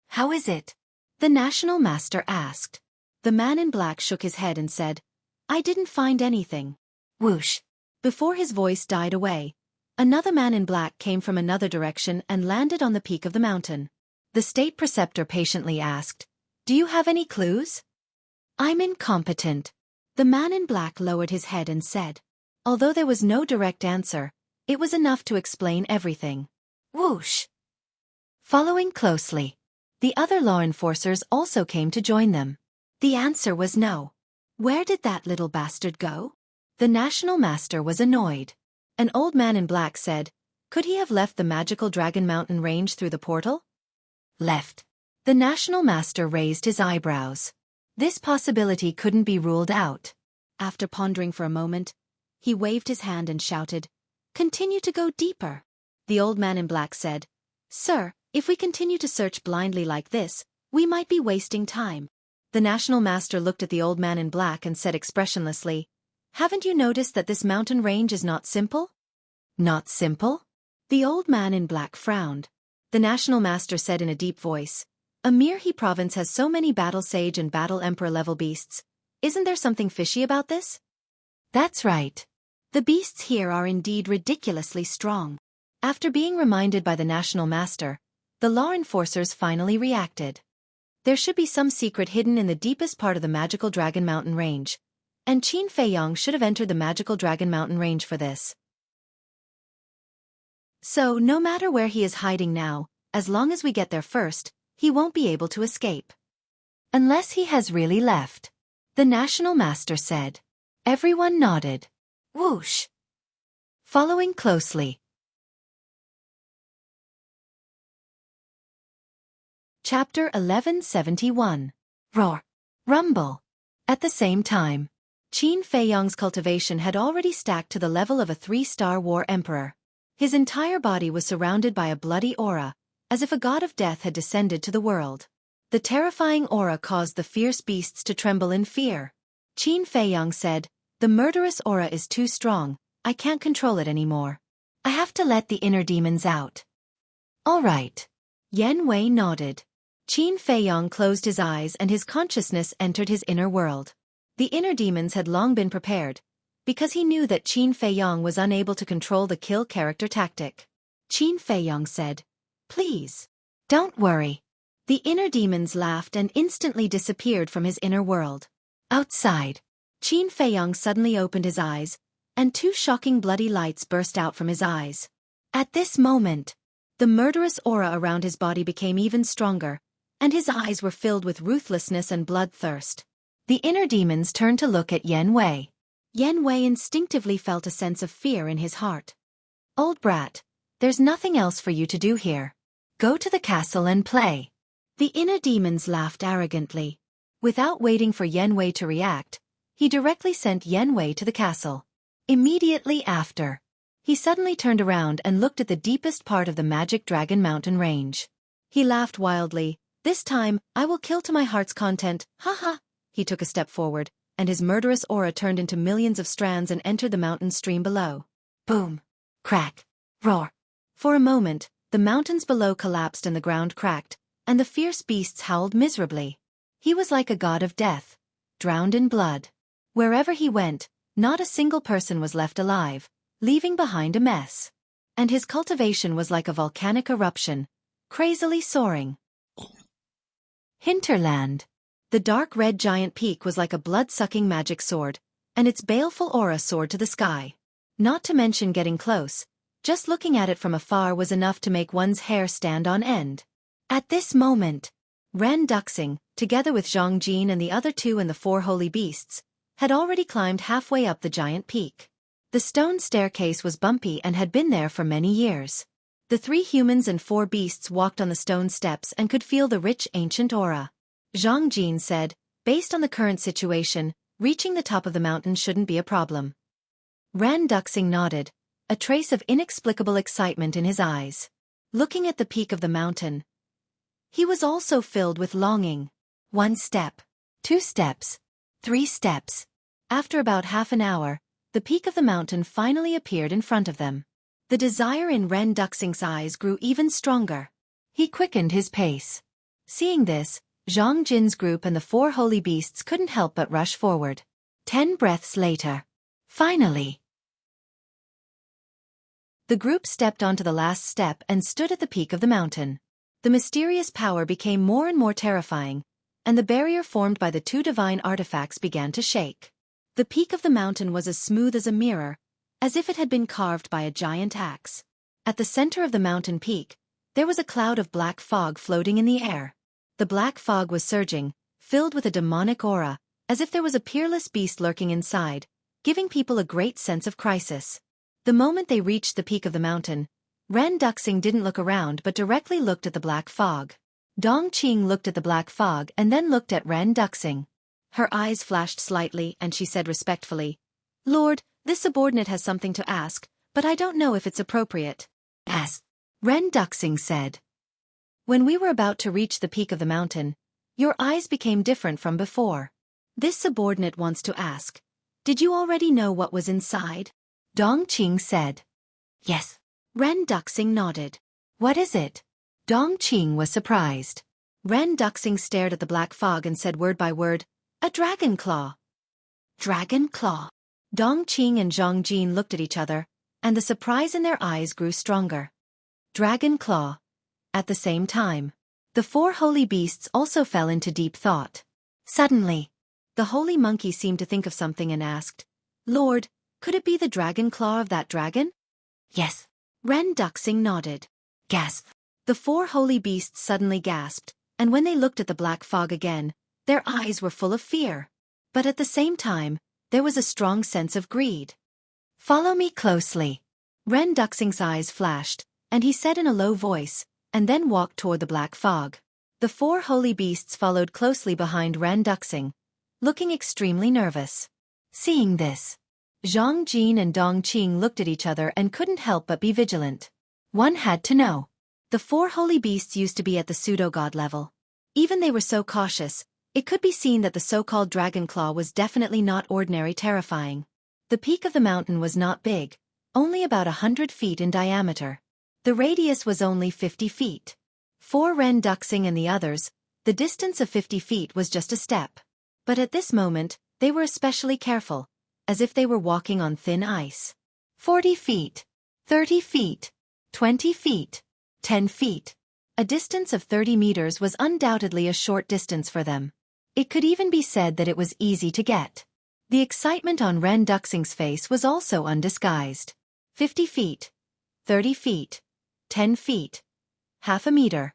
S1: How is it? The National Master asked. The man in black shook his head and said, I didn't find anything. Whoosh! Before his voice died away, another man in black came from another direction and landed on the peak of the mountain. The state preceptor patiently asked, Do you have any clues? I'm incompetent. The man in black lowered his head and said. Although there was no direct answer, it was enough to explain everything. Whoosh! Following closely, the other law enforcers also came to join them. The answer was no. Where did that little bastard go? The National Master was annoyed. An old man in black said, Could he have left the magical Dragon Mountain range through the portal? Left. The National Master raised his eyebrows. This possibility couldn't be ruled out. After pondering for a moment, he waved his hand and shouted, Continue to go deeper. The old man in black said, Sir, if we continue to search blindly like this, we might be wasting time. The National Master looked at the old man in black and said expressionlessly, Haven't you noticed that this mountain range is not simple? Not simple? The old man in black frowned. The National Master said in a deep voice, A Mirhi province has so many battle sage and battle emperor level beasts. Isn't there something fishy about this? That's right. The beasts here are indeed ridiculously strong. After being reminded by the National Master, the law enforcers finally reacted. There should be some secret hidden in the deepest part of the magical Dragon Mountain range, and Qin Feiyong should have entered the magical Dragon Mountain range for this. So, no matter where he is hiding now, as long as we get there first, he won't be able to escape. Unless he has really left, the National Master said. Everyone nodded. Whoosh! Following closely. Chapter 1171. Roar. Rumble. At the same time, Qin Feiyong's cultivation had already stacked to the level of a 3-star war emperor. His entire body was surrounded by a bloody aura, as if a god of death had descended to the world. The terrifying aura caused the fierce beasts to tremble in fear. Qin Feiyong said, "The murderous aura is too strong, I can't control it anymore. I have to let the inner demons out." "All right." Yan Wei nodded. Qin Feiyong closed his eyes and his consciousness entered his inner world. The inner demons had long been prepared, because he knew that Qin Feiyong was unable to control the kill character tactic. Qin Feiyong said, "Please, don't worry." The inner demons laughed and instantly disappeared from his inner world. Outside, Qin Feiyong suddenly opened his eyes, and 2 shocking bloody lights burst out from his eyes. At this moment, the murderous aura around his body became even stronger, and his eyes were filled with ruthlessness and bloodthirst. The inner demons turned to look at Yan Wei. Yan Wei instinctively felt a sense of fear in his heart. "Old brat, there's nothing else for you to do here. Go to the castle and play." The inner demons laughed arrogantly. Without waiting for Yan Wei to react, he directly sent Yan Wei to the castle. Immediately after, he suddenly turned around and looked at the deepest part of the magic Dragon Mountain range. He laughed wildly. "This time, I will kill to my heart's content, ha ha." He took a step forward, and his murderous aura turned into millions of strands and entered the mountain stream below. Boom! Crack! Roar! For a moment, the mountains below collapsed and the ground cracked, and the fierce beasts howled miserably. He was like a god of death, drowned in blood. Wherever he went, not a single person was left alive, leaving behind a mess. And his cultivation was like a volcanic eruption, crazily soaring. Hinterland. The dark red giant peak was like a blood-sucking magic sword, and its baleful aura soared to the sky. Not to mention getting close, just looking at it from afar was enough to make one's hair stand on end. At this moment, Ren Duxing, together with Zhang Jin and the other 2 and the 4 holy beasts, had already climbed halfway up the giant peak. The stone staircase was bumpy and had been there for many years. The 3 humans and 4 beasts walked on the stone steps and could feel the rich ancient aura. Zhang Jin said, "Based on the current situation, reaching the top of the mountain shouldn't be a problem." Ren Duxing nodded, a trace of inexplicable excitement in his eyes. Looking at the peak of the mountain, he was also filled with longing. 1 step, 2 steps, 3 steps. After about half an hour, the peak of the mountain finally appeared in front of them. The desire in Ren Duxing's eyes grew even stronger. He quickened his pace. Seeing this, Zhang Jin's group and the 4 holy beasts couldn't help but rush forward. 10 breaths later. Finally. The group stepped onto the last step and stood at the peak of the mountain. The mysterious power became more and more terrifying, and the barrier formed by the 2 divine artifacts began to shake. The peak of the mountain was as smooth as a mirror, as if it had been carved by a giant axe. At the center of the mountain peak, there was a cloud of black fog floating in the air. The black fog was surging, filled with a demonic aura, as if there was a peerless beast lurking inside, giving people a great sense of crisis. The moment they reached the peak of the mountain, Ren Duxing didn't look around but directly looked at the black fog. Dong Qing looked at the black fog and then looked at Ren Duxing. Her eyes flashed slightly and she said respectfully, "Lord, this subordinate has something to ask, but I don't know if it's appropriate." "Ask," Ren Duxing said. "When we were about to reach the peak of the mountain, your eyes became different from before. This subordinate wants to ask, did you already know what was inside?" Dong Qing said. "Yes." Ren Duxing nodded. "What is it?" Dong Qing was surprised. Ren Duxing stared at the black fog and said word by word, "A dragon claw." "Dragon claw." Dong Qing and Zhang Jin looked at each other, and the surprise in their eyes grew stronger. Dragon claw. At the same time, The four holy beasts also fell into deep thought. Suddenly, the holy monkey seemed to think of something and asked, "Lord, could it be the dragon claw of that dragon?"
S2: Yes.
S1: Ren Duxing nodded.
S2: Gasp.
S1: The four holy beasts suddenly gasped, and when they looked at the black fog again, their eyes were full of fear. But at the same time, there was a strong sense of greed.
S2: Follow me closely.
S1: Ren Duxing's eyes flashed, and he said in a low voice, and then walked toward the black fog. The four holy beasts followed closely behind Ren Duxing, looking extremely nervous.
S2: Seeing this,
S1: Zhang Jin and Dong Qing looked at each other and couldn't help but be vigilant.
S2: One had to know.
S1: The four holy beasts used to be at the pseudo-god level. Even they were so cautious, it could be seen that the so-called dragon claw was definitely not ordinary terrifying. The peak of the mountain was not big, only about 100 feet in diameter. The radius was only 50 feet. For Ren Duxing and the others, the distance of 50 feet was just a step. But at this moment, they were especially careful, as if they were walking on thin ice.
S2: 40 feet, 30 feet, 20 feet, 10 feet.
S1: A distance of 30 meters was undoubtedly a short distance for them. It could even be said that it was easy to get. The excitement on Ren Duxing's face was also undisguised. 50 feet, 30 feet, 10 feet, half a meter.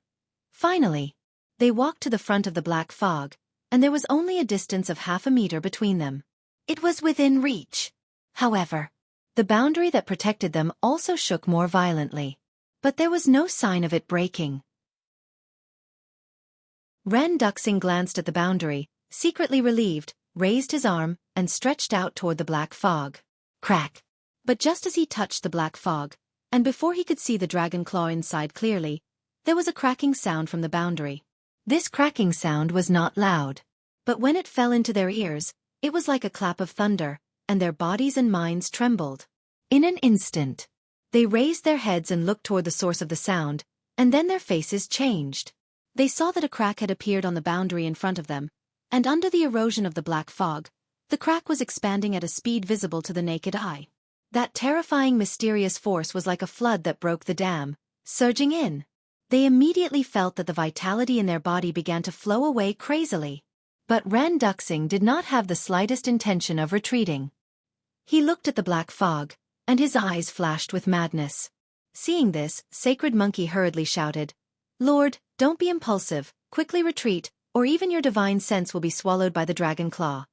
S1: Finally, they walked to the front of the black fog, and there was only a distance of half a meter between them.
S2: It was within reach. However,
S1: the boundary that protected them also shook more violently. But there was no sign of it breaking. Ren Duxing glanced at the boundary, secretly relieved, raised his arm, and stretched out toward the black fog.
S2: Crack.
S1: But just as he touched the black fog, and before he could see the dragon claw inside clearly, there was a cracking sound from the boundary. This cracking sound was not loud. But when it fell into their ears, it was like a clap of thunder, and their bodies and minds trembled. In an instant, they raised their heads and looked toward the source of the sound, and then their faces changed. They saw that a crack had appeared on the boundary in front of them, and under the erosion of the black fog, the crack was expanding at a speed visible to the naked eye. That terrifying mysterious force was like a flood that broke the dam, surging in. They immediately felt that the vitality in their body began to flow away crazily. But Ren Duxing did not have the slightest intention of retreating. He looked at the black fog, and his eyes flashed with madness. Seeing this, Sacred Monkey hurriedly shouted, "Lord, don't be impulsive, quickly retreat, or even your divine sense will be swallowed by the dragon claw."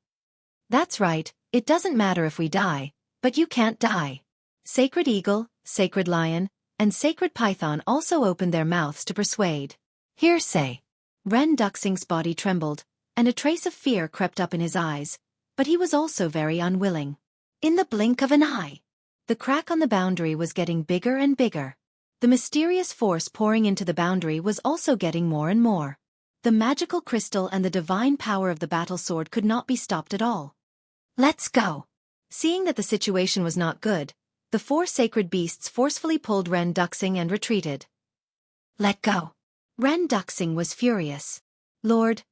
S1: "That's right, it doesn't matter if we die, but you can't die." Sacred Eagle, Sacred Lion, and Sacred Python also opened their mouths to persuade.
S2: Hearsay.
S1: Ren Duxing's body trembled, and a trace of fear crept up in his eyes, but he was also very unwilling.
S2: In the blink of an eye,
S1: the crack on the boundary was getting bigger and bigger. The mysterious force pouring into the boundary was also getting more and more. The magical crystal and the divine power of the battle sword could not be stopped at all.
S2: "Let's go."
S1: Seeing that the situation was not good, the four sacred beasts forcefully pulled Ren Duxing and retreated.
S2: "Let go."
S1: Ren Duxing was furious. "Lord."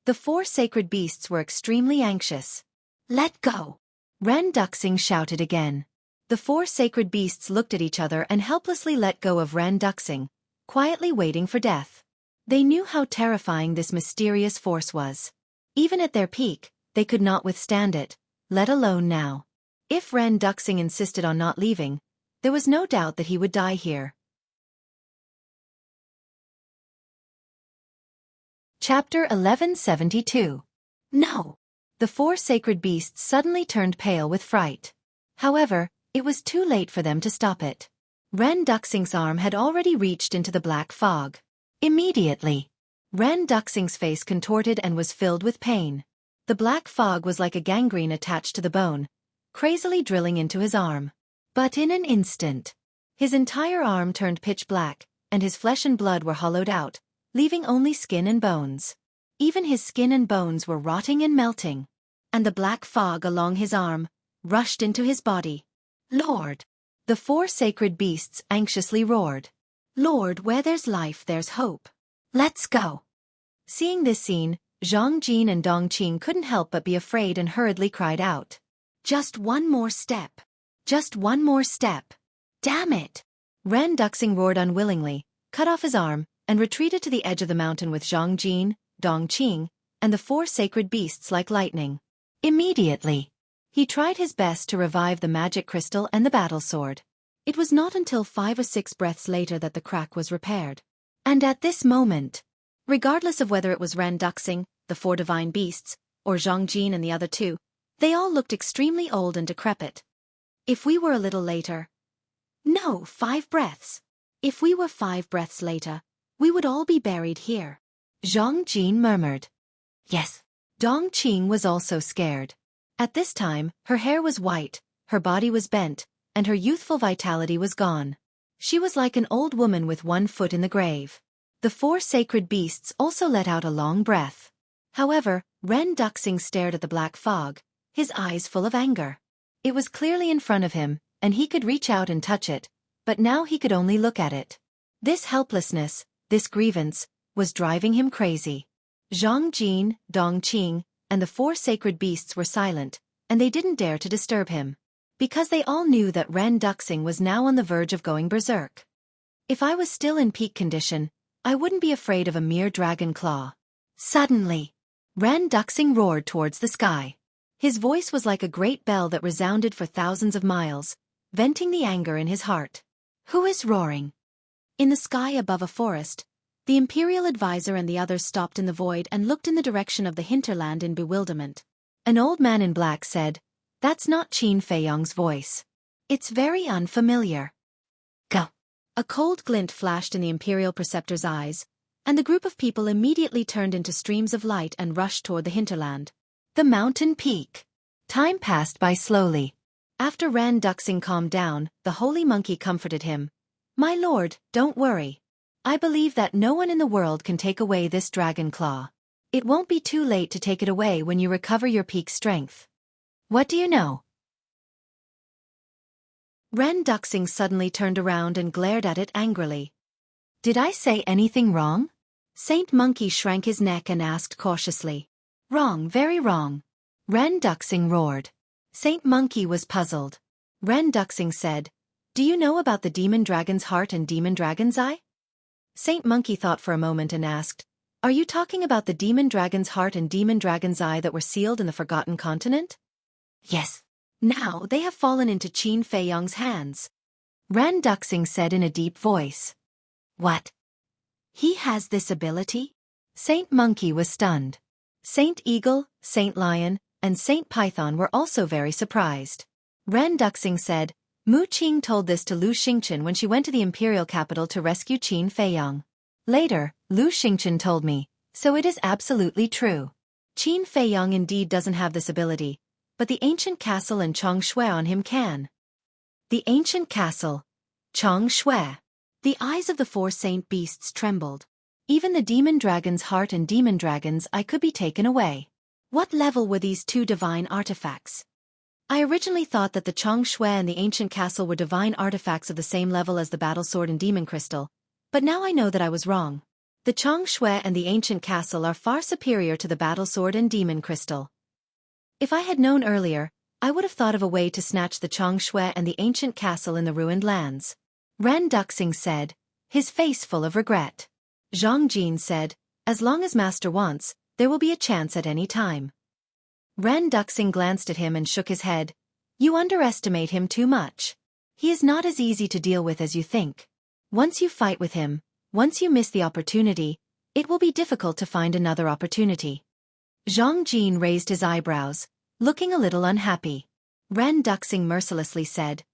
S1: The four sacred beasts were extremely anxious.
S2: "Let go."
S1: Ren Duxing shouted again. The four sacred beasts looked at each other and helplessly let go of Ren Duxing, quietly waiting for death. They knew how terrifying this mysterious force was. Even at their peak, they could not withstand it, let alone now. If Ren Duxing insisted on not leaving, there was no doubt that he would die here. Chapter 1172.
S2: No.
S1: The four sacred beasts suddenly turned pale with fright. However, it was too late for them to stop it. Ren Duxing's arm had already reached into the black fog. Immediately, Ren Duxing's face contorted and was filled with pain. The black fog was like a gangrene attached to the bone, crazily drilling into his arm. But in an instant, his entire arm turned pitch black, and his flesh and blood were hollowed out, leaving only skin and bones. Even his skin and bones were rotting and melting. And the black fog along his arm rushed into his body.
S2: "Lord!"
S1: The four sacred beasts anxiously roared. "Lord, where there's life there's hope.
S2: Let's go."
S1: Seeing this scene, Zhang Jin and Dong Qing couldn't help but be afraid and hurriedly cried out. "Just one more step. Just one more step."
S2: "Damn it!"
S1: Ren Duxing roared unwillingly, cut off his arm, and retreated to the edge of the mountain with Zhang Jin, Dong Qing, and the 4 sacred beasts like lightning. Immediately, he tried his best to revive the magic crystal and the battle sword. It was not until 5 or 6 breaths later that the crack was repaired. And at this moment, regardless of whether it was Ren Duxing, the 4 divine beasts, or Zhang Jin and the other 2, they all looked extremely old and decrepit. If we were a little later... No, 5 breaths. If we were 5 breaths later, we would all be buried here. Zhang Jin murmured. Yes. Dong Qing was also scared. At this time, her hair was white, her body was bent, and her youthful vitality was gone. She was like an old woman with 1 foot in the grave. The 4 sacred beasts also let out a long breath. However, Ren Duxing stared at the black fog, his eyes full of anger. It was clearly in front of him, and he could reach out and touch it, but now he could only look at it. This helplessness, this grievance, was driving him crazy. Zhang Jin, Dong Qing, and the 4 sacred beasts were silent, and they didn't dare to disturb him. Because they all knew that Ren Duxing was now on the verge of going berserk. If I was still in peak condition, I wouldn't be afraid of a mere dragon claw. Suddenly, Ren Duxing roared towards the sky. His voice was like a great bell that resounded for thousands of miles, venting the anger in his heart. Who is roaring? In the sky above a forest, the Imperial advisor and the others stopped in the void and looked in the direction of the hinterland in bewilderment. An old man in black said, "That's not Qin Feiyong's voice. It's very unfamiliar." Go. A cold glint flashed in the Imperial Preceptor's eyes, and the group of people immediately turned into streams of light and rushed toward the hinterland. The mountain peak. Time passed by slowly. After Ren Duxing calmed down, the holy monkey comforted him. "My lord, don't worry. I believe that no one in the world can take away this dragon claw. It won't be too late to take it away when you recover your peak strength." "What do you know?" Ren Duxing suddenly turned around and glared at it angrily. "Did I say anything wrong?" Saint Monkey shrank his neck and asked cautiously. "Wrong, very wrong." Ren Duxing roared. Saint Monkey was puzzled. Ren Duxing said, "Do you know about the demon dragon's heart and demon dragon's eye?" Saint Monkey thought for a moment and asked, "Are you talking about the demon dragon's heart and demon dragon's eye that were sealed in the Forgotten Continent?" "Yes. Now they have fallen into Qin Feiyong's hands," Ren Duxing said in a deep voice. "What? He has this ability?" Saint Monkey was stunned. Saint Eagle, Saint Lion, and Saint Python were also very surprised. Ren Duxing said, "Mu Qing told this to Lu Xingchen when she went to the imperial capital to rescue Qin Feiyong. Later, Lu Xingchen told me, so it is absolutely true. Qin Feiyong indeed doesn't have this ability, but the ancient castle and Chong Shui on him can." The ancient castle. Chong Shui. The eyes of the 4 saint beasts trembled. Even the demon dragon's heart and demon dragon's eye could be taken away. What level were these 2 divine artifacts? I originally thought that the Chong Shui and the ancient castle were divine artifacts of the same level as the battle sword and demon crystal, but now I know that I was wrong. The Chong Shui and the ancient castle are far superior to the battle sword and demon crystal. If I had known earlier, I would have thought of a way to snatch the Chong Shui and the ancient castle in the ruined lands. Ren Duxing said, his face full of regret. Zhang Jin said, "As long as Master wants, there will be a chance at any time." Ren Duxing glanced at him and shook his head. "You underestimate him too much. He is not as easy to deal with as you think. Once you fight with him, once you miss the opportunity, it will be difficult to find another opportunity." Zhang Jin raised his eyebrows, looking a little unhappy. Ren Duxing mercilessly said,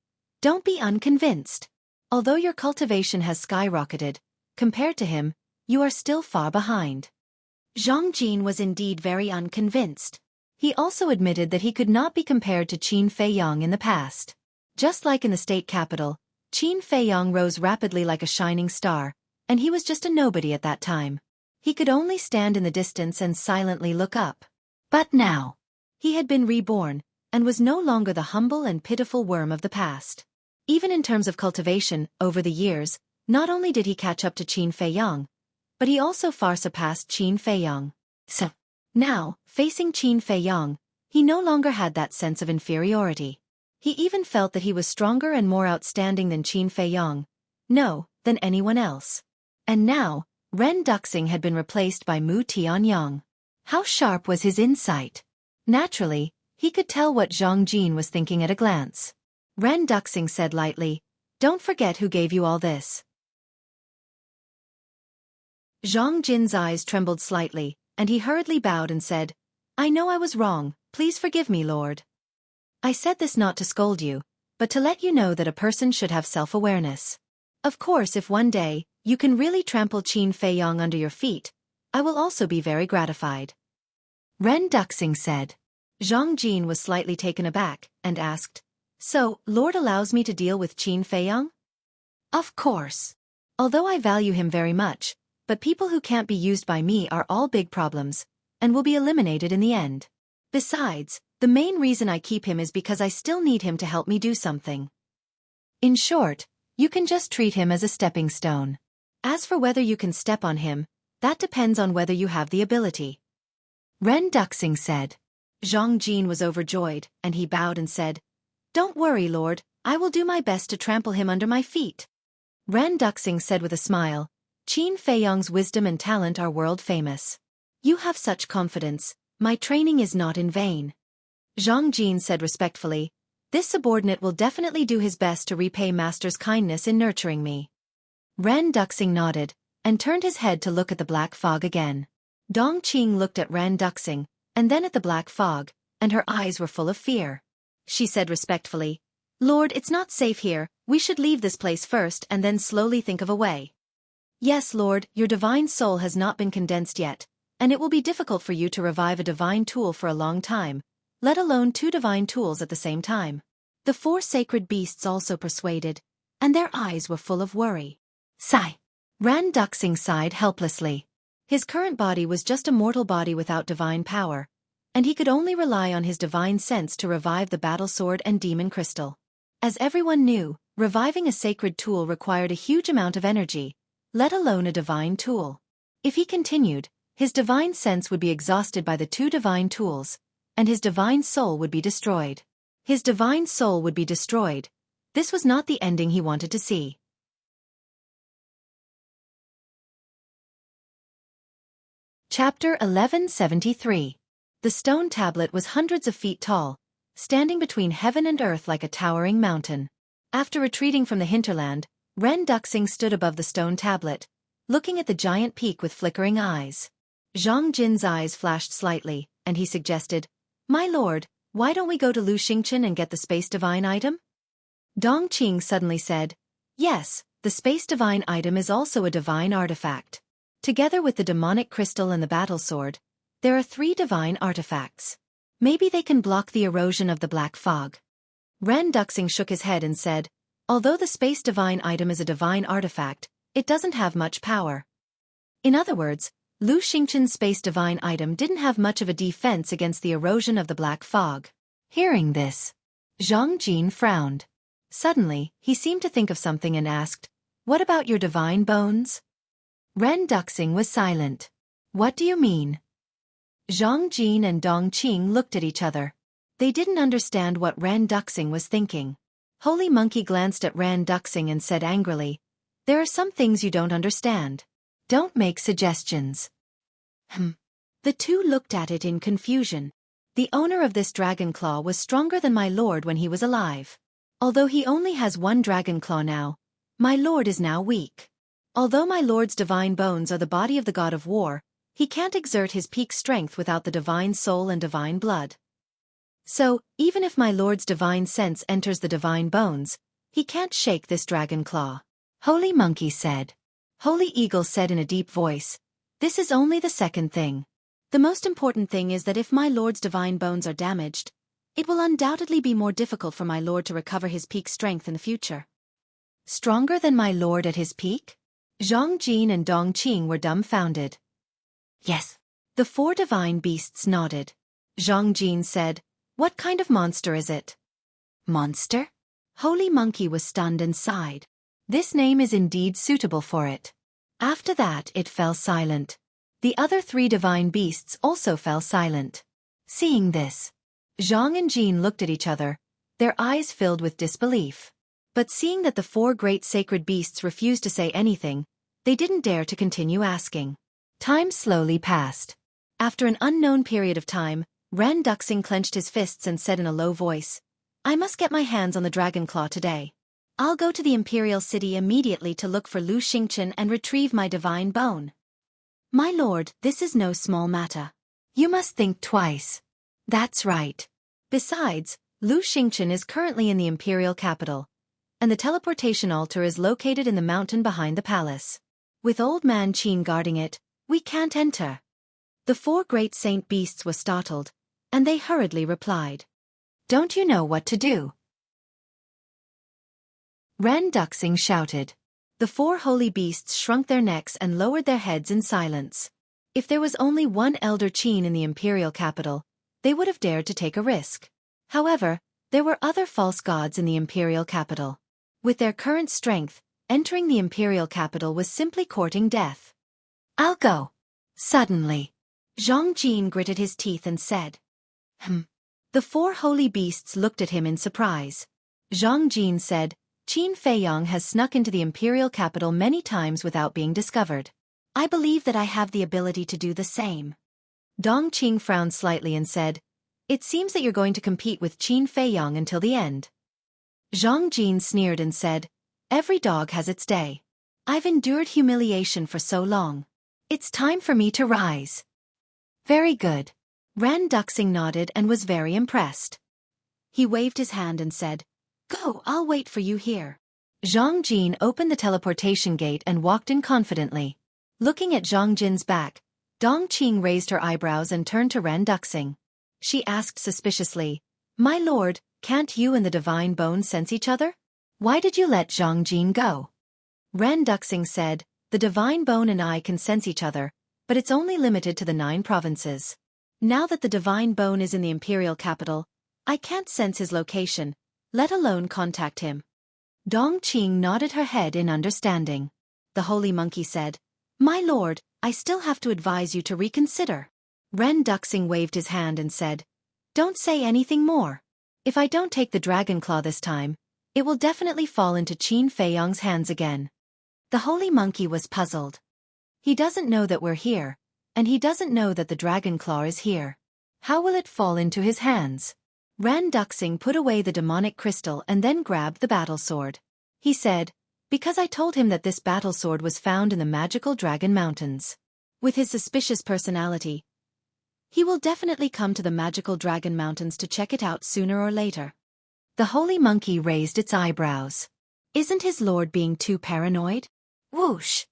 S1: "Don't be unconvinced. Although your cultivation has skyrocketed, compared to him, you are still far behind." Zhang Jin was indeed very unconvinced. He also admitted that he could not be compared to Qin Feiyong in the past. Just like in the state capital, Qin Feiyong rose rapidly like a shining star, and he was just a nobody at that time. He could only stand in the distance and silently look up. But now, he had been reborn, and was no longer the humble and pitiful worm of the past. Even in terms of cultivation, over the years, not only did he catch up to Qin Feiyong, but he also far surpassed Qin Feiyong. So, now, facing Qin Feiyong, he no longer had that sense of inferiority. He even felt that he was stronger and more outstanding than Qin Feiyong. No, than anyone else. And now,
S2: Ren Duxing had been replaced by Mu Tianyang. How sharp was his insight? Naturally, he could tell what Zhang Jin was thinking at a glance. Ren Duxing said lightly, "Don't forget who gave you all this." Zhang Jin's eyes trembled slightly, and he hurriedly bowed and said, "I know I was wrong, please forgive me, Lord. I said this not to scold you, but to let you know that a person should have self-awareness. Of course, if one day, you can really trample Qin Feiyong under your feet, I will also be very gratified." Ren Duxing said. Zhang Jin was slightly taken aback, and asked, "So, Lord allows me to deal with Qin Feiyong?" "Of course. Although I value him very much, but people who can't be used by me are all big problems, and will be eliminated in the end. Besides, the main reason I keep him is because I still need him to help me do something. In short, you can just treat him as a stepping stone. As for whether you can step on him, that depends on whether you have the ability." Ren Duxing said. Zhang Jin was overjoyed, and he bowed and said, "Don't worry, Lord, I will do my best to trample him under my feet." Ren Duxing said with a smile, "Qin Feiyong's wisdom and talent are world-famous. You have such confidence, my training is not in vain." Zhang Jin said respectfully, "This subordinate will definitely do his best to repay Master's kindness in nurturing me." Ren Duxing nodded, and turned his head to look at the black fog again. Dong Qing looked at Ren Duxing, and then at the black fog, and her eyes were full of fear. She said respectfully, "Lord, it's not safe here, we should leave this place first and then slowly think of a way." "Yes, Lord, your divine soul has not been condensed yet, and it will be difficult for you to revive a divine tool for a long time, let alone 2 divine tools at the same time." The 4 sacred beasts also persuaded, and their eyes were full of worry. Sigh. Ren Duxing sighed helplessly. His current body was just a mortal body without divine power, and he could only rely on his divine sense to revive the battle sword and demon crystal. As everyone knew, reviving a sacred tool required a huge amount of energy, let alone a divine tool. If he continued, his divine sense would be exhausted by the 2 divine tools, and his divine soul would be destroyed. His divine soul would be destroyed. This was not the ending he wanted to see. Chapter 1173. The stone tablet was hundreds of feet tall, standing between heaven and earth like a towering mountain. After retreating from the hinterland, Ren Duxing stood above the stone tablet, looking at the giant peak with flickering eyes. Zhang Jin's eyes flashed slightly, and he suggested, "My lord, why don't we go to Lu Xingchen and get the space divine item?" Dong Qing suddenly said, "Yes, the space divine item is also a divine artifact. Together with the demonic crystal and the battle sword, there are 3 divine artifacts. Maybe they can block the erosion of the black fog." Ren Duxing shook his head and said, "Although the space divine item is a divine artifact, it doesn't have much power." In other words, Lu Xingchen's space divine item didn't have much of a defense against the erosion of the black fog. Hearing this, Zhang Jin frowned. Suddenly, he seemed to think of something and asked, "What about your divine bones?" Ren Duxing was silent. "What do you mean?" Zhang Jin and Dong Qing looked at each other. They didn't understand what Ren Duxing was thinking. Holy Monkey glanced at Ren Duxing and said angrily, "There are some things you don't understand. Don't make suggestions." The 2 looked at it in confusion. The owner of this dragon claw was stronger than my lord when he was alive. Although he only has 1 dragon claw now, my lord is now weak. Although my lord's divine bones are the body of the god of war, he can't exert his peak strength without the divine soul and divine blood. So, even if my lord's divine sense enters the divine bones, he can't shake this dragon claw. Holy Monkey said. Holy Eagle said in a deep voice, "This is only the second thing. The most important thing is that if my lord's divine bones are damaged, it will undoubtedly be more difficult for my lord to recover his peak strength in the future." Stronger than my lord at his peak? Zhang Jin and Dong Qing were dumbfounded. Yes. The 4 divine beasts nodded. Zhang Jin said, "What kind of monster is it?" Monster? Holy Monkey was stunned and sighed. This name is indeed suitable for it. After that it fell silent. The other 3 divine beasts also fell silent. Seeing this, Zhang and Jin looked at each other, their eyes filled with disbelief. But seeing that the 4 great sacred beasts refused to say anything,
S1: They didn't dare to continue asking. Time slowly passed. After an unknown period of time, Ran Duxing clenched his fists and said in a low voice, "I must get my hands on the dragon claw today. I'll go to the Imperial City immediately to look for Lu Xingchen and retrieve my divine bone." "My lord, this is no small matter. You must think twice." "That's right. Besides, Lu Xingchen is currently in the Imperial capital, and the teleportation altar is located in the mountain behind the palace. With Old Man Qin guarding it, we can't enter." The 4 great saint beasts were startled, and they hurriedly replied, "Don't you know what to do?" Ran Duxing shouted. The 4 holy beasts shrunk their necks and lowered their heads in silence. If there was only one Elder Qin in the Imperial capital, they would have dared to take a risk. However, there were other false gods in the Imperial capital. With their current strength, entering the Imperial capital was simply courting death. "I'll go." Suddenly, Zhang Jin gritted his teeth and said, The 4 holy beasts looked at him in surprise. Zhang Jin said, "Qin Feiyong has snuck into the Imperial capital many times without being discovered. I believe that I have the ability to do the same." Dong Qing frowned slightly and said, "It seems that you're going to compete with Qin Feiyong until the end." Zhang Jin sneered and said, "Every dog has its day. I've endured humiliation for so long. It's time for me to rise." "Very good." Ran Duxing nodded and was very impressed. He waved his hand and said, "Go, I'll wait for you here." Zhang Jin opened the teleportation gate and walked in confidently. Looking at Zhang Jin's back, Dong Qing raised her eyebrows and turned to Ran Duxing. She asked suspiciously, "My lord, can't you and the divine bone sense each other? Why did you let Zhang Jin go?" Ran Duxing said, "The divine bone and I can sense each other, but it's only limited to the 9 provinces. Now that the divine bone is in the Imperial capital, I can't sense his location, let alone contact him." Dong Qing nodded her head in understanding. The holy monkey said, "My lord, I still have to advise you to reconsider." Ren Duxing waved his hand and said, "Don't say anything more. If I don't take the dragon claw this time, it will definitely fall into Qin Feiyong's hands again." The holy monkey was puzzled. He doesn't know that we're here, and he doesn't know that the dragon claw is here. How will it fall into his hands? Ran Duxing put away the demonic crystal and then grabbed the battle sword. He said, "Because I told him that this battle sword was found in the magical Dragon Mountains. With his suspicious personality, he will definitely come to the magical Dragon Mountains to check it out sooner or later." The holy monkey raised its eyebrows. Isn't his lord being too paranoid? Whoosh!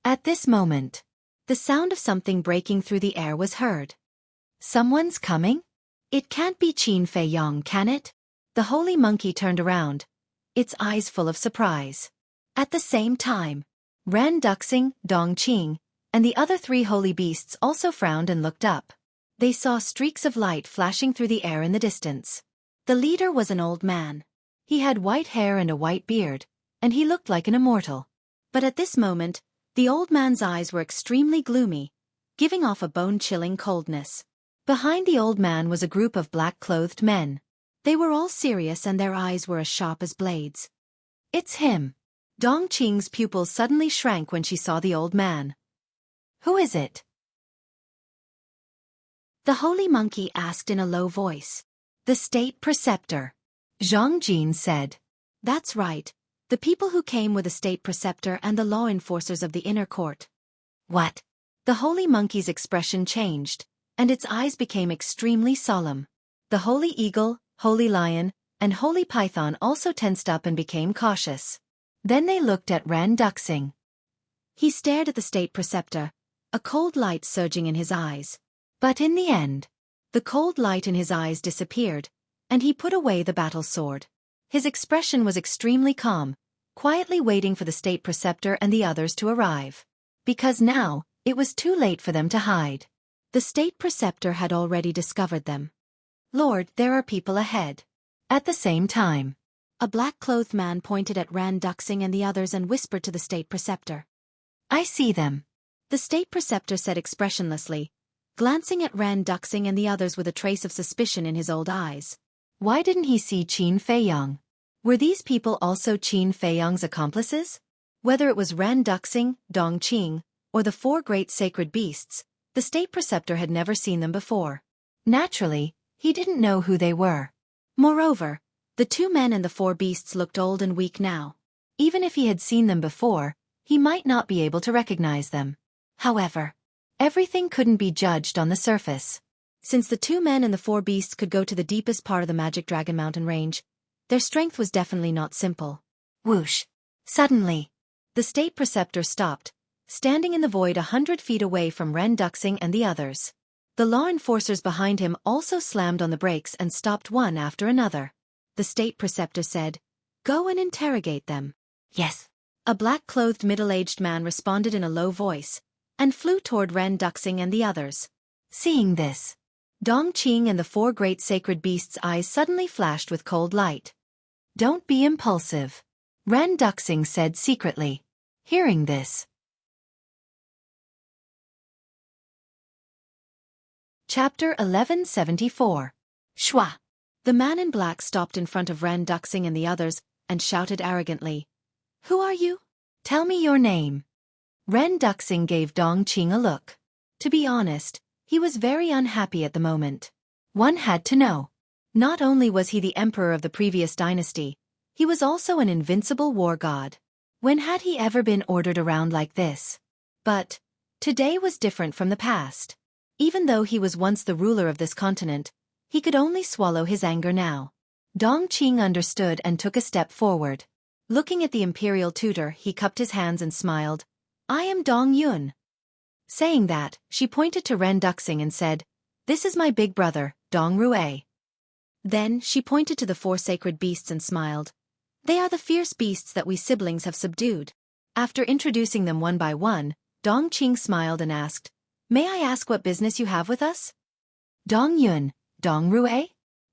S1: At this moment, the sound of something breaking through the air was heard. Someone's coming? It can't be Qin Feiyong, can it? The holy monkey turned around, its eyes full of surprise. At the same time, Ran Duxing, Dong Qing, and the other 3 holy beasts also frowned and looked up. They saw streaks of light flashing through the air in the distance. The leader was an old man. He had white hair and a white beard, and he looked like an immortal. But at this moment, the old man's eyes were extremely gloomy, giving off a bone-chilling coldness. Behind the old man was a group of black-clothed men. They were all serious and their eyes were as sharp as blades. "It's him." Dong Qing's pupils suddenly shrank when she saw the old man. "Who is it?" The holy monkey asked in a low voice. "The state preceptor." Zhang Jin said. "That's right. The people who came with the state preceptor and the law enforcers of the inner court." "What?" The holy monkey's expression changed, and its eyes became extremely solemn. The holy eagle, holy lion, and holy python also tensed up and became cautious. Then they looked at Ran Duxing. He stared at the state preceptor, a cold light surging in his eyes. But in the end, the cold light in his eyes disappeared, and he put away the battle sword. His expression was extremely calm, quietly waiting for the state preceptor and the others to arrive. Because now, it was too late for them to hide. The state preceptor had already discovered them. "Lord, there are people ahead." At the same time, a black-clothed man pointed at Ran Duxing and the others and whispered to the state preceptor. "I see them." The state preceptor said expressionlessly, glancing at Ran Duxing and the others with a trace of suspicion in his old eyes. Why didn't he see Qin Feiyong? Were these people also Qin Feiyong's accomplices? Whether it was Ran Duxing, Dong Qing, or the four great sacred beasts, the state preceptor had never seen them before. Naturally, he didn't know who they were. Moreover, the two men and the four beasts looked old and weak now. Even if he had seen them before, he might not be able to recognize them. However, everything couldn't be judged on the surface. Since the two men and the four beasts could go to the deepest part of the Magic Dragon Mountain range, their strength was definitely not simple. Whoosh! Suddenly, the state preceptor stopped, standing in the void 100 feet away from Ren Duxing and the others. The law enforcers behind him also slammed on the brakes and stopped one after another. The state preceptor said, "Go and interrogate them." "Yes." A black-clothed middle-aged man responded in a low voice, and flew toward Ren Duxing and the others. Seeing this, Dong Qing and the four great sacred beasts' eyes suddenly flashed with cold light. "Don't be impulsive," Ren Duxing said secretly. Hearing this. Chapter 1174. Shua. The man in black stopped in front of Ren Duxing and the others, and shouted arrogantly, "Who are you? Tell me your name." Ren Duxing gave Dong Qing a look. To be honest, he was very unhappy at the moment. One had to know. Not only was he the emperor of the previous dynasty, he was also an invincible war god. When had he ever been ordered around like this? But today was different from the past. Even though he was once the ruler of this continent, he could only swallow his anger now. Dong Qing understood and took a step forward. Looking at the imperial tutor, he cupped his hands and smiled. "I am Dong Yun." Saying that, she pointed to Ren Duxing and said, "This is my big brother, Dong Rue." Then she pointed to the four sacred beasts and smiled. "They are the fierce beasts that we siblings have subdued." After introducing them one by one, Dong Qing smiled and asked, "May I ask what business you have with us?" "Dong Yun, Dong Rue?"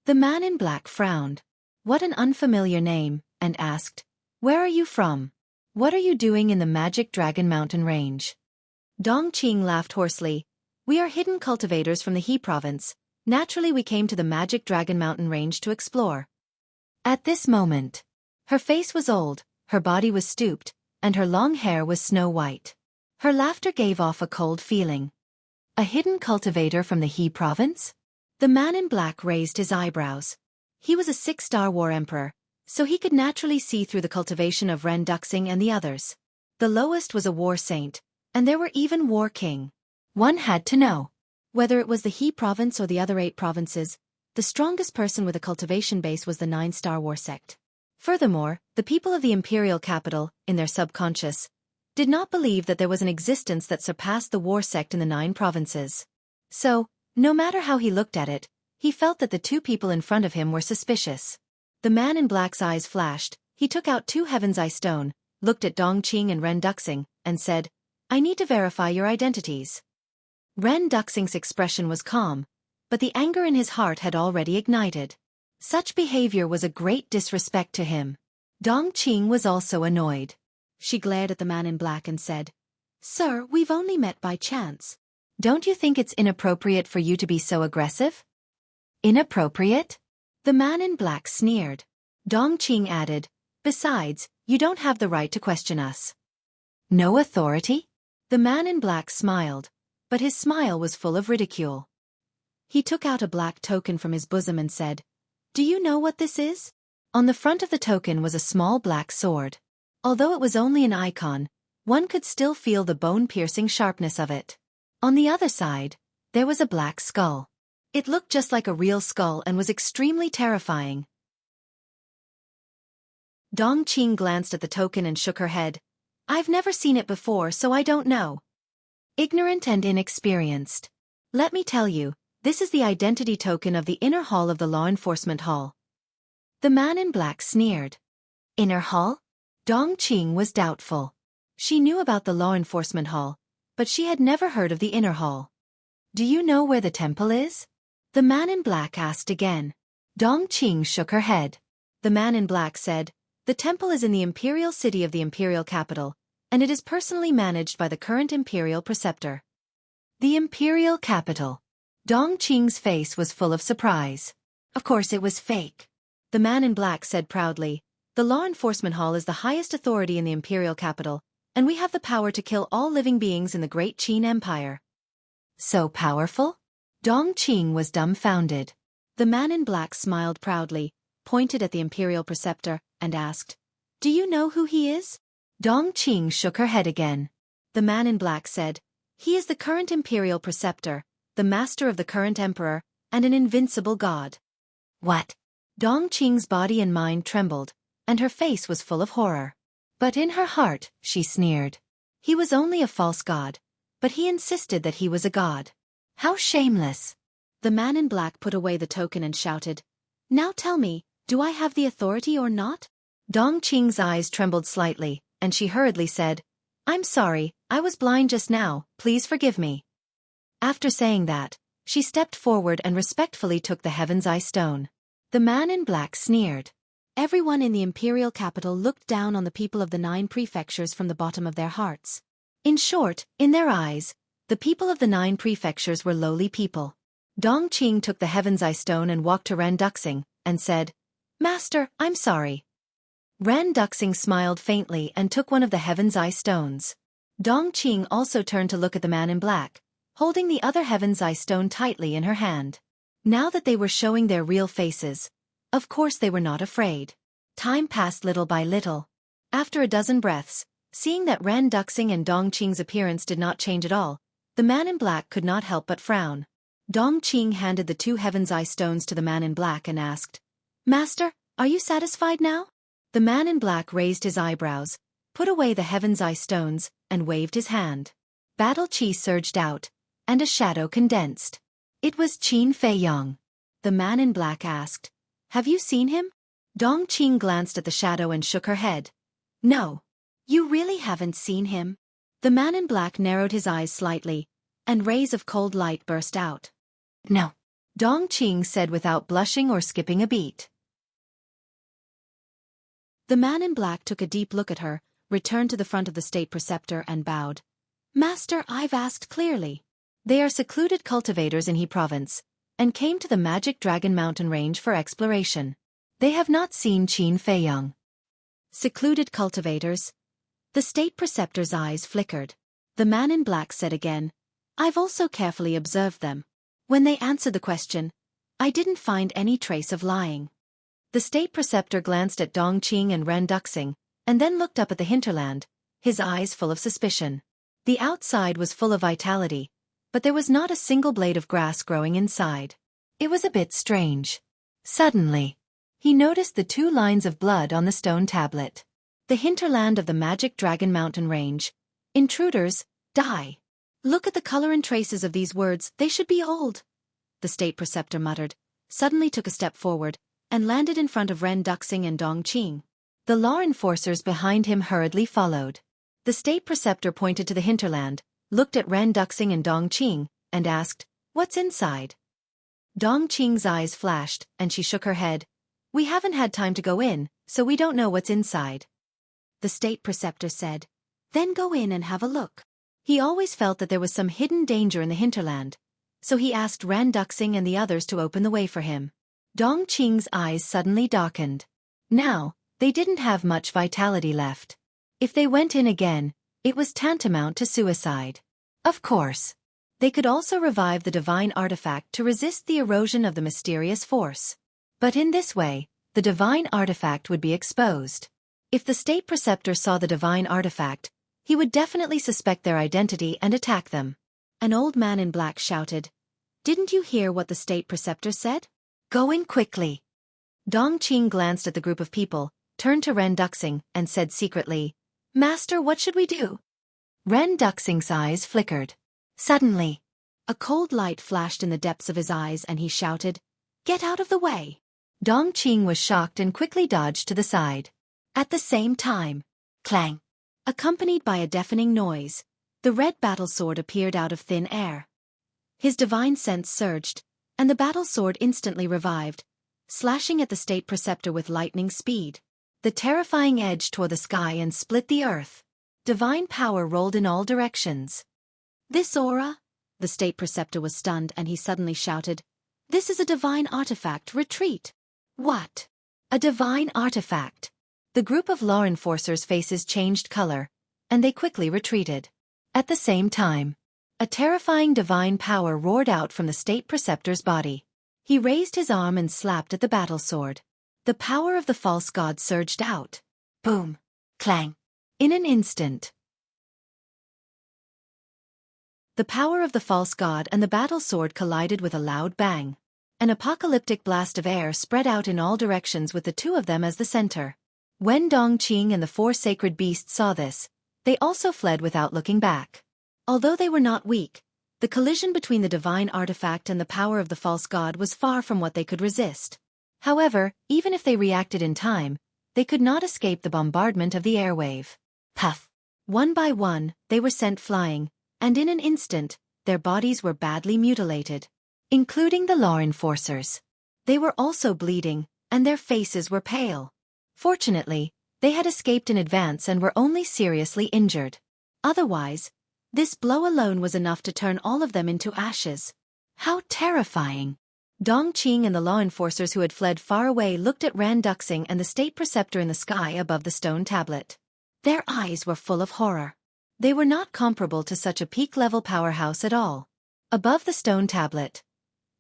S1: The man in black frowned. What an unfamiliar name, and asked, "Where are you from? What are you doing in the Magic Dragon Mountain range?" Dong Qing laughed hoarsely. "We are hidden cultivators from the He province. Naturally we came to the Magic Dragon Mountain range to explore." At this moment, her face was old, her body was stooped, and her long hair was snow white. Her laughter gave off a cold feeling. A hidden cultivator from the He province? The man in black raised his eyebrows. He was a 6-star war emperor, so he could naturally see through the cultivation of Ren Duxing and the others. The lowest was a war saint, and there were even war king. One had to know. Whether it was the He province or the other 8 provinces, the strongest person with a cultivation base was the 9-star war sect. Furthermore, the people of the imperial capital, in their subconscious, did not believe that there was an existence that surpassed the war sect in the 9 provinces. So, no matter how he looked at it, he felt that the two people in front of him were suspicious. The man in black's eyes flashed, he took out 2 Heaven's Eye stone, looked at Dong Qing and Ren Duxing, and said, "I need to verify your identities." Ren Duxing's expression was calm, but the anger in his heart had already ignited. Such behavior was a great disrespect to him. Dong Qing was also annoyed. She glared at the man in black and said, "Sir, we've only met by chance. Don't you think it's inappropriate for you to be so aggressive?" "Inappropriate?" The man in black sneered. Dong Qing added, "Besides, you don't have the right to question us." "No authority?" The man in black smiled, but his smile was full of ridicule. He took out a black token from his bosom and said, "Do you know what this is?" On the front of the token was a small black sword. Although it was only an icon, one could still feel the bone-piercing sharpness of it. On the other side, there was a black skull. It looked just like a real skull and was extremely terrifying. Dong Qing glanced at the token and shook her head. "I've never seen it before, so I don't know." Ignorant and inexperienced. "Let me tell you, this is the identity token of the inner hall of the Law Enforcement Hall." The man in black sneered. "Inner hall?" Dong Qing was doubtful. She knew about the Law Enforcement Hall, but she had never heard of the inner hall. "Do you know where the temple is?" The man in black asked again. Dong Qing shook her head. The man in black said, "The temple is in the imperial city of the imperial capital, and it is personally managed by the current imperial preceptor." The imperial capital. Dong Qing's face was full of surprise. Of course it was fake. The man in black said proudly, The law enforcement hall is the highest authority in the imperial capital, and we have the power to kill all living beings in the Great Qin Empire.
S2: So powerful? Dongqing was dumbfounded.
S1: The man in black smiled proudly, pointed at the imperial preceptor, and asked, "Do you know who he is?"
S2: Dongqing shook her head again.
S1: The man in black said, "He is the current imperial preceptor, the master of the current emperor, and an invincible god."
S2: What?
S1: Dongqing's body and mind trembled, and her face was full of horror.
S2: But in her heart, she sneered.
S1: He was only a false god, but he insisted that he was a god.
S2: How shameless!
S1: The man in black put away the token and shouted, "Now tell me, do I have the authority or not?" Dongqing's eyes trembled slightly, and she hurriedly said, "I'm sorry, I was blind just now, please forgive me." After saying that, she stepped forward and respectfully took the Heaven's Eye stone.
S2: The man in black sneered.
S1: Everyone in the imperial capital looked down on the people of the 9 prefectures from the bottom of their hearts. In short, in their eyes, the people of the 9 prefectures were lowly people. Dongqing took the Heaven's Eye stone and walked to Ren Duxing, and said, "Master, I'm sorry." Ren Duxing smiled faintly and took one of the Heaven's Eye stones. Dongqing also turned to look at the man in black, holding the other Heaven's Eye stone tightly in her hand. Now that they were showing their real faces, of course they were not afraid. Time passed little by little. After a dozen breaths, seeing that Ren Duxing and Dongqing's appearance did not change at all, the man in black could not help but frown. Dongqing handed the 2 Heaven's Eye stones to the man in black and asked, "Master, are you satisfied now?" The man in black raised his eyebrows, put away the Heaven's Eye stones, and waved his hand. Battle chi surged out, and a shadow condensed. It was Qin Feiyong. The man in black asked, "Have you seen him?" Dongqing glanced at the shadow and shook her head. "No. You really haven't seen him?" The man in black narrowed his eyes slightly, and rays of cold light burst out.
S2: "No,"
S1: Dongqing said without blushing or skipping a beat. The man in black took a deep look at her, returned to the front of the state preceptor and bowed. "Master, I've asked clearly. They are secluded cultivators in He province, and came to the Magic Dragon Mountain range for exploration. They have not seen Qin Feiyong." Secluded cultivators? The state preceptor's eyes flickered. The man in black said again, "I've also carefully observed them. When they answered the question, I didn't find any trace of lying." The state preceptor glanced at Dongqing and Ren Duxing, and then looked up at the hinterland, his eyes full of suspicion. The outside was full of vitality, but there was not a single blade of grass growing inside. It was a bit strange. Suddenly, he noticed the 2 lines of blood on the stone tablet. The hinterland of the Magic Dragon Mountain range. Intruders, die. Look at the color and traces of these words, they should be old. The state preceptor muttered, suddenly took a step forward, and landed in front of Ren Duxing and Dongqing. The law enforcers behind him hurriedly followed. The state preceptor pointed to the hinterland, looked at Ren Duxing and Dongqing, and asked, "What's inside?" Dongqing's eyes flashed, and she shook her head. "We haven't had time to go in, so we don't know what's inside." The state preceptor said, "Then go in and have a look." He always felt that there was some hidden danger in the hinterland, so he asked Ren Duxing and the others to open the way for him. Dongqing's eyes suddenly darkened. Now, they didn't have much vitality left. If they went in again, it was tantamount to suicide. Of course, they could also revive the divine artifact to resist the erosion of the mysterious force. But in this way, the divine artifact would be exposed. If the state preceptor saw the divine artifact, he would definitely suspect their identity and attack them. An old man in black shouted, "Didn't you hear what the state preceptor said? Go in quickly." Dongqing glanced at the group of people, turned to Ren Duxing, and said secretly, "Master, what should we do?" Ren Duxing's eyes flickered. Suddenly, a cold light flashed in the depths of his eyes and he shouted, "Get out of the way." Dongqing was shocked and quickly dodged to the side. At the same time, clang! Accompanied by a deafening noise, the red battle sword appeared out of thin air. His divine sense surged, and the battle sword instantly revived, slashing at the state preceptor with lightning speed. The terrifying edge tore the sky and split the earth. Divine power rolled in all directions. "This aura?" The state preceptor was stunned and he suddenly shouted, "This is a divine artifact, retreat!" "What? A divine artifact?" The group of law enforcers' faces changed color, and they quickly retreated. At the same time, a terrifying divine power roared out from the state preceptor's body. He raised his arm and slapped at the battle sword. The power of the false god surged out. Boom! Clang! In an instant, the power of the false god and the battle sword collided with a loud bang. An apocalyptic blast of air spread out in all directions with the two of them as the center. When Dongqing and the four sacred beasts saw this, they also fled without looking back. Although they were not weak, the collision between the divine artifact and the power of the false god was far from what they could resist. However, even if they reacted in time, they could not escape the bombardment of the airwave. Puff! One by one, they were sent flying, and in an instant, their bodies were badly mutilated, including the law enforcers. They were also bleeding, and their faces were pale. Fortunately, they had escaped in advance and were only seriously injured. Otherwise, this blow alone was enough to turn all of them into ashes. How terrifying! Dongqing and the law enforcers who had fled far away looked at Ran Duxing and the state preceptor in the sky above the stone tablet. Their eyes were full of horror. They were not comparable to such a peak-level powerhouse at all. Above the stone tablet,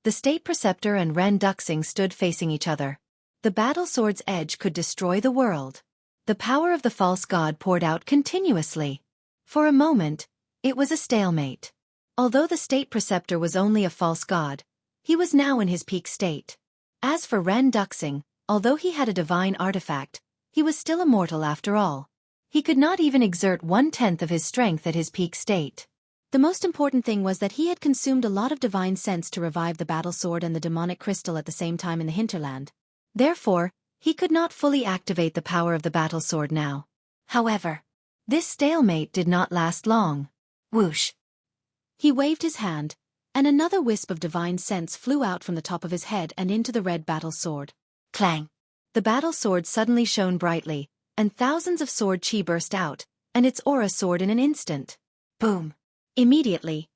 S1: the state preceptor and Ran Duxing stood facing each other. The battle sword's edge could destroy the world. The power of the false god poured out continuously. For a moment, it was a stalemate. Although the state preceptor was only a false god, he was now in his peak state. As for Ran Duxing, although he had a divine artifact, he was still a mortal after all. He could not even exert 1/10 of his strength at his peak state. The most important thing was that he had consumed a lot of divine sense to revive the battle sword and the demonic crystal at the same time in the hinterland. Therefore, he could not fully activate the power of the battle sword now. However, this stalemate did not last long. Whoosh! He waved his hand, and another wisp of divine sense flew out from the top of his head and into the red battle sword. Clang! The battle sword suddenly shone brightly, and thousands of sword chi burst out, and its aura soared in an instant. Boom! Immediately,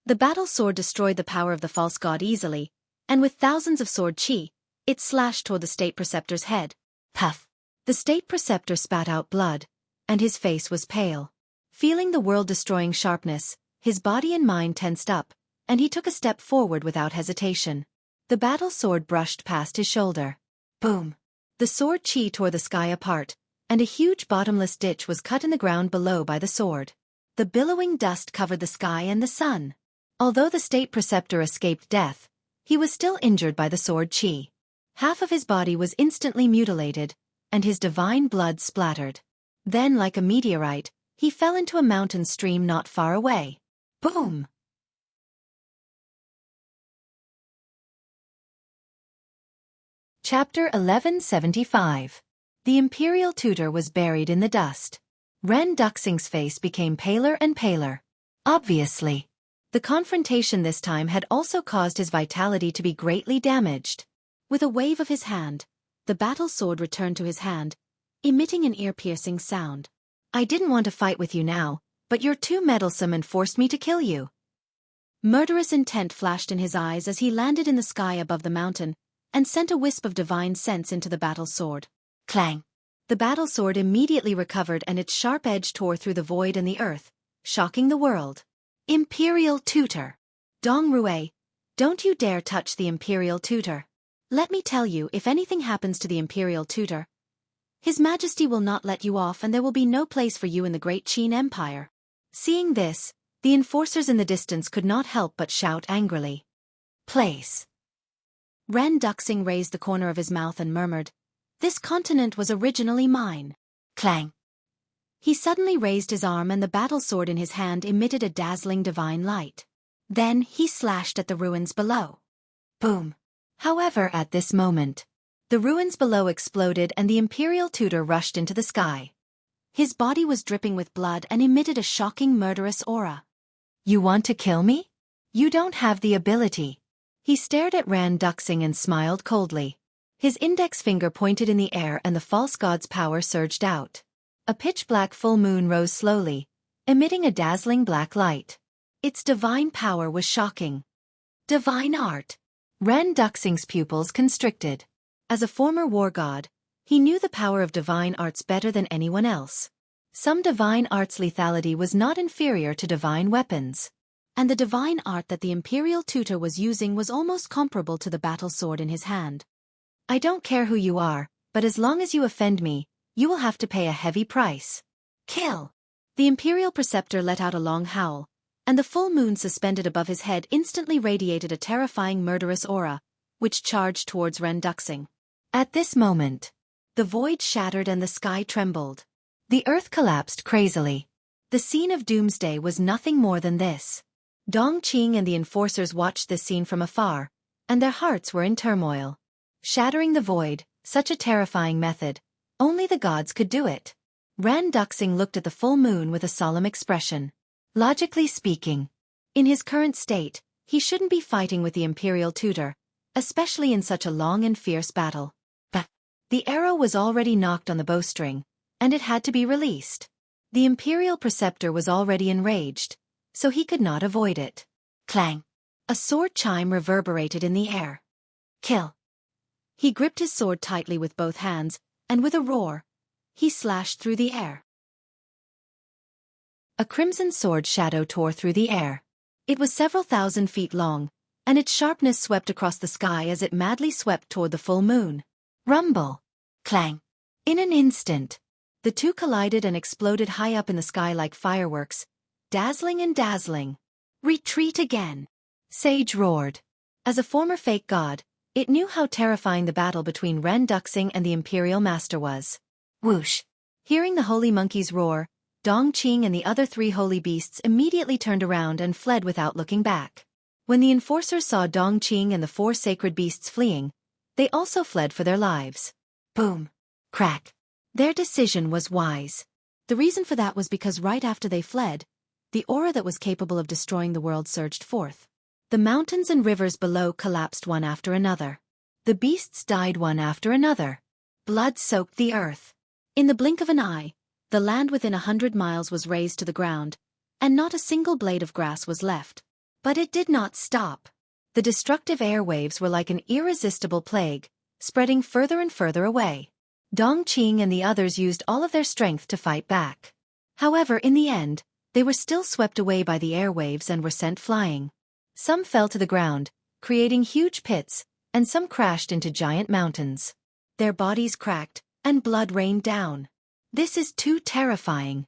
S1: the battle sword destroyed the power of the false god easily, and with thousands of sword chi, it slashed toward the state preceptor's head. Puff! The state preceptor spat out blood, and his face was pale. Feeling the world-destroying sharpness, his body and mind tensed up, and he took a step forward without hesitation. The battle sword brushed past his shoulder. Boom! The sword chi tore the sky apart, and a huge bottomless ditch was cut in the ground below by the sword. The billowing dust covered the sky and the sun. Although the state preceptor escaped death, he was still injured by the sword chi. Half of his body was instantly mutilated, and his divine blood splattered. Then, like a meteorite, he fell into a mountain stream not far away. Boom! Chapter 1175. The Imperial Tutor was buried in the dust. Ran Duxing's face became paler and paler. Obviously, the confrontation this time had also caused his vitality to be greatly damaged. With a wave of his hand, the battle sword returned to his hand, emitting an ear-piercing sound. I didn't want to fight with you now, but you're too meddlesome and forced me to kill you. Murderous intent flashed in his eyes as he landed in the sky above the mountain, and sent a wisp of divine sense into the battle sword. Clang! The battle sword immediately recovered and its sharp edge tore through the void and the earth, shocking the world. Imperial Tutor! Dong Rue, don't you dare touch the Imperial Tutor. Let me tell you, if anything happens to the Imperial Tutor, His Majesty will not let you off and there will be no place for you in the Great Qin Empire. Seeing this, the enforcers in the distance could not help but shout angrily. Place! Ran Duxing raised the corner of his mouth and murmured, "This continent was originally mine." Clang! He suddenly raised his arm and the battle sword in his hand emitted a dazzling divine light. Then he slashed at the ruins below. Boom! However, at this moment, the ruins below exploded and the Imperial Tutor rushed into the sky. His body was dripping with blood and emitted a shocking murderous aura. You want to kill me? You don't have the ability. He stared at Ran Duxing and smiled coldly. His index finger pointed in the air and the false god's power surged out. A pitch-black full moon rose slowly, emitting a dazzling black light. Its divine power was shocking. Divine art! Ran Duxing's pupils constricted. As a former war god, He knew the power of divine arts better than anyone else. Some divine arts' lethality was not inferior to divine weapons. And the divine art that the Imperial tutor was using was almost comparable to the battle sword in his hand. I don't care who you are, but as long as you offend me, you will have to pay a heavy price. Kill! The Imperial Preceptor let out a long howl, and the full moon suspended above his head instantly radiated a terrifying murderous aura, which charged towards Ren Duxing. At this moment, the void shattered and the sky trembled. The earth collapsed crazily. The scene of doomsday was nothing more than this. Dongqing and the enforcers watched this scene from afar, and their hearts were in turmoil. Shattering the void, such a terrifying method, only the gods could do it. Ren Duxing looked at the full moon with a solemn expression. Logically speaking, in his current state, he shouldn't be fighting with the Imperial tutor, especially in such a long and fierce battle. But the arrow was already knocked on the bowstring, and it had to be released. The Imperial Preceptor was already enraged, so he could not avoid it. Clang! A sword chime reverberated in the air. Kill! He gripped his sword tightly with both hands, and with a roar, he slashed through the air. A crimson sword shadow tore through the air. It was several thousand feet long, and its sharpness swept across the sky as it madly swept toward the full moon. Rumble! Clang! In an instant, the two collided and exploded high up in the sky like fireworks, dazzling and dazzling. Retreat again! Sage roared. As a former fake god, it knew how terrifying the battle between Ren Duxing and the Imperial Master was. Whoosh! Hearing the holy monkeys roar, Dongqing and the other 3 holy beasts immediately turned around and fled without looking back. When the enforcers saw Dongqing and the 4 sacred beasts fleeing, they also fled for their lives. Boom! Crack! Their decision was wise. The reason for that was because right after they fled, the aura that was capable of destroying the world surged forth. The mountains and rivers below collapsed one after another. The beasts died one after another. Blood soaked the earth. In the blink of an eye, the land within 100 miles was razed to the ground, and not a single blade of grass was left. But it did not stop. The destructive airwaves were like an irresistible plague, spreading further and further away. Dongqing and the others used all of their strength to fight back. However, in the end, they were still swept away by the airwaves and were sent flying. Some fell to the ground, creating huge pits, and some crashed into giant mountains. Their bodies cracked, and blood rained down. This is too terrifying.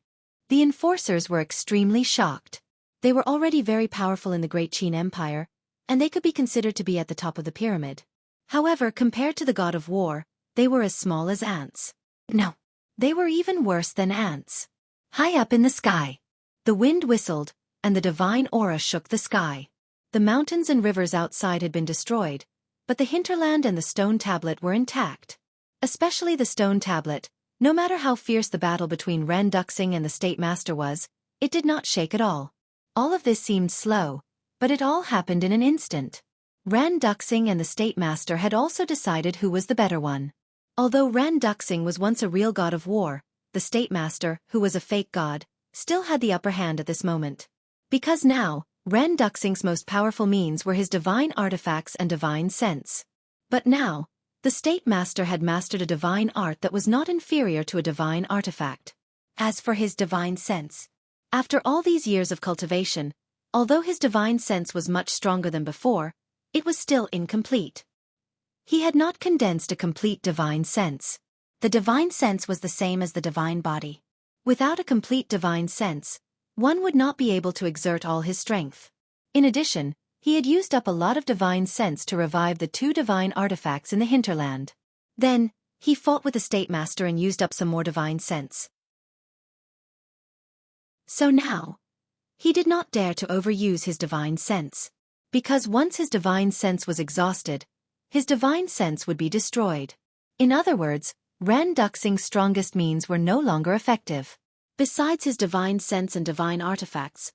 S1: The enforcers were extremely shocked. They were already very powerful in the Great Qin Empire, and they could be considered to be at the top of the pyramid. However, compared to the god of war, they were as small as ants. No, they were even worse than ants. High up in the sky, the wind whistled, and the divine aura shook the sky. The mountains and rivers outside had been destroyed, but the hinterland and the stone tablet were intact. Especially the stone tablet, no matter how fierce the battle between Ren Duxing and the State Master was, it did not shake at all. All of this seemed slow, but it all happened in an instant. Ren Duxing and the State Master had also decided who was the better one. Although Ren Duxing was once a real god of war, the State Master, who was a fake god, still had the upper hand at this moment. Because now, Ren Duxing's most powerful means were his divine artifacts and divine sense. But now, the State Master had mastered a divine art that was not inferior to a divine artifact. As for his divine sense, after all these years of cultivation, although his divine sense was much stronger than before, it was still incomplete. He had not condensed a complete divine sense. The divine sense was the same as the divine body. Without a complete divine sense, one would not be able to exert all his strength. In addition, he had used up a lot of divine sense to revive the 2 divine artifacts in the hinterland. Then, he fought with the State Master and used up some more divine sense. So now, he did not dare to overuse his divine sense. Because once his divine sense was exhausted, his divine sense would be destroyed. In other words, Ren Duxing's strongest means were no longer effective. Besides his divine sense and divine artifacts,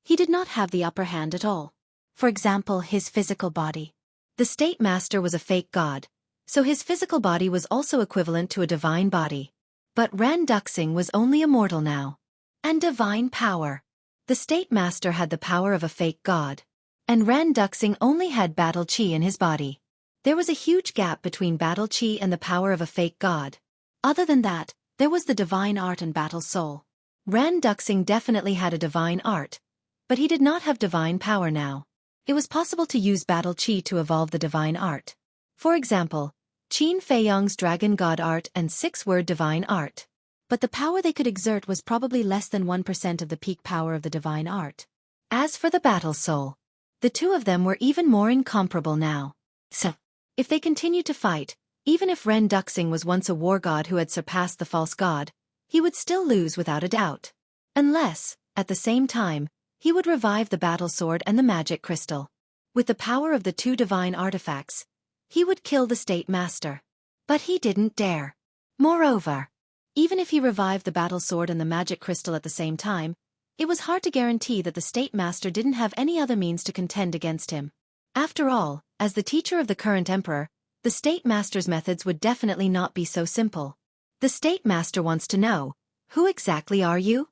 S1: he did not have the upper hand at all. For example, his physical body. The State Master was a fake god, so his physical body was also equivalent to a divine body. But Ren Duxing was only a mortal now. And divine power. The State Master had the power of a fake god, and Ren Duxing only had battle chi in his body.
S2: There was a huge gap between battle chi and the power of a fake god. Other than that, there was the divine art and battle soul. Ran Duxing definitely had a divine art, but he did not have divine power now. It was possible to use battle chi to evolve the divine art. For example, Qin Feiyong's dragon god art and six-word divine art. But the power they could exert was probably less than 1% of the peak power of the divine art. As for the battle soul, the two of them were even more incomparable now. So, if they continued to fight, even if Ren Duxing was once a war god who had surpassed the false god, he would still lose without a doubt. Unless, at the same time, he would revive the battle sword and the magic crystal. With the power of the two divine artifacts, he would kill the state master. But he didn't dare. Moreover, even if he revived the battle sword and the magic crystal at the same time, it was hard to guarantee that the state master didn't have any other means to contend against him. After all, as the teacher of the current emperor, the state master's methods would definitely not be so simple. The state master wants to know, who exactly are you?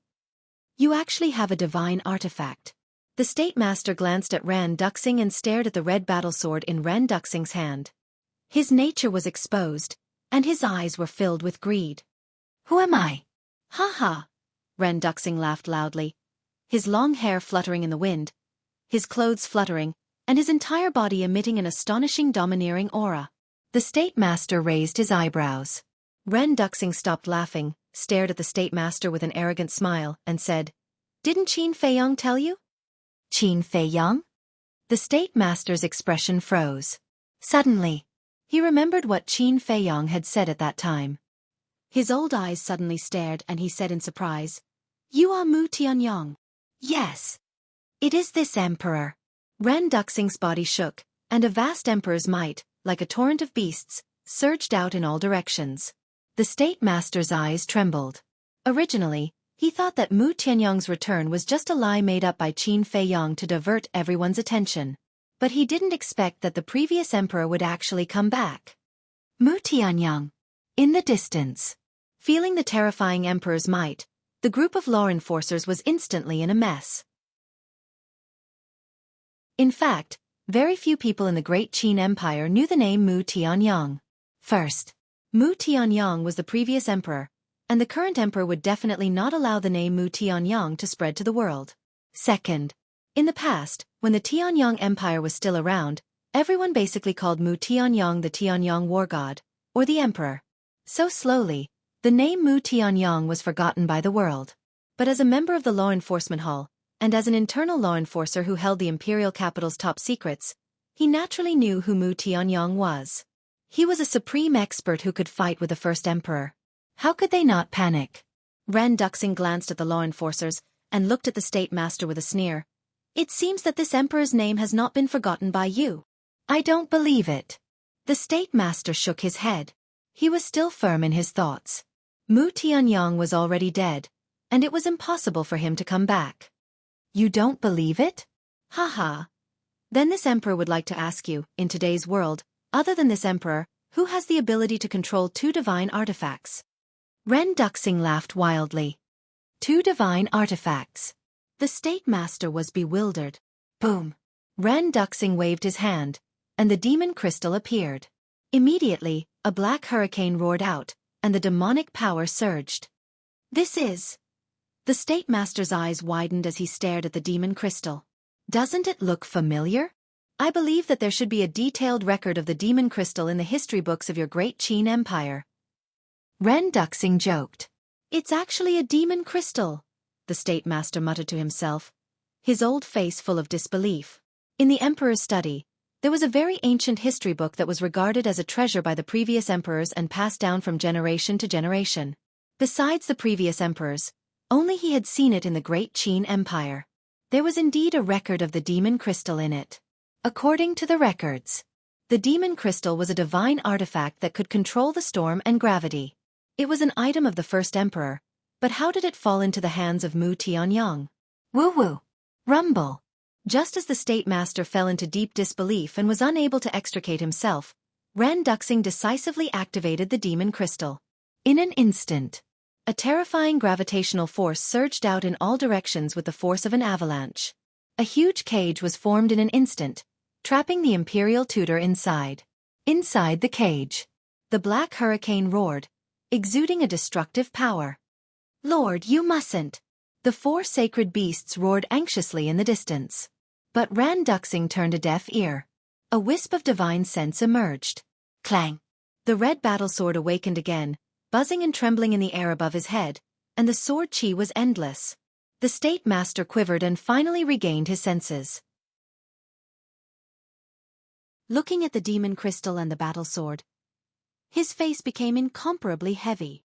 S2: You actually have a divine artifact. The state master glanced at Ran Duxing and stared at the red battle sword in Ran Duxing's hand. His nature was exposed, and his eyes were filled with greed. Who am I? Ha ha! Ran Duxing laughed loudly, his long hair fluttering in the wind, his clothes fluttering, and his entire body emitting an astonishing domineering aura. The state master raised his eyebrows. Ran Duxing stopped laughing, stared at the state master with an arrogant smile, and said, "Didn't Qin Feiyong tell you?" Qin Feiyong? The state master's expression froze. Suddenly, he remembered what Qin Feiyong had said at that time. His old eyes suddenly stared and he said in surprise, "You are Mu Tianyong." "Yes. It is this emperor." Ran Duxing's body shook, and a vast emperor's might, like a torrent of beasts, surged out in all directions. The state master's eyes trembled. Originally, he thought that Mu Tianyong's return was just a lie made up by Qin Feiyong to divert everyone's attention. But he didn't expect that the previous emperor would actually come back. Mu Tianyong. In the distance. Feeling the terrifying emperor's might, the group of law enforcers was instantly in a mess. In fact, very few people in the Great Qin Empire knew the name Mu Tianyong. First, Mu Tianyong was the previous emperor, and the current emperor would definitely not allow the name Mu Tianyong to spread to the world. Second, in the past, when the Tianyong Empire was still around, everyone basically called Mu Tianyong the Tianyong war god, or the emperor. So slowly, the name Mu Tianyong was forgotten by the world. But as a member of the Law Enforcement Hall, and as an internal law enforcer who held the imperial capital's top secrets, he naturally knew who Mu Tianyong was. He was a supreme expert who could fight with the first emperor. How could they not panic? Ran Duxing glanced at the law enforcers and looked at the state master with a sneer. "It seems that this emperor's name has not been forgotten by you." "I don't believe it." The state master shook his head. He was still firm in his thoughts. Mu Tianyong was already dead, and it was impossible for him to come back. "You don't believe it?" "Ha ha. Then this emperor would like to ask you, in today's world, other than this emperor, who has the ability to control two divine artifacts?" Ren Duxing laughed wildly. Two divine artifacts. The state master was bewildered. Boom. Ren Duxing waved his hand, and the demon crystal appeared. Immediately, a black hurricane roared out, and the demonic power surged. "This is..." The state master's eyes widened as he stared at the demon crystal. "Doesn't it look familiar? I believe that there should be a detailed record of the demon crystal in the history books of your great Qin Empire." Ren Duxing joked. "It's actually a demon crystal," the state master muttered to himself, his old face full of disbelief. In the emperor's study, there was a very ancient history book that was regarded as a treasure by the previous emperors and passed down from generation to generation. Besides the previous emperors, only he had seen it in the Great Qin Empire. There was indeed a record of the demon crystal in it. According to the records, the demon crystal was a divine artifact that could control the storm and gravity. It was an item of the first emperor, but how did it fall into the hands of Mu Tianyong? Woo-woo. Rumble. Just as the state master fell into deep disbelief and was unable to extricate himself, Ran Duxing decisively activated the demon crystal. In an instant, a terrifying gravitational force surged out in all directions with the force of an avalanche. A huge cage was formed in an instant, trapping the imperial tutor inside.
S1: Inside the cage, the black hurricane roared, exuding a destructive power. "Lord, you mustn't!" The 4 sacred beasts roared anxiously in the distance. But Ran Duxing turned a deaf ear. A wisp of divine sense emerged. Clang! The red battlesword awakened again, buzzing and trembling in the air above his head, and the sword chi was endless. The state master quivered and finally regained his senses. Looking at the demon crystal and the battle sword, his face became incomparably heavy.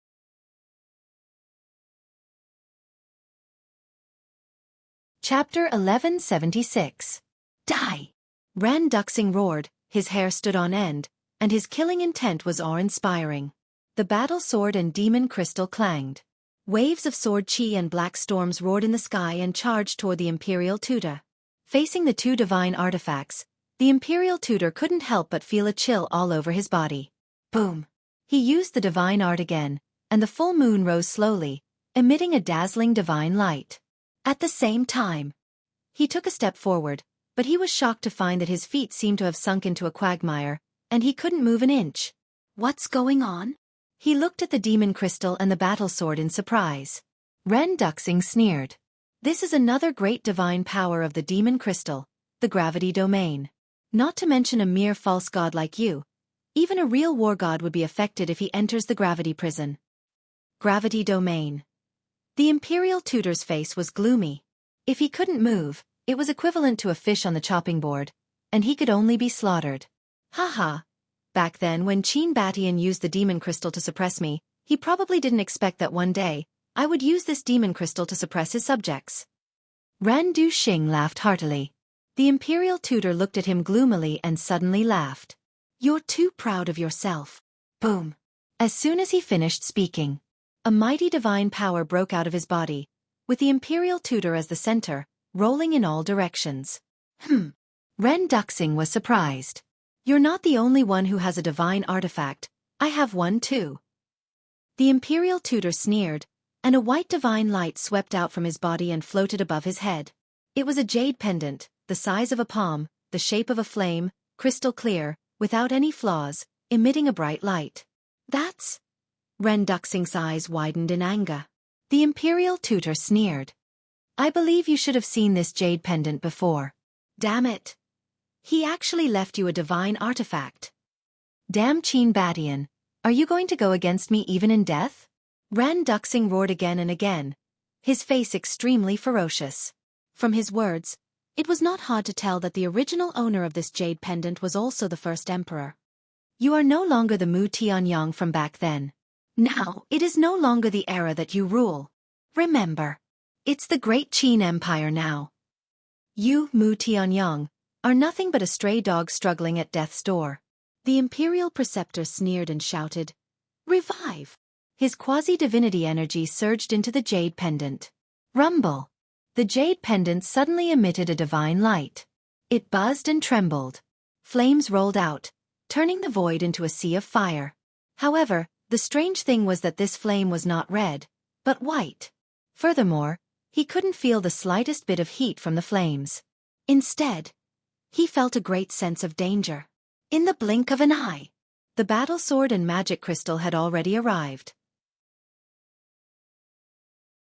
S1: Chapter 1176. Die! Ran Duxing roared, his hair stood on end, and his killing intent was awe-inspiring. The battle sword and demon crystal clanged. Waves of sword chi and black storms roared in the sky and charged toward the Imperial Tutor. Facing the 2 divine artifacts, the Imperial Tutor couldn't help but feel a chill all over his body. Boom! He used the divine art again, and the full moon rose slowly, emitting a dazzling divine light. At the same time, he took a step forward, but he was shocked to find that his feet seemed to have sunk into a quagmire, and he couldn't move an inch. What's going on? He looked at the demon crystal and the battle sword in surprise. Ran Duxing sneered. This is another great divine power of the demon crystal, the gravity domain. Not to mention a mere false god like you. Even a real war god would be affected if he enters the gravity prison. Gravity domain. The Imperial Tutor's face was gloomy. If he couldn't move, it was equivalent to a fish on the chopping board, and he could only be slaughtered. Haha. Back then when Qin Batian used the demon crystal to suppress me, he probably didn't expect that one day, I would use this demon crystal to suppress his subjects. Ran Duxing laughed heartily. The Imperial Tutor looked at him gloomily and suddenly laughed. You're too proud of yourself. Boom. As soon as he finished speaking, a mighty divine power broke out of his body, with the Imperial Tutor as the center, rolling in all directions. Ran Duxing was surprised. You're not the only one who has a divine artifact, I have one too. The Imperial Tutor sneered, and a white divine light swept out from his body and floated above his head. It was a jade pendant, the size of a palm, the shape of a flame, crystal clear, without any flaws, emitting a bright light. That's... Ran Duxing's eyes widened in anger. The Imperial Tutor sneered. I believe you should have seen this jade pendant before. Damn it. He actually left you a divine artifact. Damn Qin Batian, are you going to go against me even in death? Ran Duxing roared again and again, his face extremely ferocious. From his words, it was not hard to tell that the original owner of this jade pendant was also the first emperor. You are no longer the Mu Tianyang from back then. Now, it is no longer the era that you rule. Remember, it's the great Qin Empire now. You, Mu Tianyang, are nothing but a stray dog struggling at death's door. The Imperial Preceptor sneered and shouted, Revive! His quasi-divinity energy surged into the jade pendant. Rumble! The jade pendant suddenly emitted a divine light. It buzzed and trembled. Flames rolled out, turning the void into a sea of fire. However, the strange thing was that this flame was not red, but white. Furthermore, he couldn't feel the slightest bit of heat from the flames. Instead, he felt a great sense of danger. In the blink of an eye, the battle sword and magic crystal had already arrived.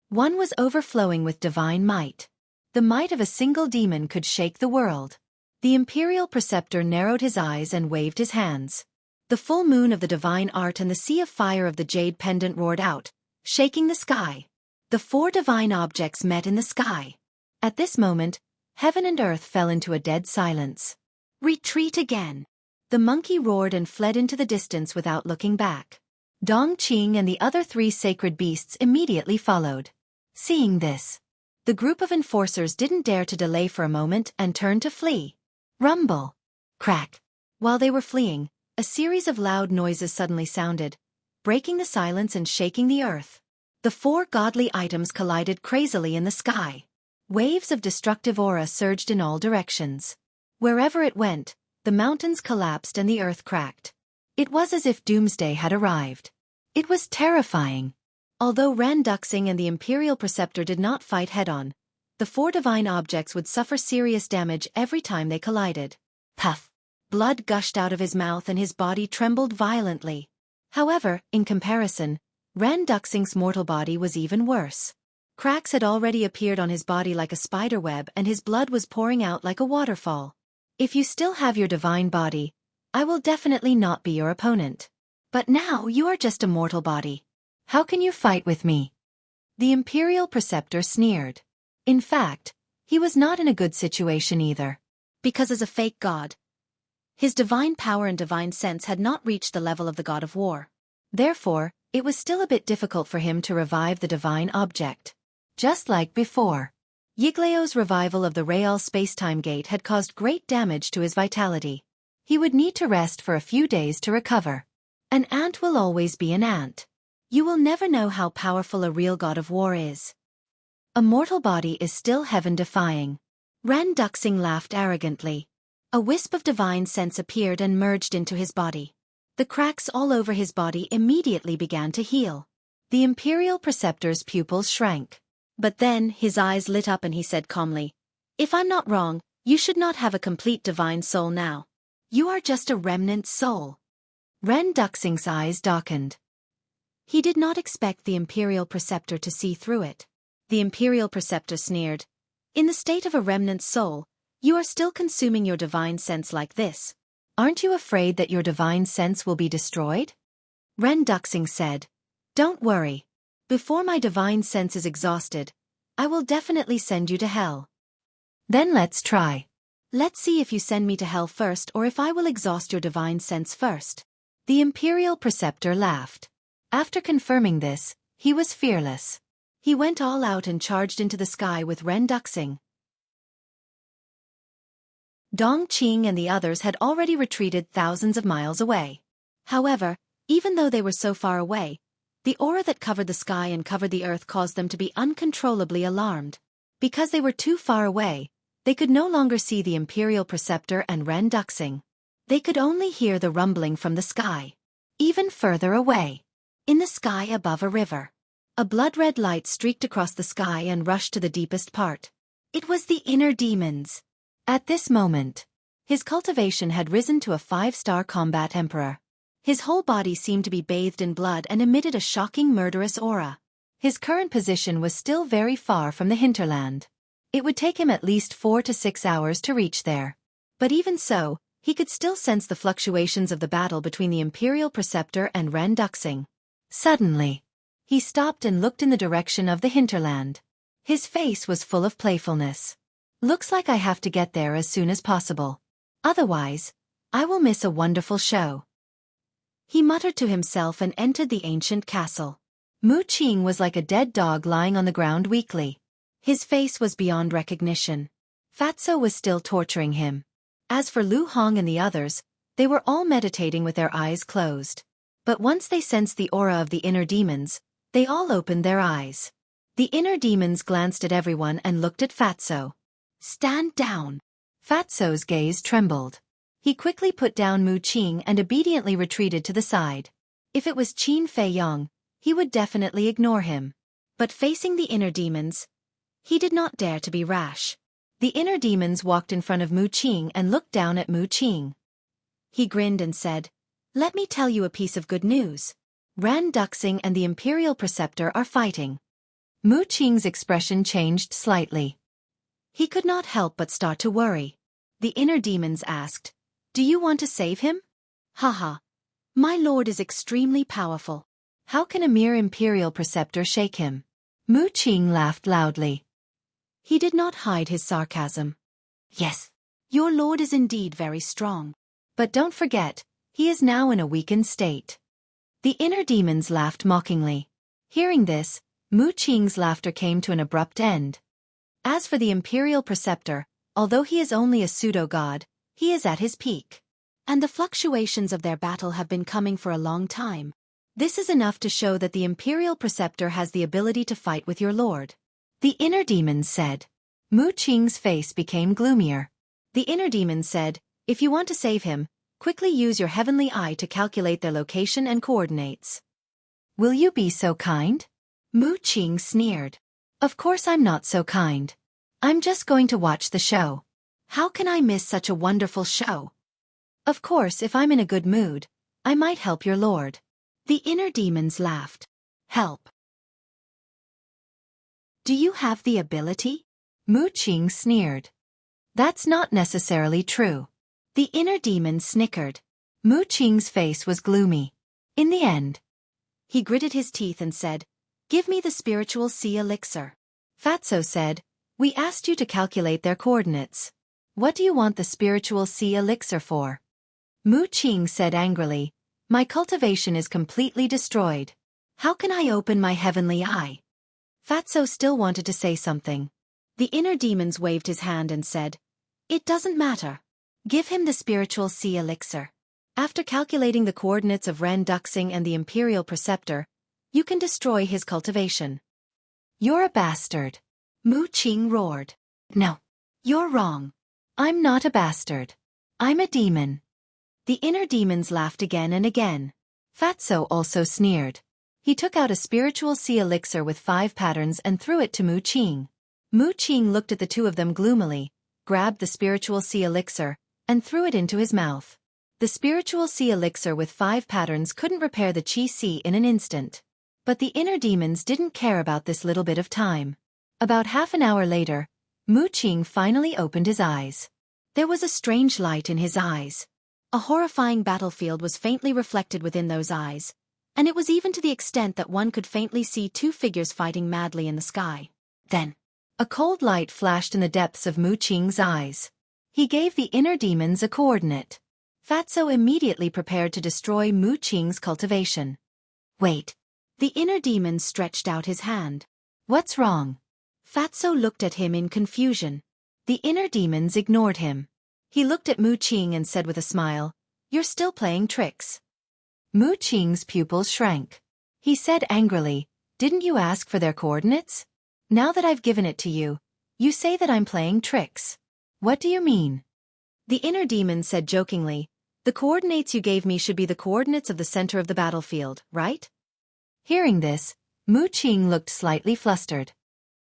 S1: One was overflowing with divine might. The might of a single demon could shake the world. The Imperial Preceptor narrowed his eyes and waved his hands. The full moon of the divine art and the sea of fire of the jade pendant roared out, shaking the sky. The 4 divine objects met in the sky. At this moment, heaven and earth fell into a dead silence. Retreat again! The monkey roared and fled into the distance without looking back. Dongqing and the other 3 sacred beasts immediately followed. Seeing this, the group of enforcers didn't dare to delay for a moment and turned to flee. Rumble! Crack! While they were fleeing, a series of loud noises suddenly sounded, breaking the silence and shaking the earth. The 4 godly items collided crazily in the sky. Waves of destructive aura surged in all directions. Wherever it went, the mountains collapsed and the earth cracked. It was as if doomsday had arrived. It was terrifying. Although Ran Duxing and the Imperial Preceptor did not fight head-on, the 4 divine objects would suffer serious damage every time they collided. Puff!
S2: Blood gushed out of his mouth and his body trembled violently. However, in comparison, Ren Duxing's mortal body was even worse. Cracks had already appeared on his body like a spiderweb and his blood was pouring out like a waterfall. If you still have your divine body, I will definitely not be your opponent. But now you are just a mortal body. How can you fight with me? The Imperial Preceptor sneered. In fact, he was not in a good situation either. Because as a fake god, his divine power and divine sense had not reached the level of the god of war. Therefore, it was still a bit difficult for him to revive the divine object. Just like before, Yigleo's revival of the Real Spacetime Gate had caused great damage to his vitality. He would need to rest for a few days to recover. An ant will always be an ant. You will never know how powerful a real god of war is. A mortal body is still heaven-defying. Ren Duxing laughed arrogantly. A wisp of divine sense appeared and merged into his body. The cracks all over his body immediately began to heal. The Imperial Preceptor's pupils shrank. But then, his eyes lit up and he said calmly, "If I'm not wrong, you should not have a complete divine soul now. You are just a remnant soul." Ren Duxing's eyes darkened. He did not expect the Imperial Preceptor to see through it. The Imperial Preceptor sneered, "In the state of a remnant soul, you are still consuming your divine sense like this. Aren't you afraid that your divine sense will be destroyed?" Ren Duxing said, "Don't worry. Before my divine sense is exhausted, I will definitely send you to hell." "Then let's try. Let's see if you send me to hell first or if I will exhaust your divine sense first." The Imperial Preceptor laughed. After confirming this, he was fearless. He went all out and charged into the sky with Ren Duxing. Dong Qing and the others had already retreated thousands of miles away. However, even though they were so far away, the aura that covered the sky and covered the earth caused them to be uncontrollably alarmed. Because they were too far away, they could no longer see the Imperial Preceptor and Ren Duxing. They could only hear the rumbling from the sky. Even further away, in the sky above a river, a blood-red light streaked across the sky and rushed to the deepest part. It was the inner demons. At this moment, his cultivation had risen to a 5-star combat emperor. His whole body seemed to be bathed in blood and emitted a shocking murderous aura. His current position was still very far from the hinterland. It would take him at least 4 to 6 hours to reach there. But even so, he could still sense the fluctuations of the battle between the Imperial Preceptor and Ren Duxing. Suddenly, he stopped and looked in the direction of the hinterland. His face was full of playfulness. "Looks like I have to get there as soon as possible. Otherwise, I will miss a wonderful show." He muttered to himself and entered the ancient castle. Mu Qing was like a dead dog lying on the ground weakly. His face was beyond recognition. Fatso was still torturing him. As for Lu Hong and the others, they were all meditating with their eyes closed. But once they sensed the aura of the inner demons, they all opened their eyes. The inner demons glanced at everyone and looked at Fatso. "Stand down." Fatso's gaze trembled. He quickly put down Mu Qing and obediently retreated to the side. If it was Qin Fei Yong, he would definitely ignore him. But facing the inner demons, he did not dare to be rash. The inner demons walked in front of Mu Qing and looked down at Mu Qing. He grinned and said, "Let me tell you a piece of good news. Ren Duxing and the Imperial Preceptor are fighting." Mu Qing's expression changed slightly. He could not help but start to worry. The inner demons asked, "Do you want to save him?" "Haha. My lord is extremely powerful. How can a mere Imperial Preceptor shake him?" Mu Qing laughed loudly. He did not hide his sarcasm. "Yes, your lord is indeed very strong. But don't forget, he is now in a weakened state." The inner demons laughed mockingly. Hearing this, Mu Qing's laughter came to an abrupt end. As for the Imperial Preceptor, although he is only a pseudo-god, he is at his peak. And the fluctuations of their battle have been coming for a long time. This is enough to show that the Imperial Preceptor has the ability to fight with your lord. The inner demons said. Mu Qing's face became gloomier. The inner demons said, "If you want to save him, quickly use your heavenly eye to calculate their location and coordinates." "Will you be so kind?" Mu Qing sneered. "Of course I'm not so kind. I'm just going to watch the show. How can I miss such a wonderful show?"
S1: Of course, if I'm in a good mood, I might help your lord. The inner demons laughed. Help. Do you have the ability? Mu Qing sneered. That's not necessarily true. The inner demon snickered. Mu Qing's face was gloomy. In the end, he gritted his teeth and said, "Give me the spiritual sea elixir." Fatso said, "We asked you to calculate their coordinates. What do you want the spiritual sea elixir for?" Mu Qing said angrily, "My cultivation is completely destroyed. How can I open my heavenly eye?" Fatso still wanted to say something. The inner demons waved his hand and said, "It doesn't matter. Give him the spiritual sea elixir. After calculating the coordinates of Ren Duxing and the Imperial Preceptor, you can destroy his cultivation." "You're a bastard," Mu Qing roared. "No. You're wrong. I'm not a bastard. I'm a demon." The inner demons laughed again and again. Fatso also sneered. He took out a spiritual sea elixir with 5 patterns and threw it to Mu Qing. Mu Qing looked at the two of them gloomily, grabbed the spiritual sea elixir, and threw it into his mouth. The spiritual sea elixir with 5 patterns couldn't repair the Qi Sea in an instant. But the inner demons didn't care about this little bit of time. About half an hour later, Mu Qing finally opened his eyes. There was a strange light in his eyes. A horrifying battlefield was faintly reflected within those eyes, and it was even to the extent that one could faintly see 2 figures fighting madly in the sky. Then, a cold light flashed in the depths of Mu Qing's eyes. He gave the inner demons a coordinate. Fatso immediately prepared to destroy Mu Qing's cultivation. "Wait." The inner demon stretched out his hand. "What's wrong?" Fatso looked at him in confusion. The inner demons ignored him. He looked at Mu Qing and said with a smile, "You're still playing tricks." Mu Qing's pupils shrank. He said angrily, "Didn't you ask for their coordinates? Now that I've given it to you, you say that I'm playing tricks. What do you mean?" The inner demon said jokingly, "The coordinates you gave me should be the coordinates of the center of the battlefield, right?" Hearing this, Mu Qing looked slightly flustered.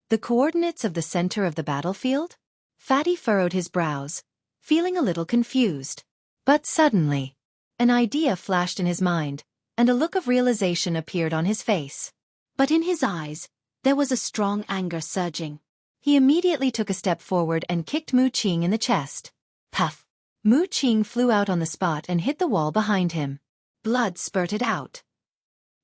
S1: The coordinates of the center of the battlefield? Fatty furrowed his brows, feeling a little confused. But suddenly, an idea flashed in his mind, and a look of realization appeared on his face. But in his eyes, there was a strong anger surging. He immediately took a step forward and kicked Mu Qing in the chest. Puff! Mu Qing flew out on the spot and hit the wall behind him. Blood spurted out.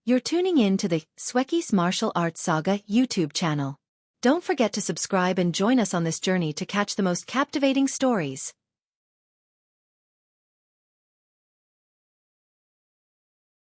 S1: You're tuning in to the Xueqi's Martial Arts Saga YouTube channel. Don't forget to subscribe and join us on this journey to catch the most captivating stories.